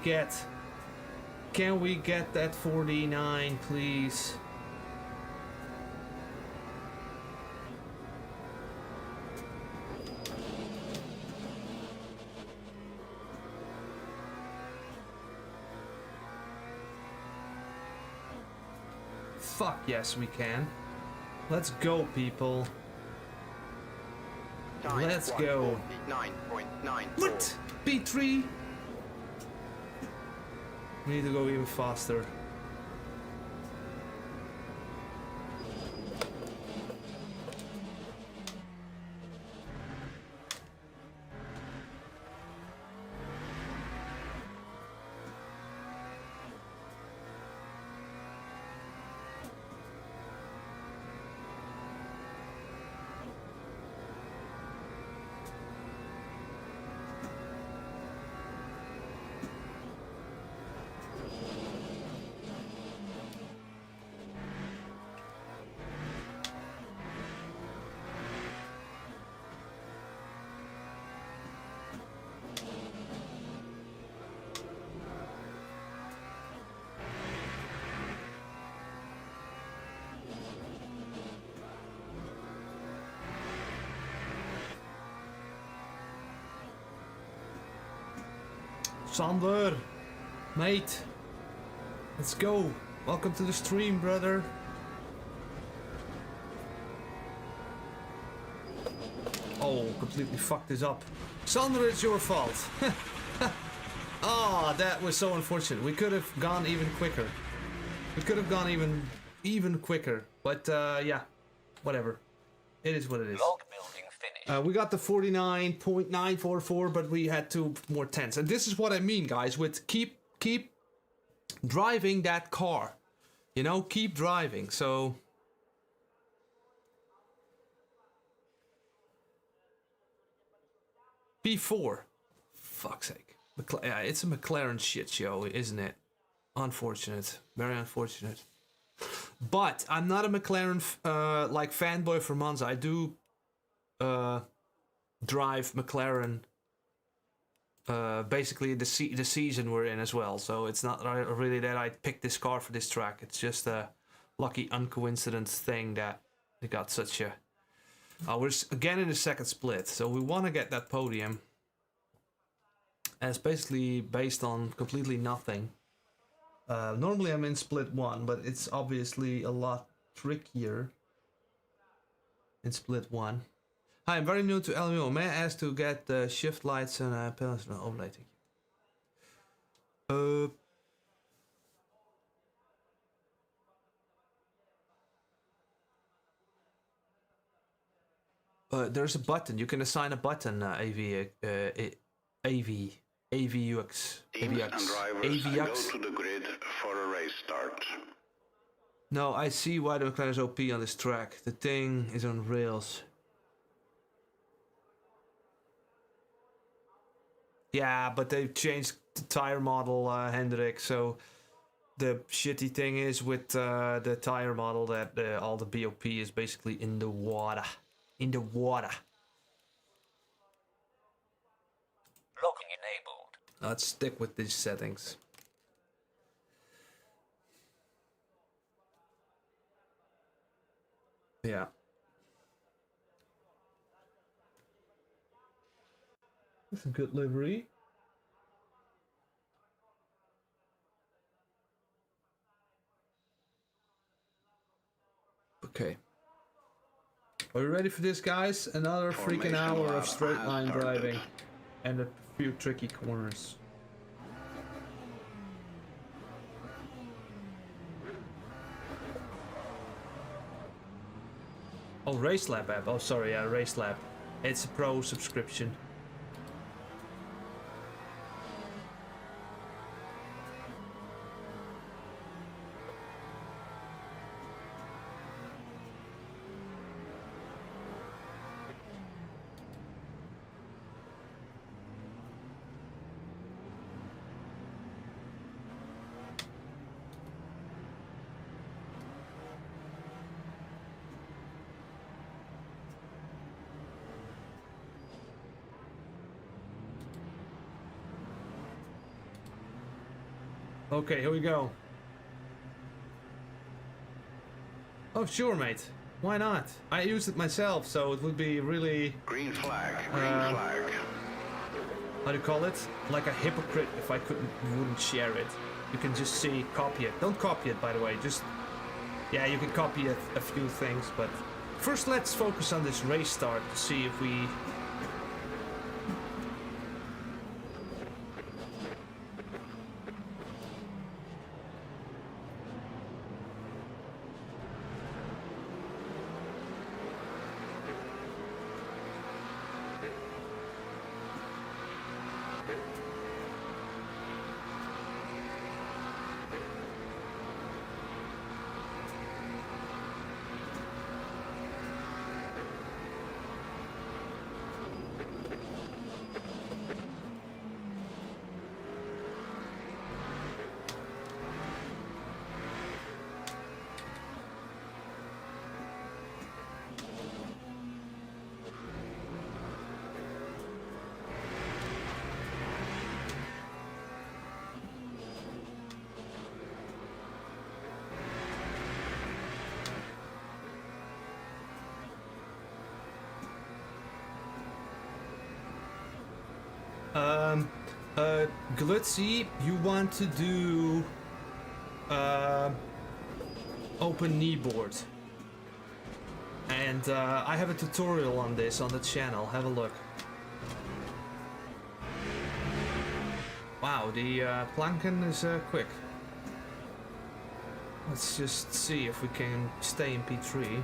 Speaker 1: get that 49, please? Fuck yes, we can. Let's go, people.
Speaker 3: Time
Speaker 1: Let's go.
Speaker 3: 149.94.
Speaker 1: What? B3? We need to go even faster. Sander, mate, let's go. Welcome to the stream, brother. Oh, completely fucked this up. Sander, it's your fault. Ah, that was so unfortunate. We could have gone even quicker. We could have gone even quicker. But yeah, whatever. It is what it is.
Speaker 2: Log building finished.
Speaker 1: We got the 49.944, but we had 2 more tenths. And this is what I mean, guys, with keep driving that car. You know, keep driving. So P4. Fuck's sake. Yeah, it's a McLaren shit show, isn't it? Unfortunate. Very unfortunate. But I'm not a McLaren like fanboy for Monza. I do drive McLaren basically the season we're in as well. So it's not really that I picked this car for this track. It's just a lucky uncoincidence thing that it got such a... we're again in the second split, so we want to get that podium. And it's basically based on completely nothing. Normally I'm in split 1, but it's obviously a lot trickier in split 1. Hi, I'm very new to LMO. May I ask to get shift lights and panels overlay? Thank you. There's a button. You can assign a button. AVUX.
Speaker 4: Teams and drivers go to the grid for a race start.
Speaker 1: No, I see why the McLaren is OP on this track. The thing is on rails. Yeah, but they've changed the tire model, Hendrik. So the shitty thing is with the tire model that all the BOP is basically in the water. In the water.
Speaker 2: Locking enabled.
Speaker 1: Let's stick with these settings. Yeah. That's a good livery. Okay. Are you ready for this, guys? Another freaking hour of straight line driving and a few tricky corners. Oh, RaceLab app. Oh, sorry, yeah, RaceLab. It's a pro subscription. Okay, here we go. Oh, sure, mate. Why not? I used it myself, so it would be really...
Speaker 4: Green flag, green flag.
Speaker 1: How do you call it? Like a hypocrite if I wouldn't share it. You can just see, copy it. Don't copy it, by the way. Just... Yeah, you can copy a few things, but... First, let's focus on this race start to see if we... Glutzy, you want to do open kneeboard, and I have a tutorial on this on the channel. Have a look. Wow, the planken is quick. Let's just see if we can stay in P3.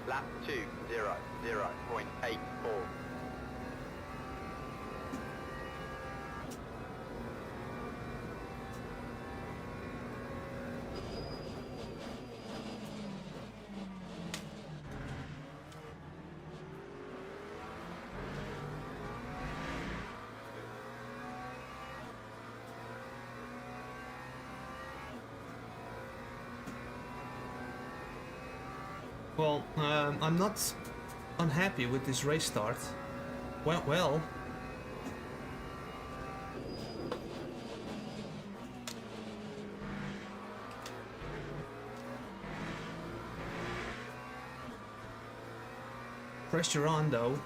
Speaker 3: Lap 2:00.84.
Speaker 1: Well, I'm not unhappy with this race start. Well, Pressure on though.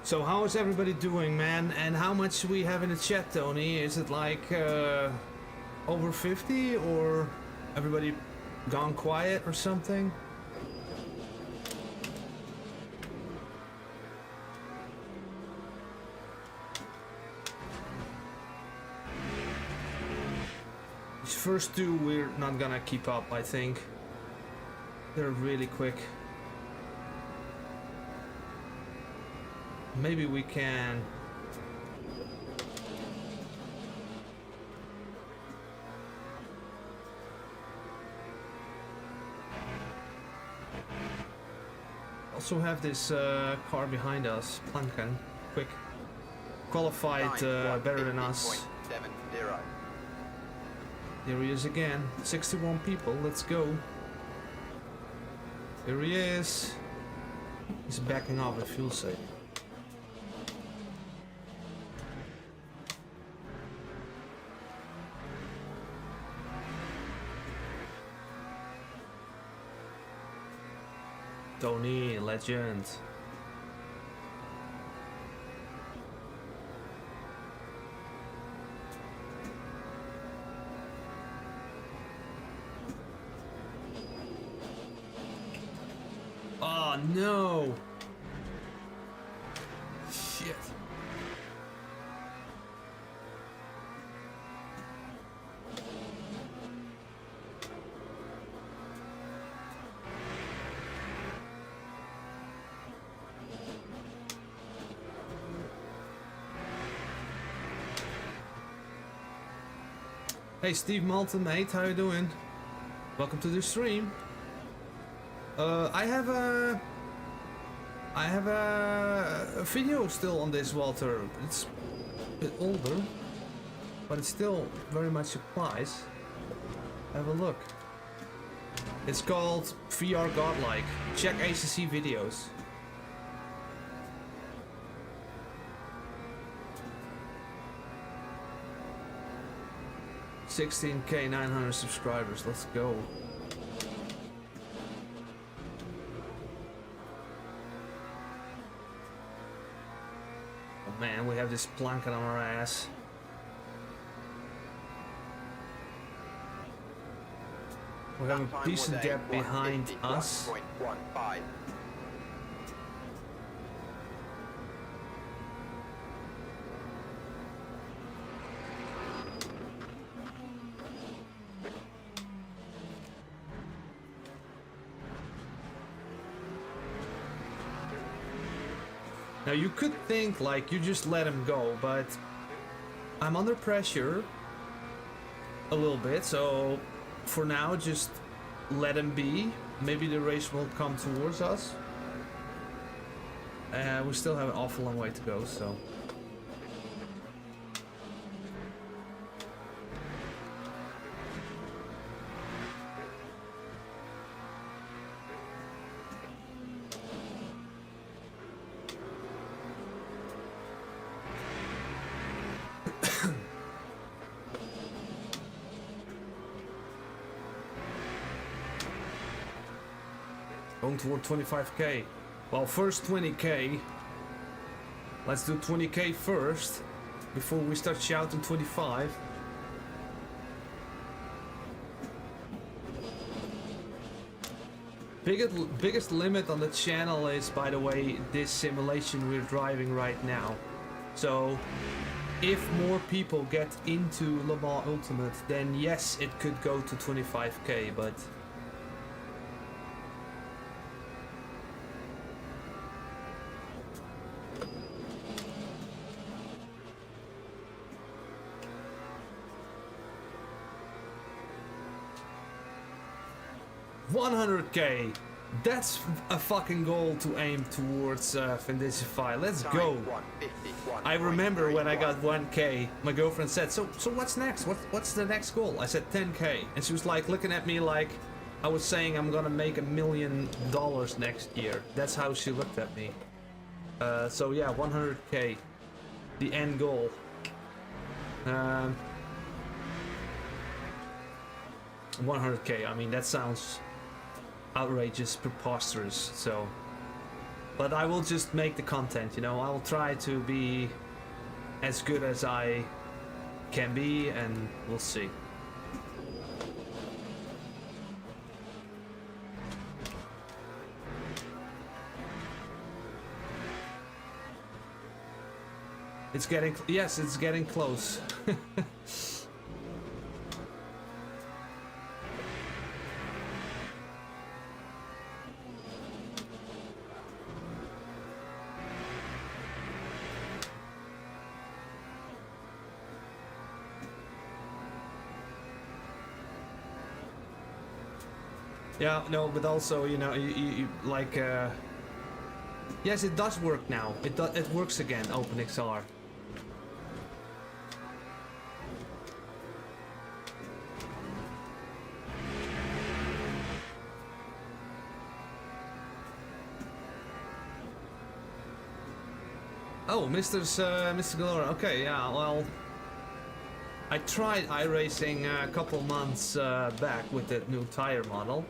Speaker 1: So how is everybody doing, man? And how much we have in the chat, Tony? Is it like over 50 or everybody gone quiet or something? These first two we're not gonna keep up, I think. They're really quick. Maybe we can... Also have this car behind us, Planken, quick. Qualified better than us. Here he is again, 61 people, let's go. Here he is. He's backing off at fuel safe. Tony, legend. Oh no! Shit. Hey Steve Malton, mate, how you doing? Welcome to the stream. I have a video still on this, Walter. It's a bit older, but it still very much applies. Have a look. It's called VR Godlike. Check ACC videos. $16K 900 subscribers. Let's go. Oh man, we have this Planken on our ass. We have a decent gap behind us. Now you could think like you just let him go, but I'm under pressure a little bit, so for now just let him be. Maybe the race will come towards us. We still have an awful long way to go, so. Going toward 25k. Well, first 20k. Let's do 20k first before we start shouting 25. Biggest limit on the channel is, by the way, this simulation we're driving right now. So if more people get into Le Mans Ultimate, then yes, it could go to 25k, but 100k. That's a fucking goal to aim towards, Findicify. Let's go. I remember when I got 1k, my girlfriend said, so what's next? What's the next goal? I said 10k. And she was like looking at me like, I was saying I'm gonna make $1 million next year. That's how she looked at me. So yeah, 100k, the end goal. 100k. I mean, that sounds outrageous, preposterous. So, but I will just make the content. You know, I'll try to be as good as I can be, and we'll see. It's getting, yes, it's getting close. Yeah, no, but also, you know, you like, yes, it does work now. It works again, OpenXR. Oh, Mr. Galore. Okay, yeah, well, I tried iRacing a couple months back with the new tire model.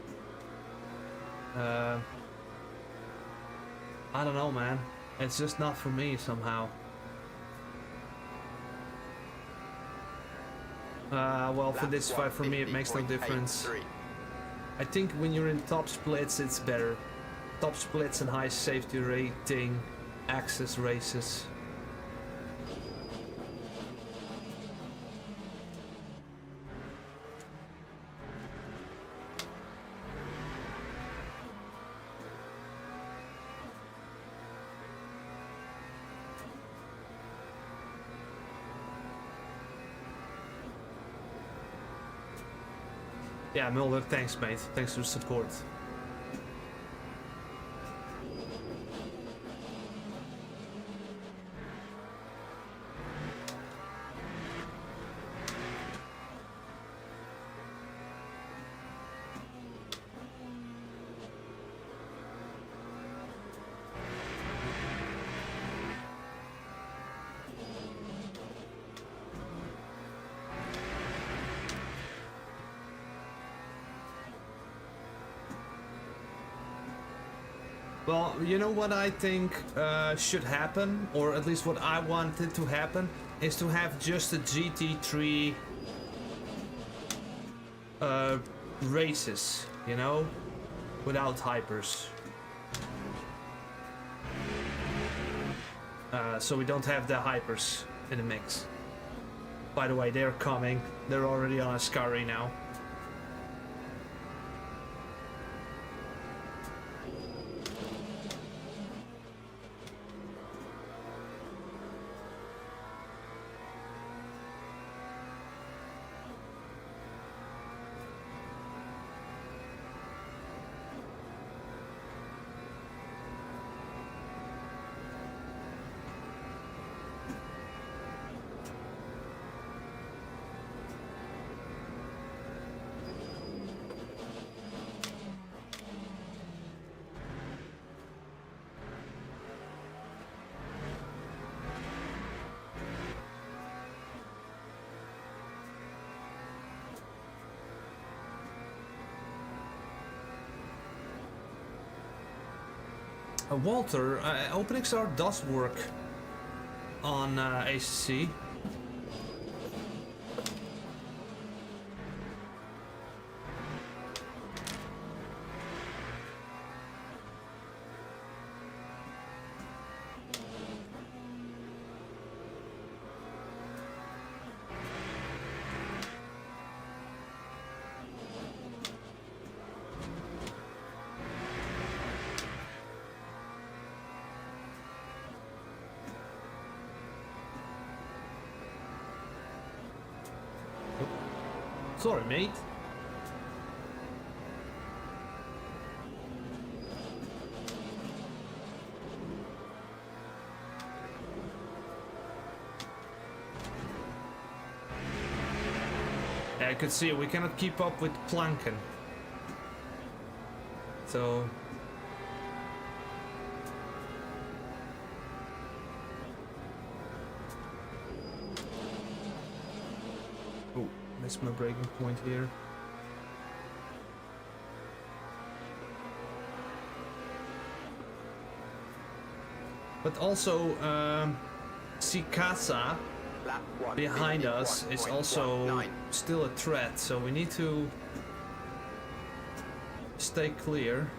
Speaker 1: I don't know, man. It's just not for me somehow. Well, for this fight, for me, it makes no difference. I think when you're in top splits, it's better. Top splits and high safety rating, access races. Yeah, Mulder, thanks, mate. Thanks for the support. Well, you know what I think should happen, or at least what I wanted to happen, is to have just a GT3 races, you know, without hypers. So we don't have the hypers in the mix. By the way, they're coming. They're already on a scurry now. Walter, OpenXR does work on ACC. Sorry, mate. Yeah, I could see we cannot keep up with Planken. So oh, missed my braking point here. But also, Sikasa
Speaker 3: Lap 1,
Speaker 1: behind us is also
Speaker 3: 51.19.
Speaker 1: still a threat, so we need to stay clear.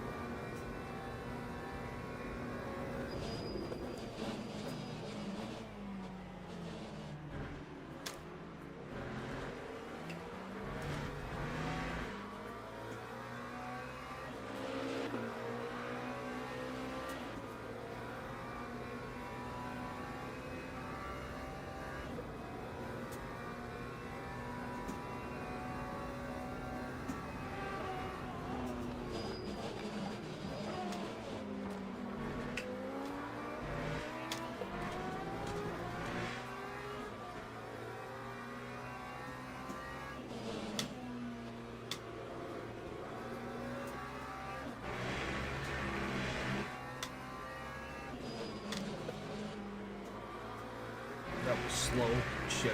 Speaker 1: That was slow. Shit.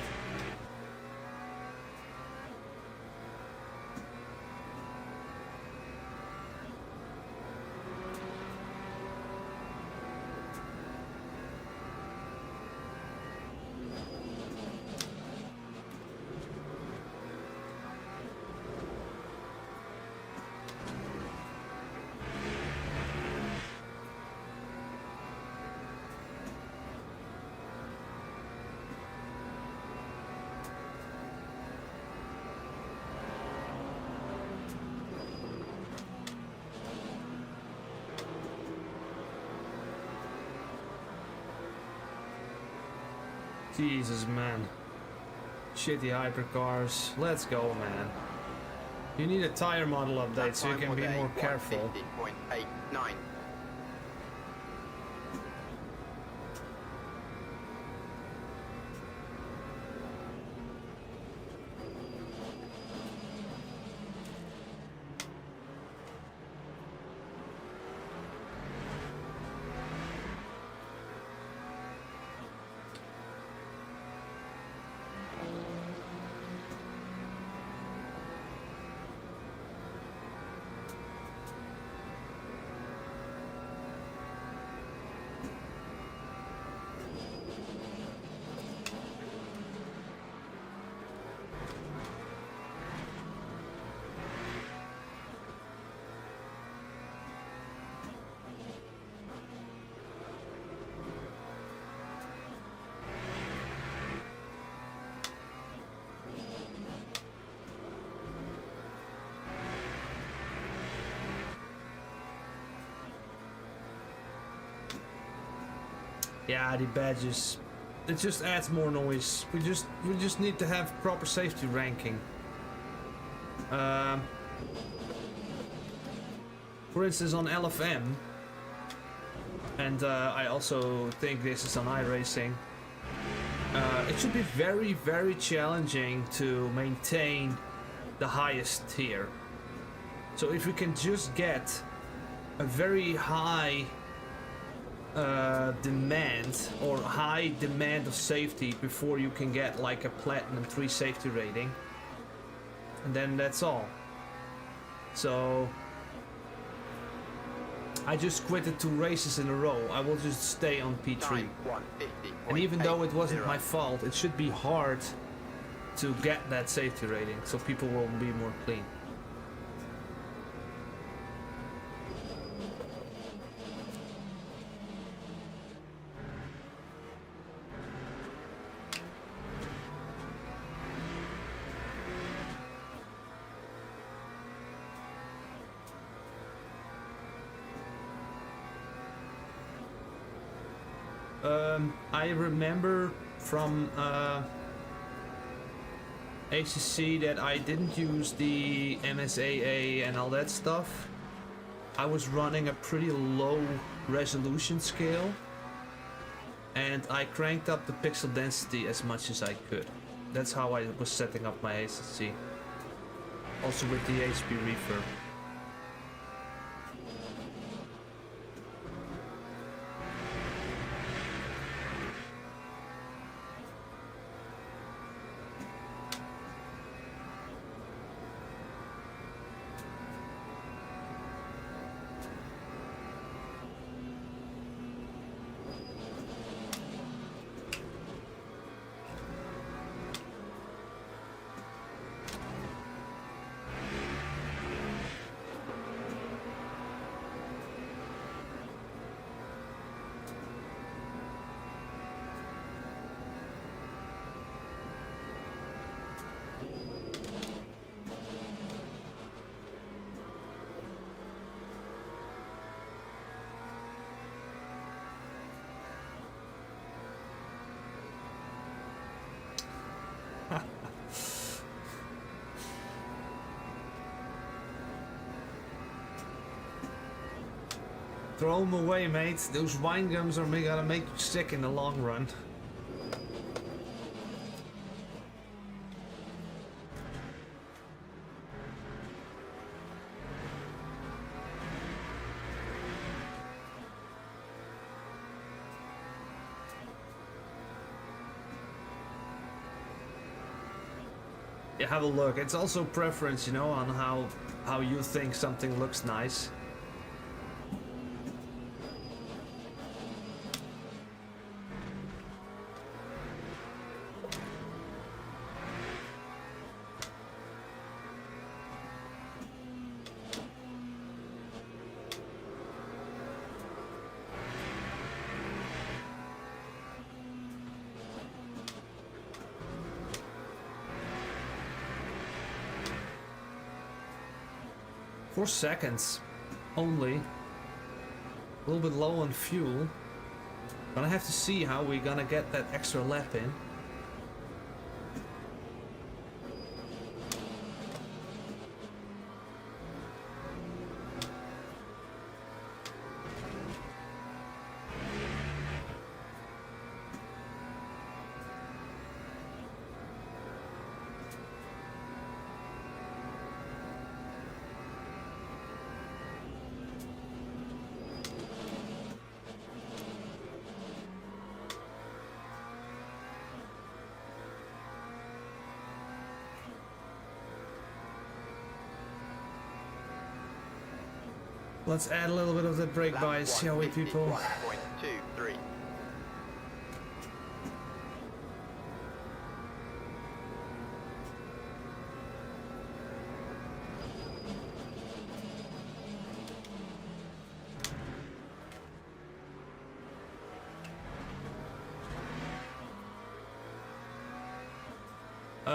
Speaker 1: Jesus, man. Shitty hypercars. Let's go, man. You need a tire model update so you can be more careful.
Speaker 3: 150.89.
Speaker 1: Yeah, the badges. It just adds more noise. We just need to have proper safety ranking. For instance, on LFM, and I also think this is on iRacing. It should be very, very challenging to maintain the highest tier. So if we can just get a very high demand or high demand of safety before you can get like a platinum 3 safety rating, and then that's all. So I just quitted 2 races in a row. I will just stay on P3. And even though it wasn't my fault, it should be hard to get that safety rating so people will be more clean. I remember from ACC that I didn't use the MSAA and all that stuff. I was running a pretty low resolution scale, and I cranked up the pixel density as much as I could. That's how I was setting up my ACC. Also with the HP reverb. Throw them away, mate. Those wine gums are gonna make you sick in the long run. Yeah, have a look. It's also preference, you know, on how you think something looks nice. Four seconds only. A little bit low on fuel. Gonna have to see how we're gonna get that extra lap in. Let's add a little bit of the brake bias, shall we, people?
Speaker 3: 1.23.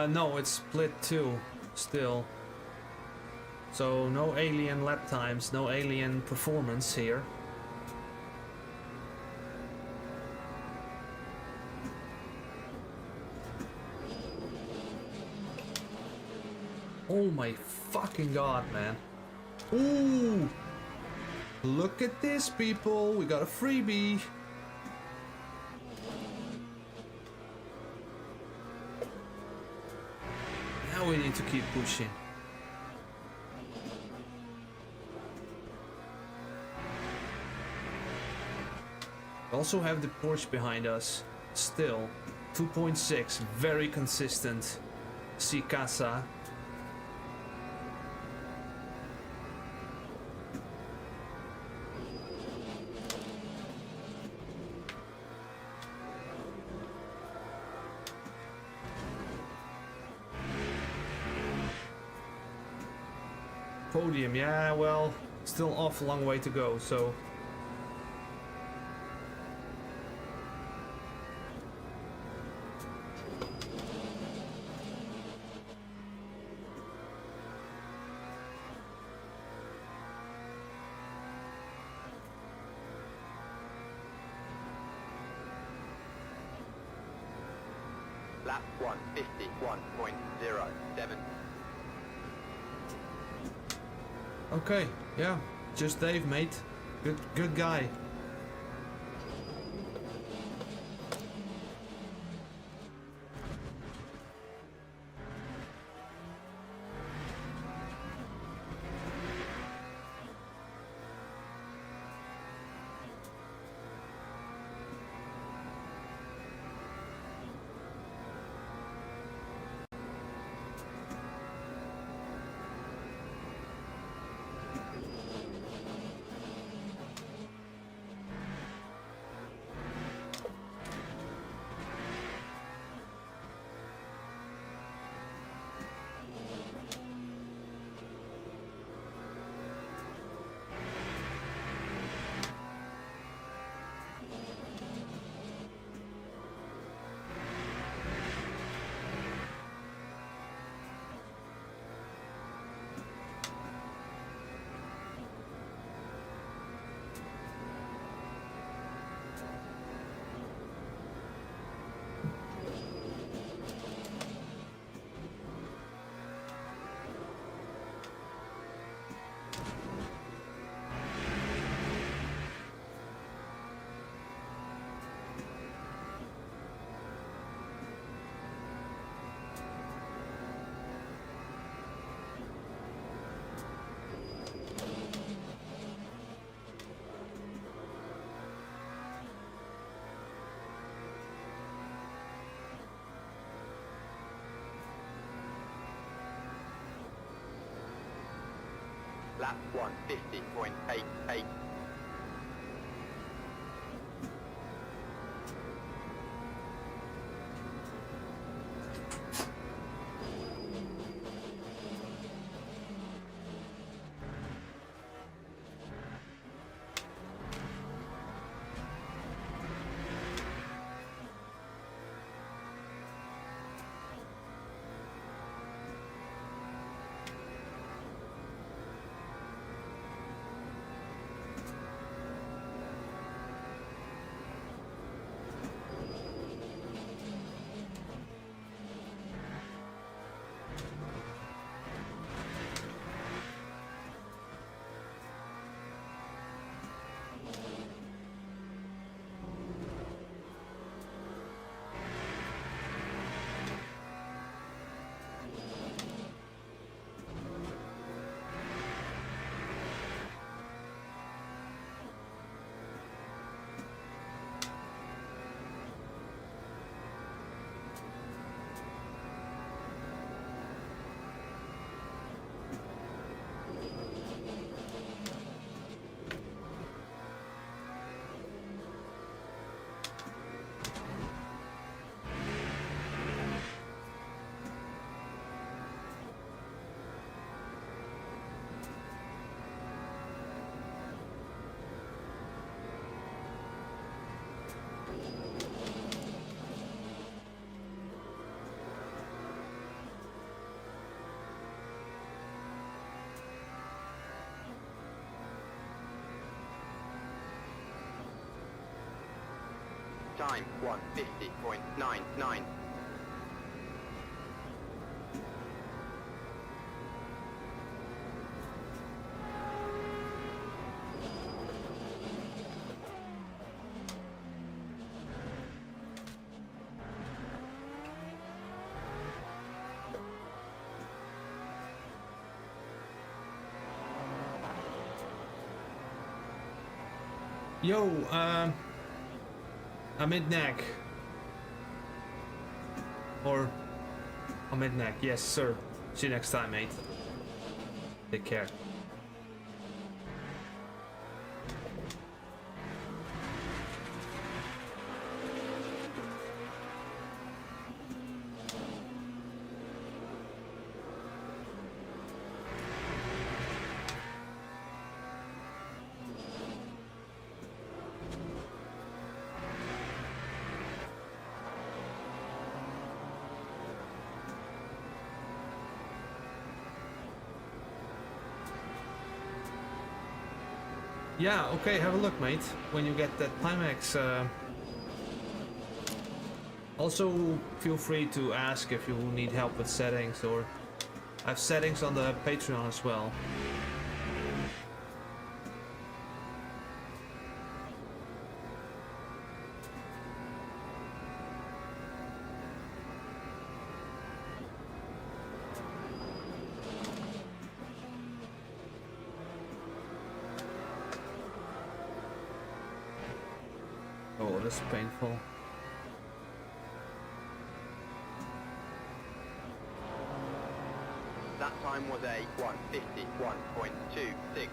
Speaker 1: No, it's split 2 still. So no alien lap times, no alien performance here. Oh my fucking god, man. Ooh! Look at this, people! We got a freebie! Now we need to keep pushing. Also have the Porsche behind us. Still 2.6, very consistent. Si casa. Podium, yeah, well, still awful long way to go, so
Speaker 3: Lap 151.07.
Speaker 1: okay, yeah, just Dave, mate. Good guy.
Speaker 3: Lap 150.88. Time 150.99.
Speaker 1: Yo, I'm mid-neck. Or I'm mid-neck, yes sir. See you next time, mate. Take care. Yeah, okay, have a look, mate, when you get that Climax. Also, feel free to ask if you need help with settings, or I have settings on the Patreon as well. Oh, that's painful.
Speaker 3: That time was a 151.26.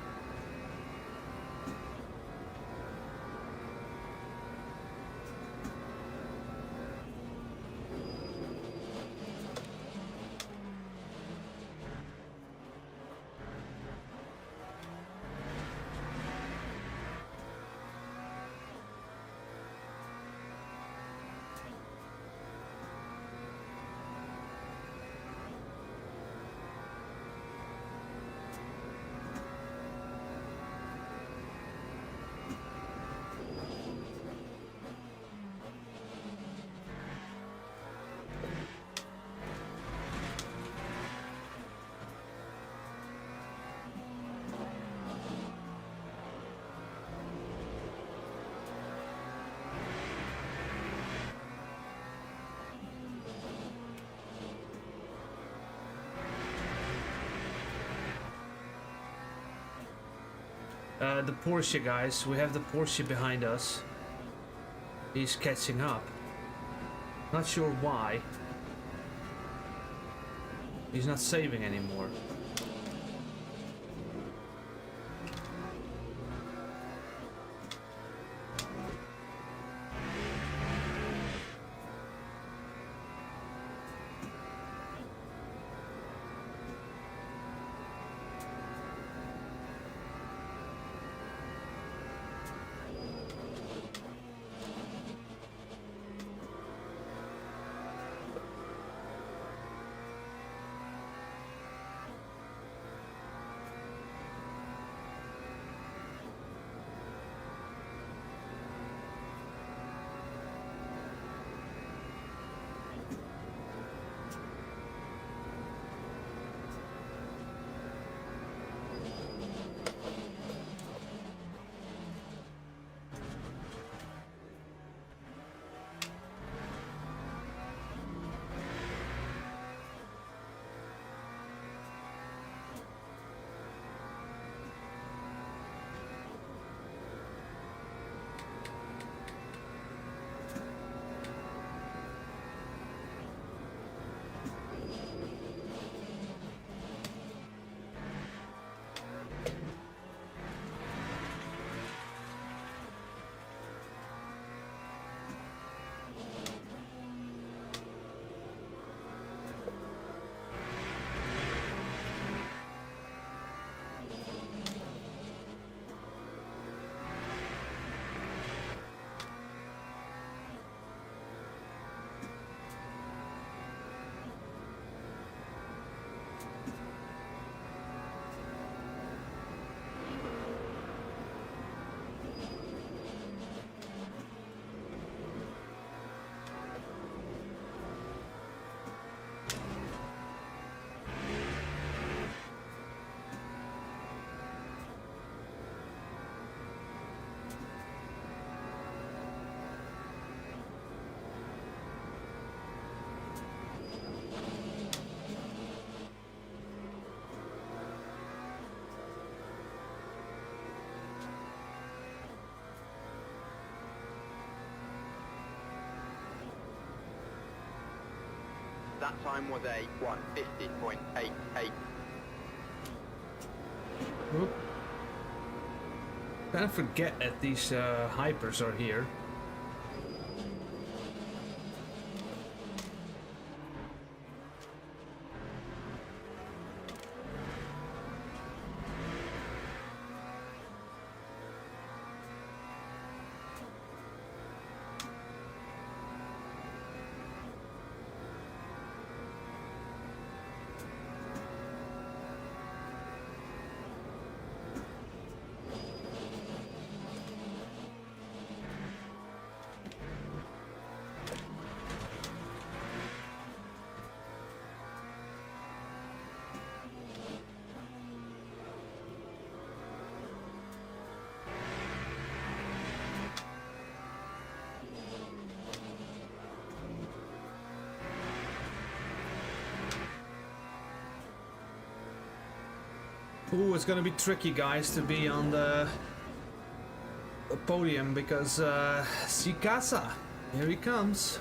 Speaker 1: The Porsche, guys, we have the Porsche behind us. He's catching up. Not sure why. He's not saving anymore.
Speaker 3: Lap time was a 150.88.
Speaker 1: Whoop. Kind of forget that these hypers are here. Ooh, it's gonna be tricky, guys, to be on the podium because Sikasa, here he comes.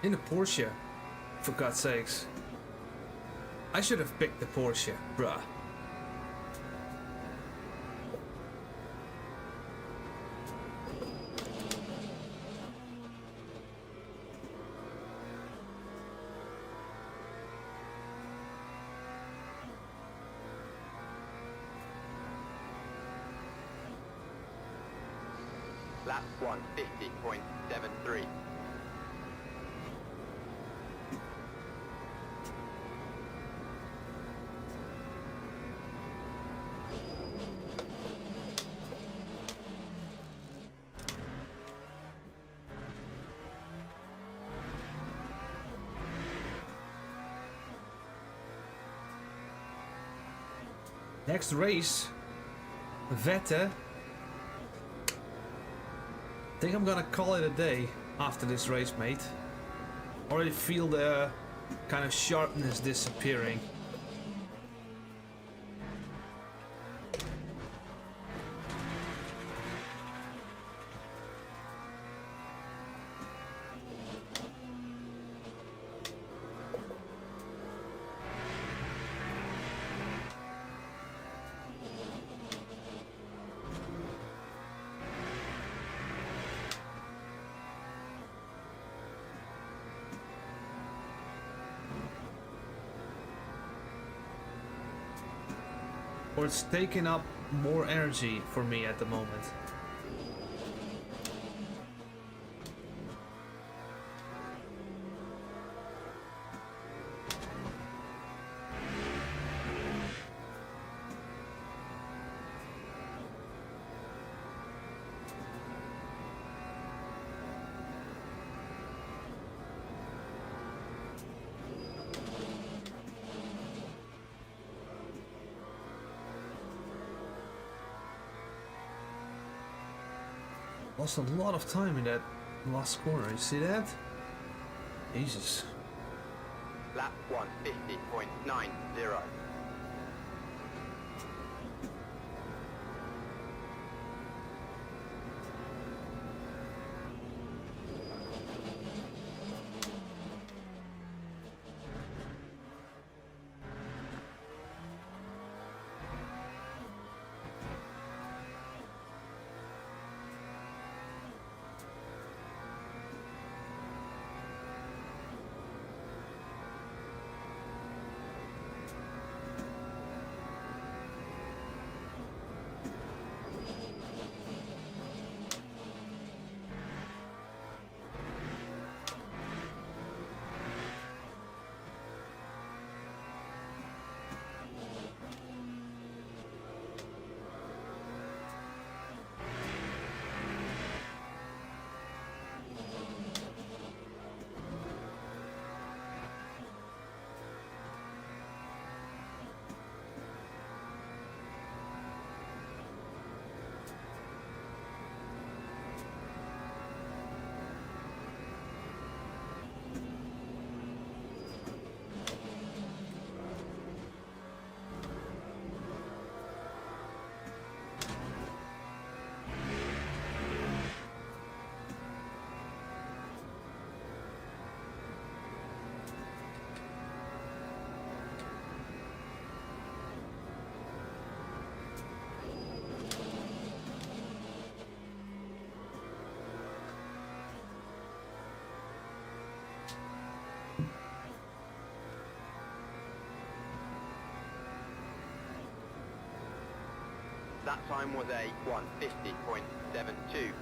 Speaker 1: In the Porsche, for God's sakes. I should have picked the Porsche, bruh.
Speaker 3: Lap 150.73.
Speaker 1: Next race, Vette. I think I'm gonna call it a day after this race, mate. Already feel the kind of sharpness disappearing. Or it's taking up more energy for me at the moment. Lost a lot of time in that last corner, you see that? Jesus.
Speaker 3: Lap 150.90. That time was a 150.72.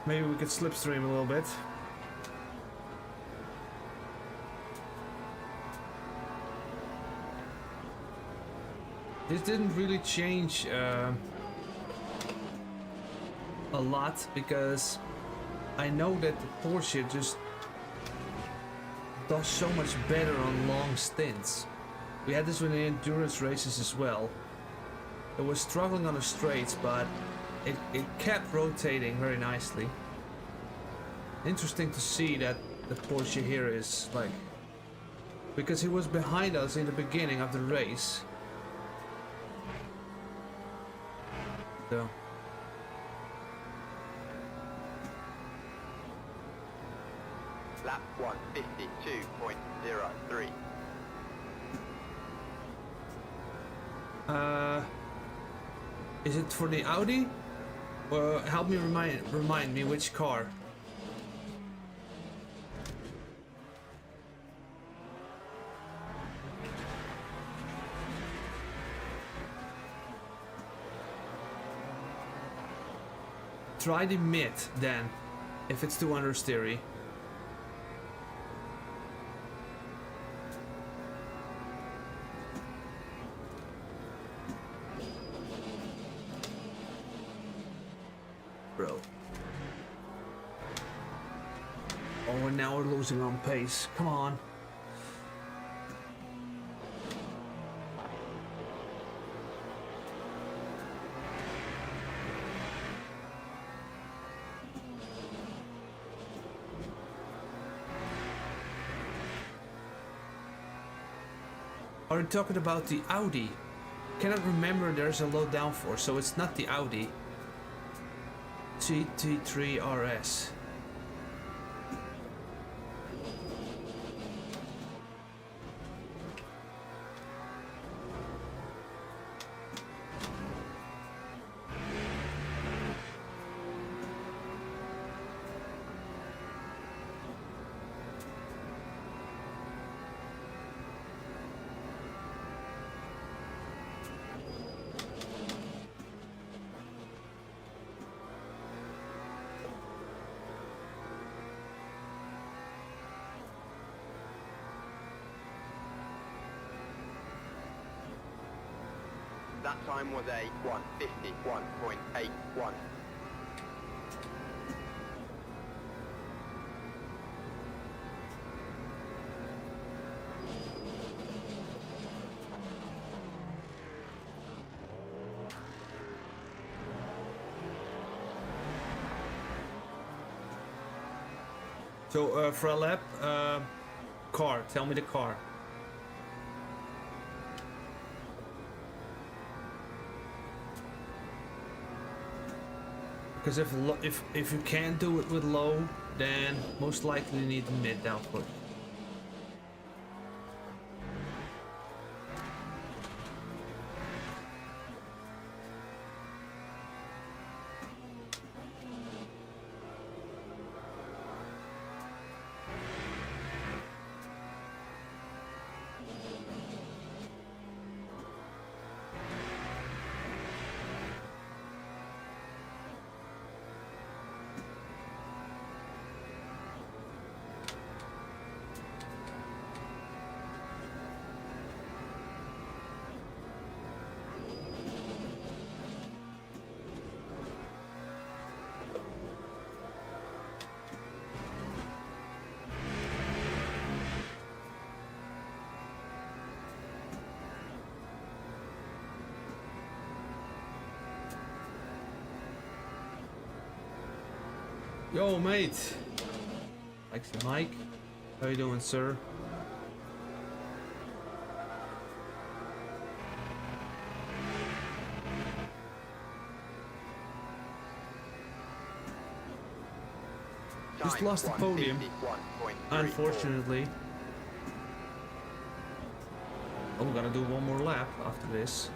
Speaker 1: Maybe we could slipstream a little bit. This didn't really change a lot because I know that the Porsche just does so much better on long stints. We had this with the endurance races as well. It was struggling on the straights, but it kept rotating very nicely. Interesting to see that the Porsche here is like, because he was behind us in the beginning of the race. So
Speaker 3: Lap 152.03.
Speaker 1: Is it for the Audi? Help me remind me which car. Try the mid then, if it's too understeery. Bro. Oh, and now we're losing on pace. Come on. Are you talking about the Audi? Cannot remember, there's a low downforce, so it's not the Audi. GT3 RS.
Speaker 3: That time was a 151.81.
Speaker 1: So for a lap, car, tell me the car. Because if you can't do it with low, then most likely you need the mid downforce. Yo, mate. Thanks, Mike. How you doing, sir? Just lost the podium,
Speaker 3: 151.34.
Speaker 1: unfortunately. I'm gonna do one more lap after this.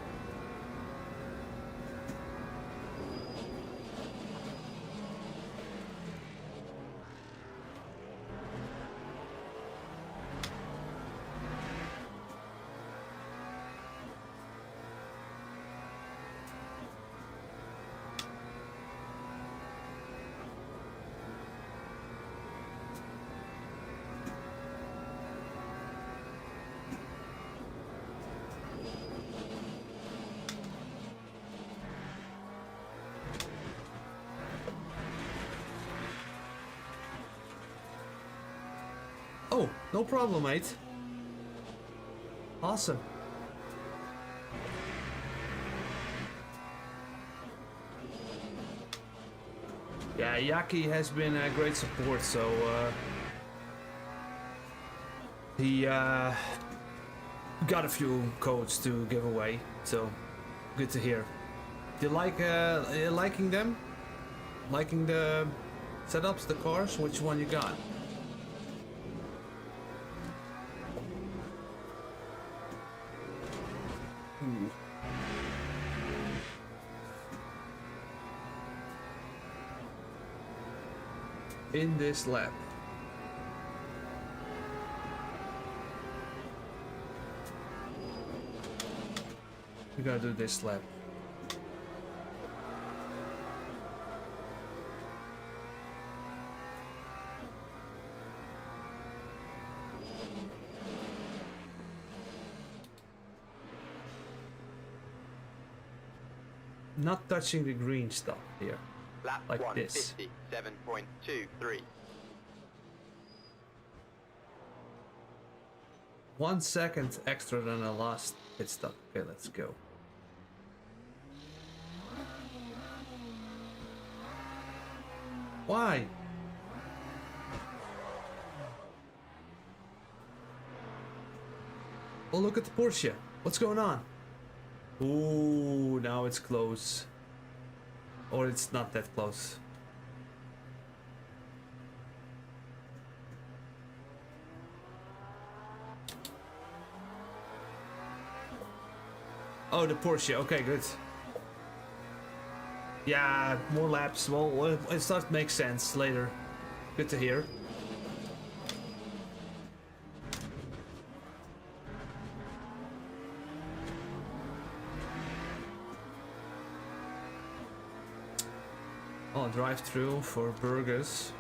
Speaker 1: Oh, no problem, mate. Awesome. Yeah, Yaki has been a great support, so he got a few codes to give away, so good to hear. Do you like liking them? Liking the setups, the cars? Which one you got? In this lap. We gotta do this lap. Not touching the green stuff here.
Speaker 3: Lap
Speaker 1: Like this.
Speaker 3: 157.23.
Speaker 1: 1 second extra than the last pit stop. Okay, let's go. Why? Oh, look at the Porsche. What's going on? Ooh, now it's close. Or it's not that close. Oh, the Porsche. Okay, good. Yeah, more laps. Well, it starts to make sense later. Good to hear. Oh, drive-through for burgers.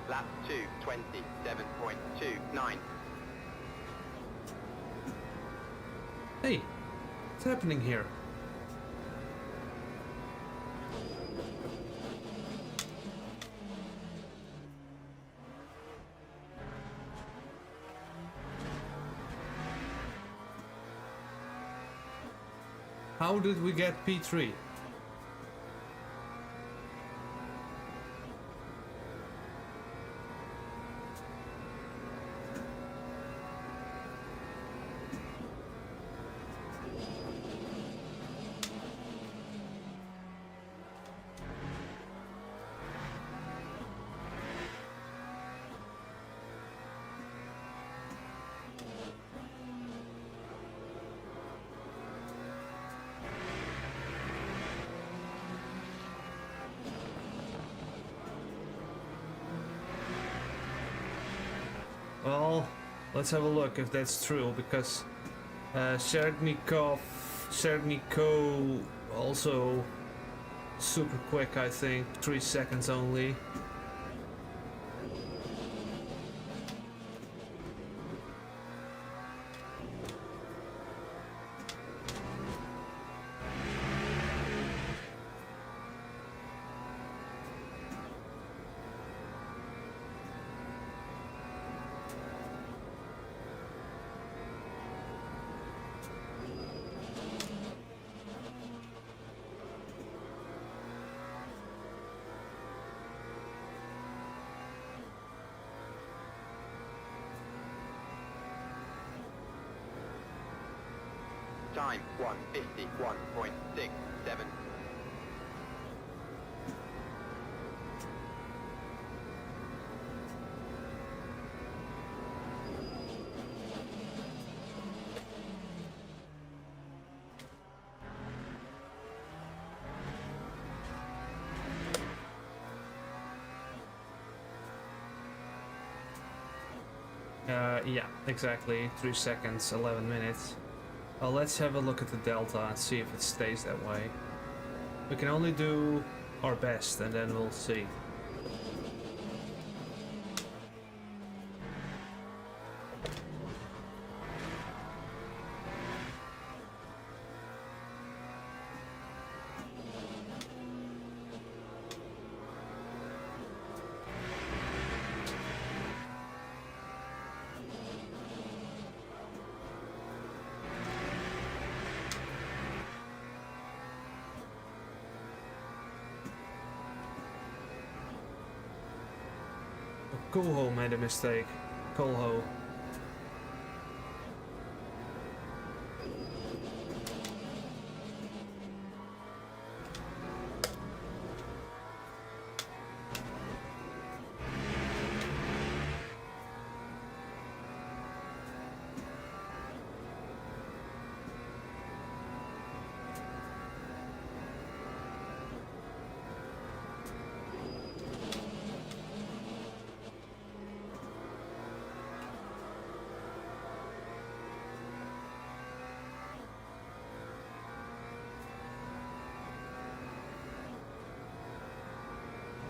Speaker 3: Lap 227.29.
Speaker 1: Hey, what's happening here? how did we get P3? Well, let's have a look if that's true, because Serdnikov, also super quick, I think, 3 seconds only.
Speaker 3: Time 151.67.
Speaker 1: Yeah, exactly. 3 seconds, 11 minutes. Well, let's have a look at the delta and see if it stays that way. We can only do our best and then we'll see. Coolho made a mistake. Coolho.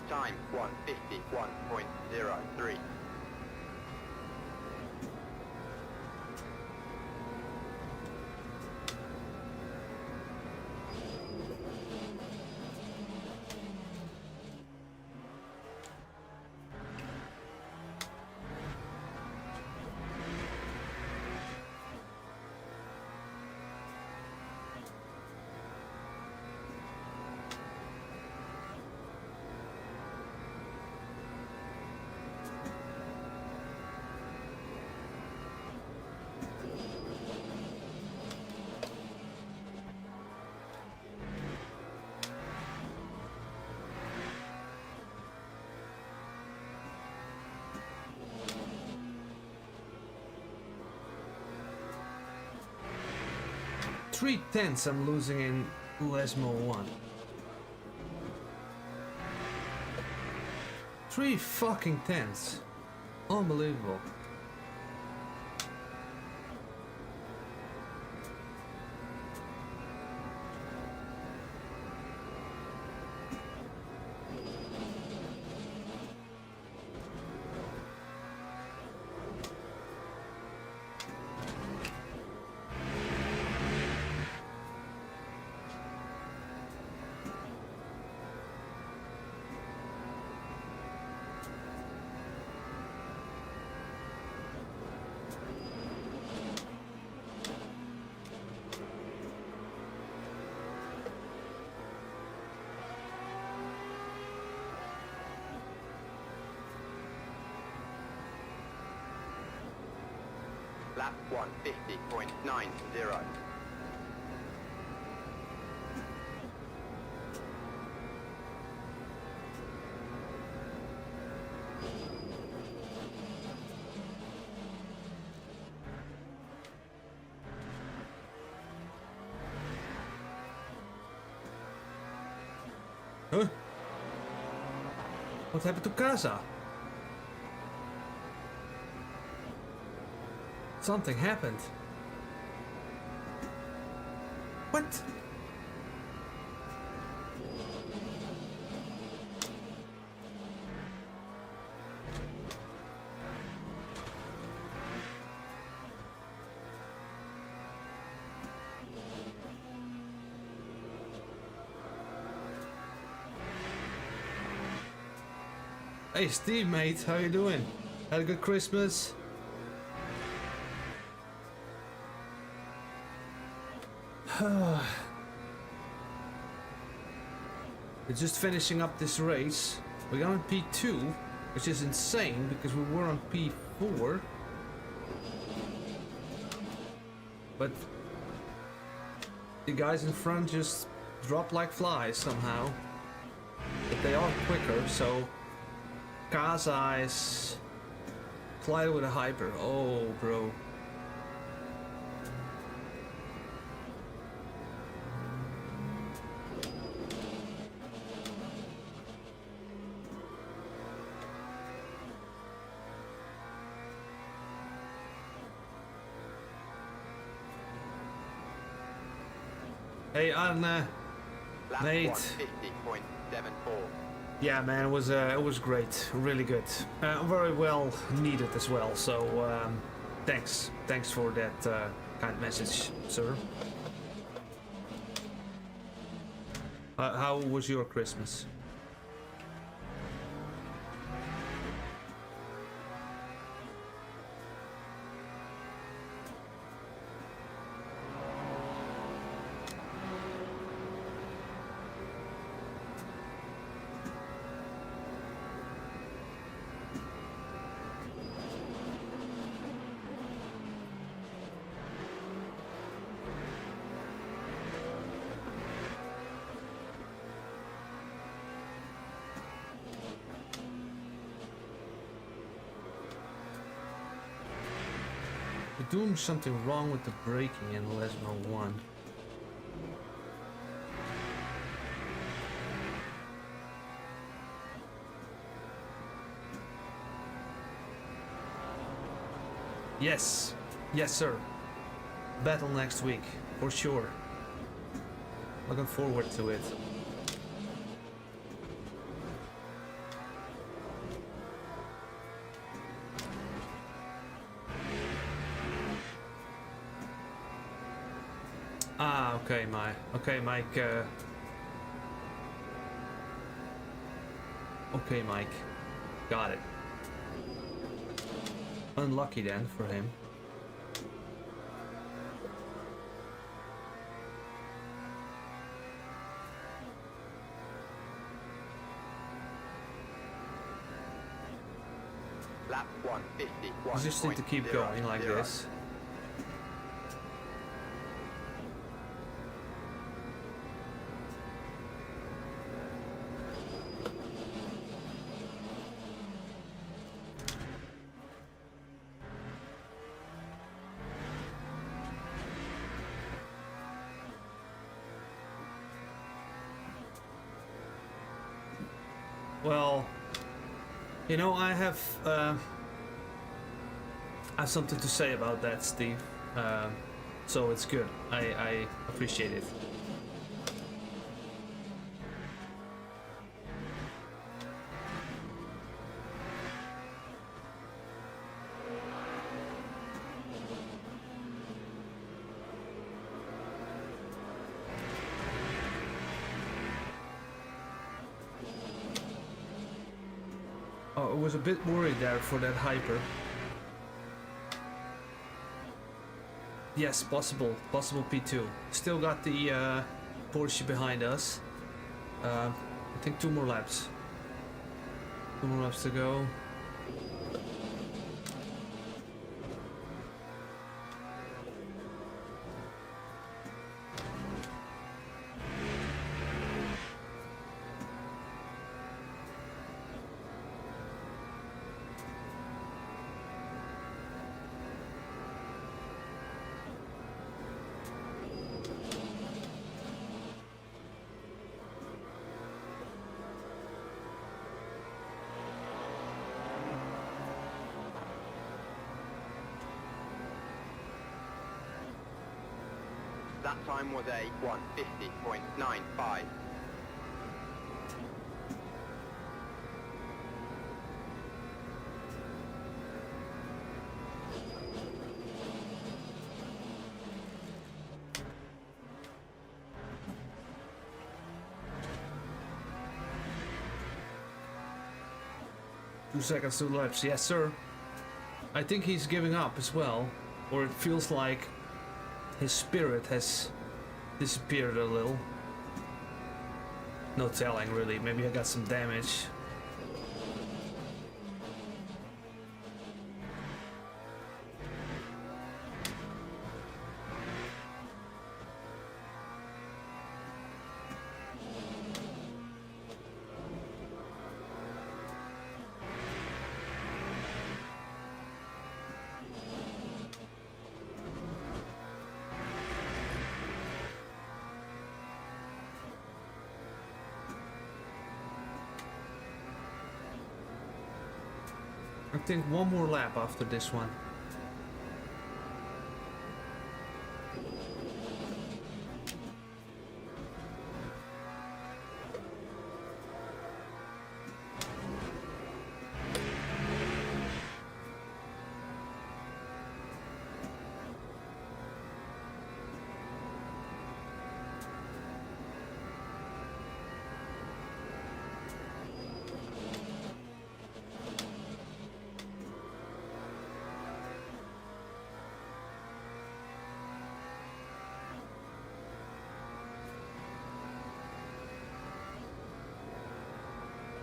Speaker 3: Time 151.03.
Speaker 1: Three tenths I'm losing in Lesmo 1. 3 fucking tenths. Unbelievable.
Speaker 3: Lap 150.90.
Speaker 1: Huh? What happened to Casa? Something happened. What? Hey Steve, mate, how you doing? Had a good Christmas? We're just finishing up this race. We got on P2, which is insane because we were on P4. But the guys in front just drop like flies somehow. But they are quicker, so Kaza is collided with a hyper. Oh, bro. Hey, Arne. Mate.
Speaker 3: 150.74.
Speaker 1: Yeah, man, it was great, really good, very well needed as well. So thanks for that kind message, sir. How was your Christmas? We're doing something wrong with the braking in Lesmo 1. Yes, yes sir. Battle next week, for sure. Looking forward to it. Ah, okay, Mike. Okay, Mike. Got it. Unlucky then for him.
Speaker 3: Lap 150.
Speaker 1: You just need to keep going like this. Well, you know, I have something to say about that, Steve. So it's good. I appreciate it. Oh, I was a bit worried there for that hyper. Yes, possible P2. Still got the Porsche behind us. I think 2 more laps. 2 more laps to go.
Speaker 3: That time was a 150.95.
Speaker 1: Two seconds to laps, yes sir. I think he's giving up as well, or it feels like his spirit has disappeared a little. No telling really, maybe I got some damage. I think one more lap after this one.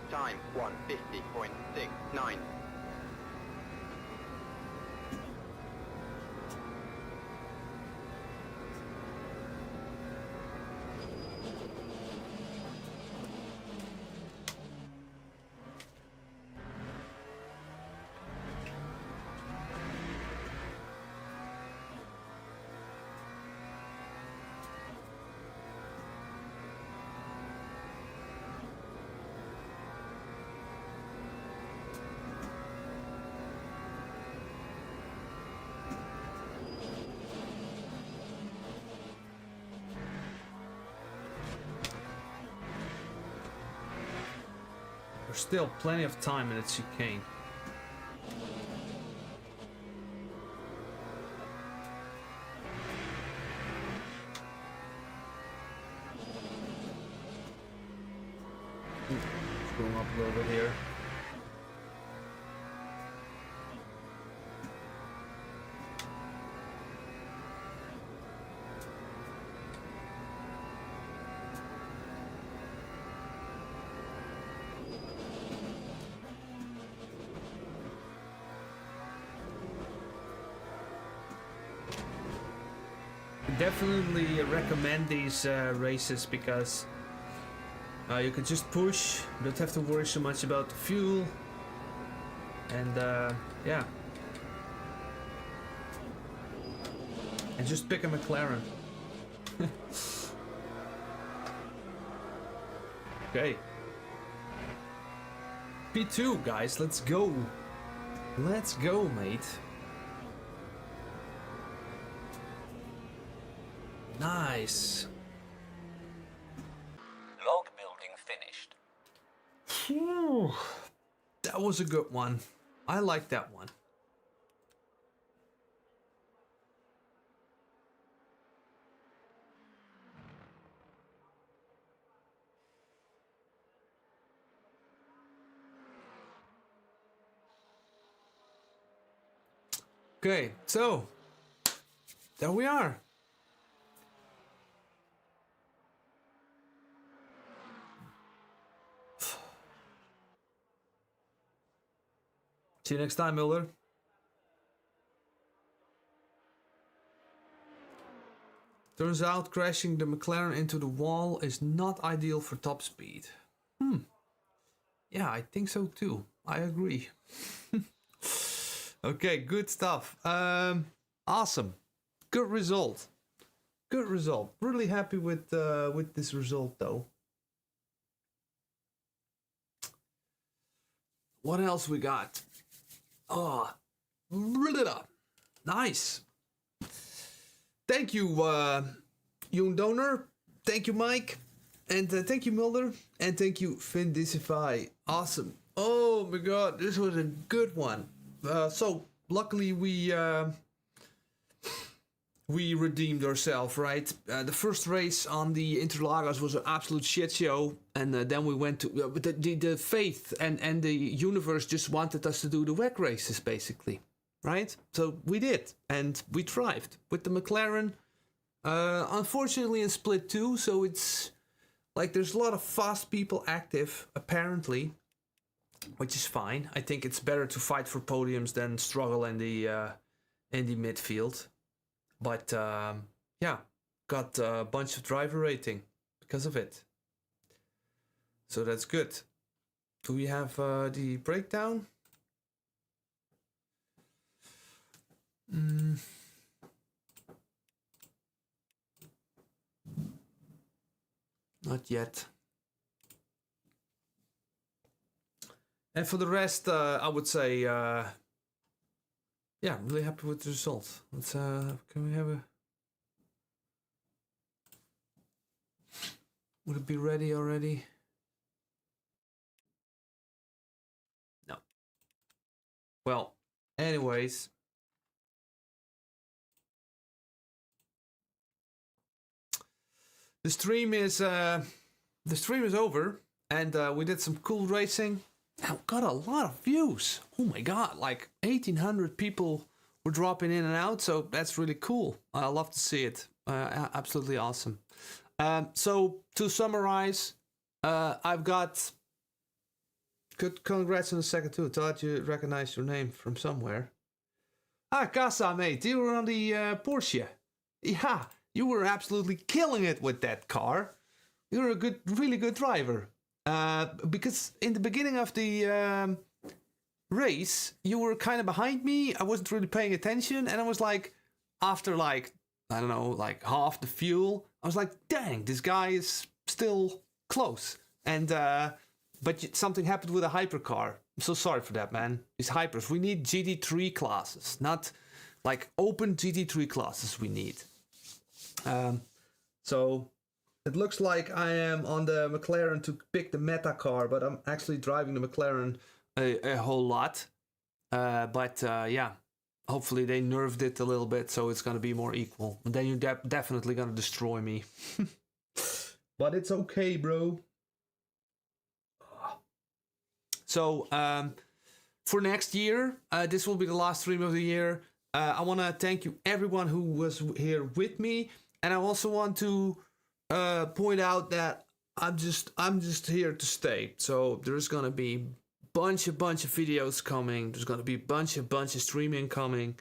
Speaker 3: Time 150.69.
Speaker 1: There's still plenty of time in the chicane. Going up a little bit here. Definitely recommend these races because you can just push, don't have to worry so much about the fuel, and yeah, and just pick a McLaren. Okay, P2 guys, let's go, mate. Nice.
Speaker 2: Log building finished.
Speaker 1: Phew. That was a good one. I like that one. Okay, so there we are. See you next time, Miller. Turns out crashing the McLaren into the wall is not ideal for top speed. Yeah, I think so too. I agree. Okay, good stuff. Awesome. Good result. Good result. Really happy with this result though. What else we got? Oh, nice. Thank you Young Donor. Thank you, Mike. And thank you, Mulder. And thank you, Findicify. Awesome. Oh my god, this was a good one. So, luckily we redeemed ourselves, right? The first race on the Interlagos was an absolute shit show, and then we went to the faith and the universe just wanted us to do the WEC races, basically, right? So we did, and we thrived with the McLaren. Unfortunately, in Split 2, so it's like there's a lot of fast people active, apparently, which is fine. I think it's better to fight for podiums than struggle in the midfield. But yeah, got a bunch of driver rating because of it. So that's good. Do we have the breakdown? Not yet. And for the rest, I would say, yeah, I'm really happy with the result. Let's, can we have a... Would it be ready already? No. Well, anyways. The stream is over, and we did some cool racing. And got a lot of views. Oh my god, like 1,800 people were dropping in and out, so that's really cool. I love to see it. Absolutely awesome. So to summarize, I've got good congrats on the second too. Thought you recognized your name from somewhere. Ah, Casa, mate, you were on the Porsche. Yeah, you were absolutely killing it with that car. You're a really good driver. Because in the beginning of the race, you were kind of behind me. I wasn't really paying attention, and I was like, after like, I don't know, like half the fuel, I was like, dang, this guy is still close. And but something happened with a hypercar. I'm so sorry for that, man. These hypers, we need GT3 classes, not like open GT3 classes. We need. So. It looks like I am on the McLaren to pick the meta car, but I'm actually driving the McLaren a whole lot. But yeah, hopefully they nerfed it a little bit so it's going to be more equal. And then you're definitely going to destroy me. But it's okay, bro. So for next year, this will be the last stream of the year. I want to thank you everyone who was here with me. And I also want to point out that I'm just here to stay. So there's gonna be bunch of videos coming. There's gonna be bunch of streaming coming.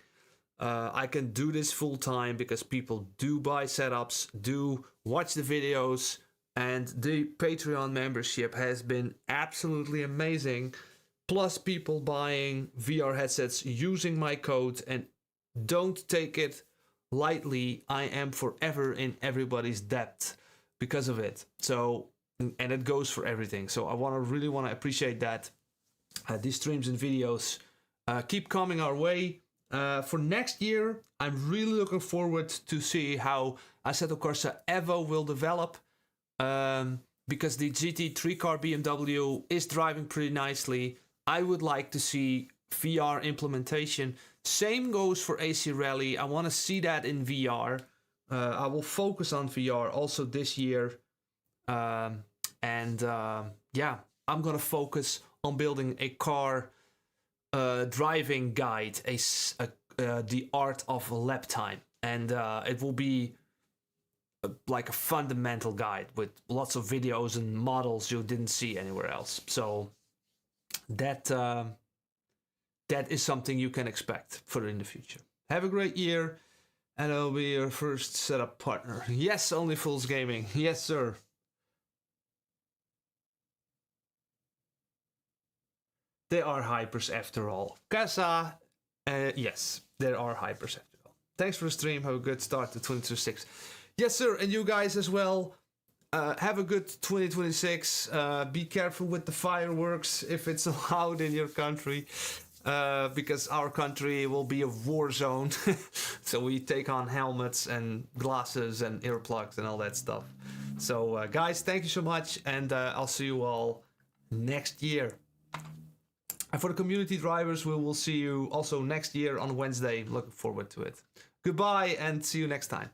Speaker 1: I can do this full time because people do buy setups, do watch the videos, and the Patreon membership has been absolutely amazing. Plus people buying VR headsets using my code, and don't take it lightly. I am forever in everybody's debt because of it. So, and it goes for everything. So I really want to appreciate that. These streams and videos keep coming our way. For next year, I'm really looking forward to see how Assetto Corsa Evo will develop. Because the GT3 car BMW is driving pretty nicely. I would like to see VR implementation. Same goes for AC Rally. I want to see that in VR. I will focus on VR also this year. Yeah, I'm going to focus on building a car driving guide, the art of lap time. And it will be like a fundamental guide with lots of videos and models you didn't see anywhere else. So that is something you can expect for in the future. Have a great year, and I'll be your first setup partner. Yes, Only Fools Gaming. Yes, sir. They are hypers after all. Casa, yes, there are hypers after all. Thanks for the stream. Have a good start to 2026. Yes, sir, and you guys as well. Have a good 2026. Be careful with the fireworks if it's allowed in your country. because our country will be a war zone. So we take on helmets and glasses and earplugs and all that stuff. So guys, thank you so much, and I'll see you all next year. And for the community drivers, we will see you also next year on Wednesday. Looking forward to it. Goodbye and see you next time.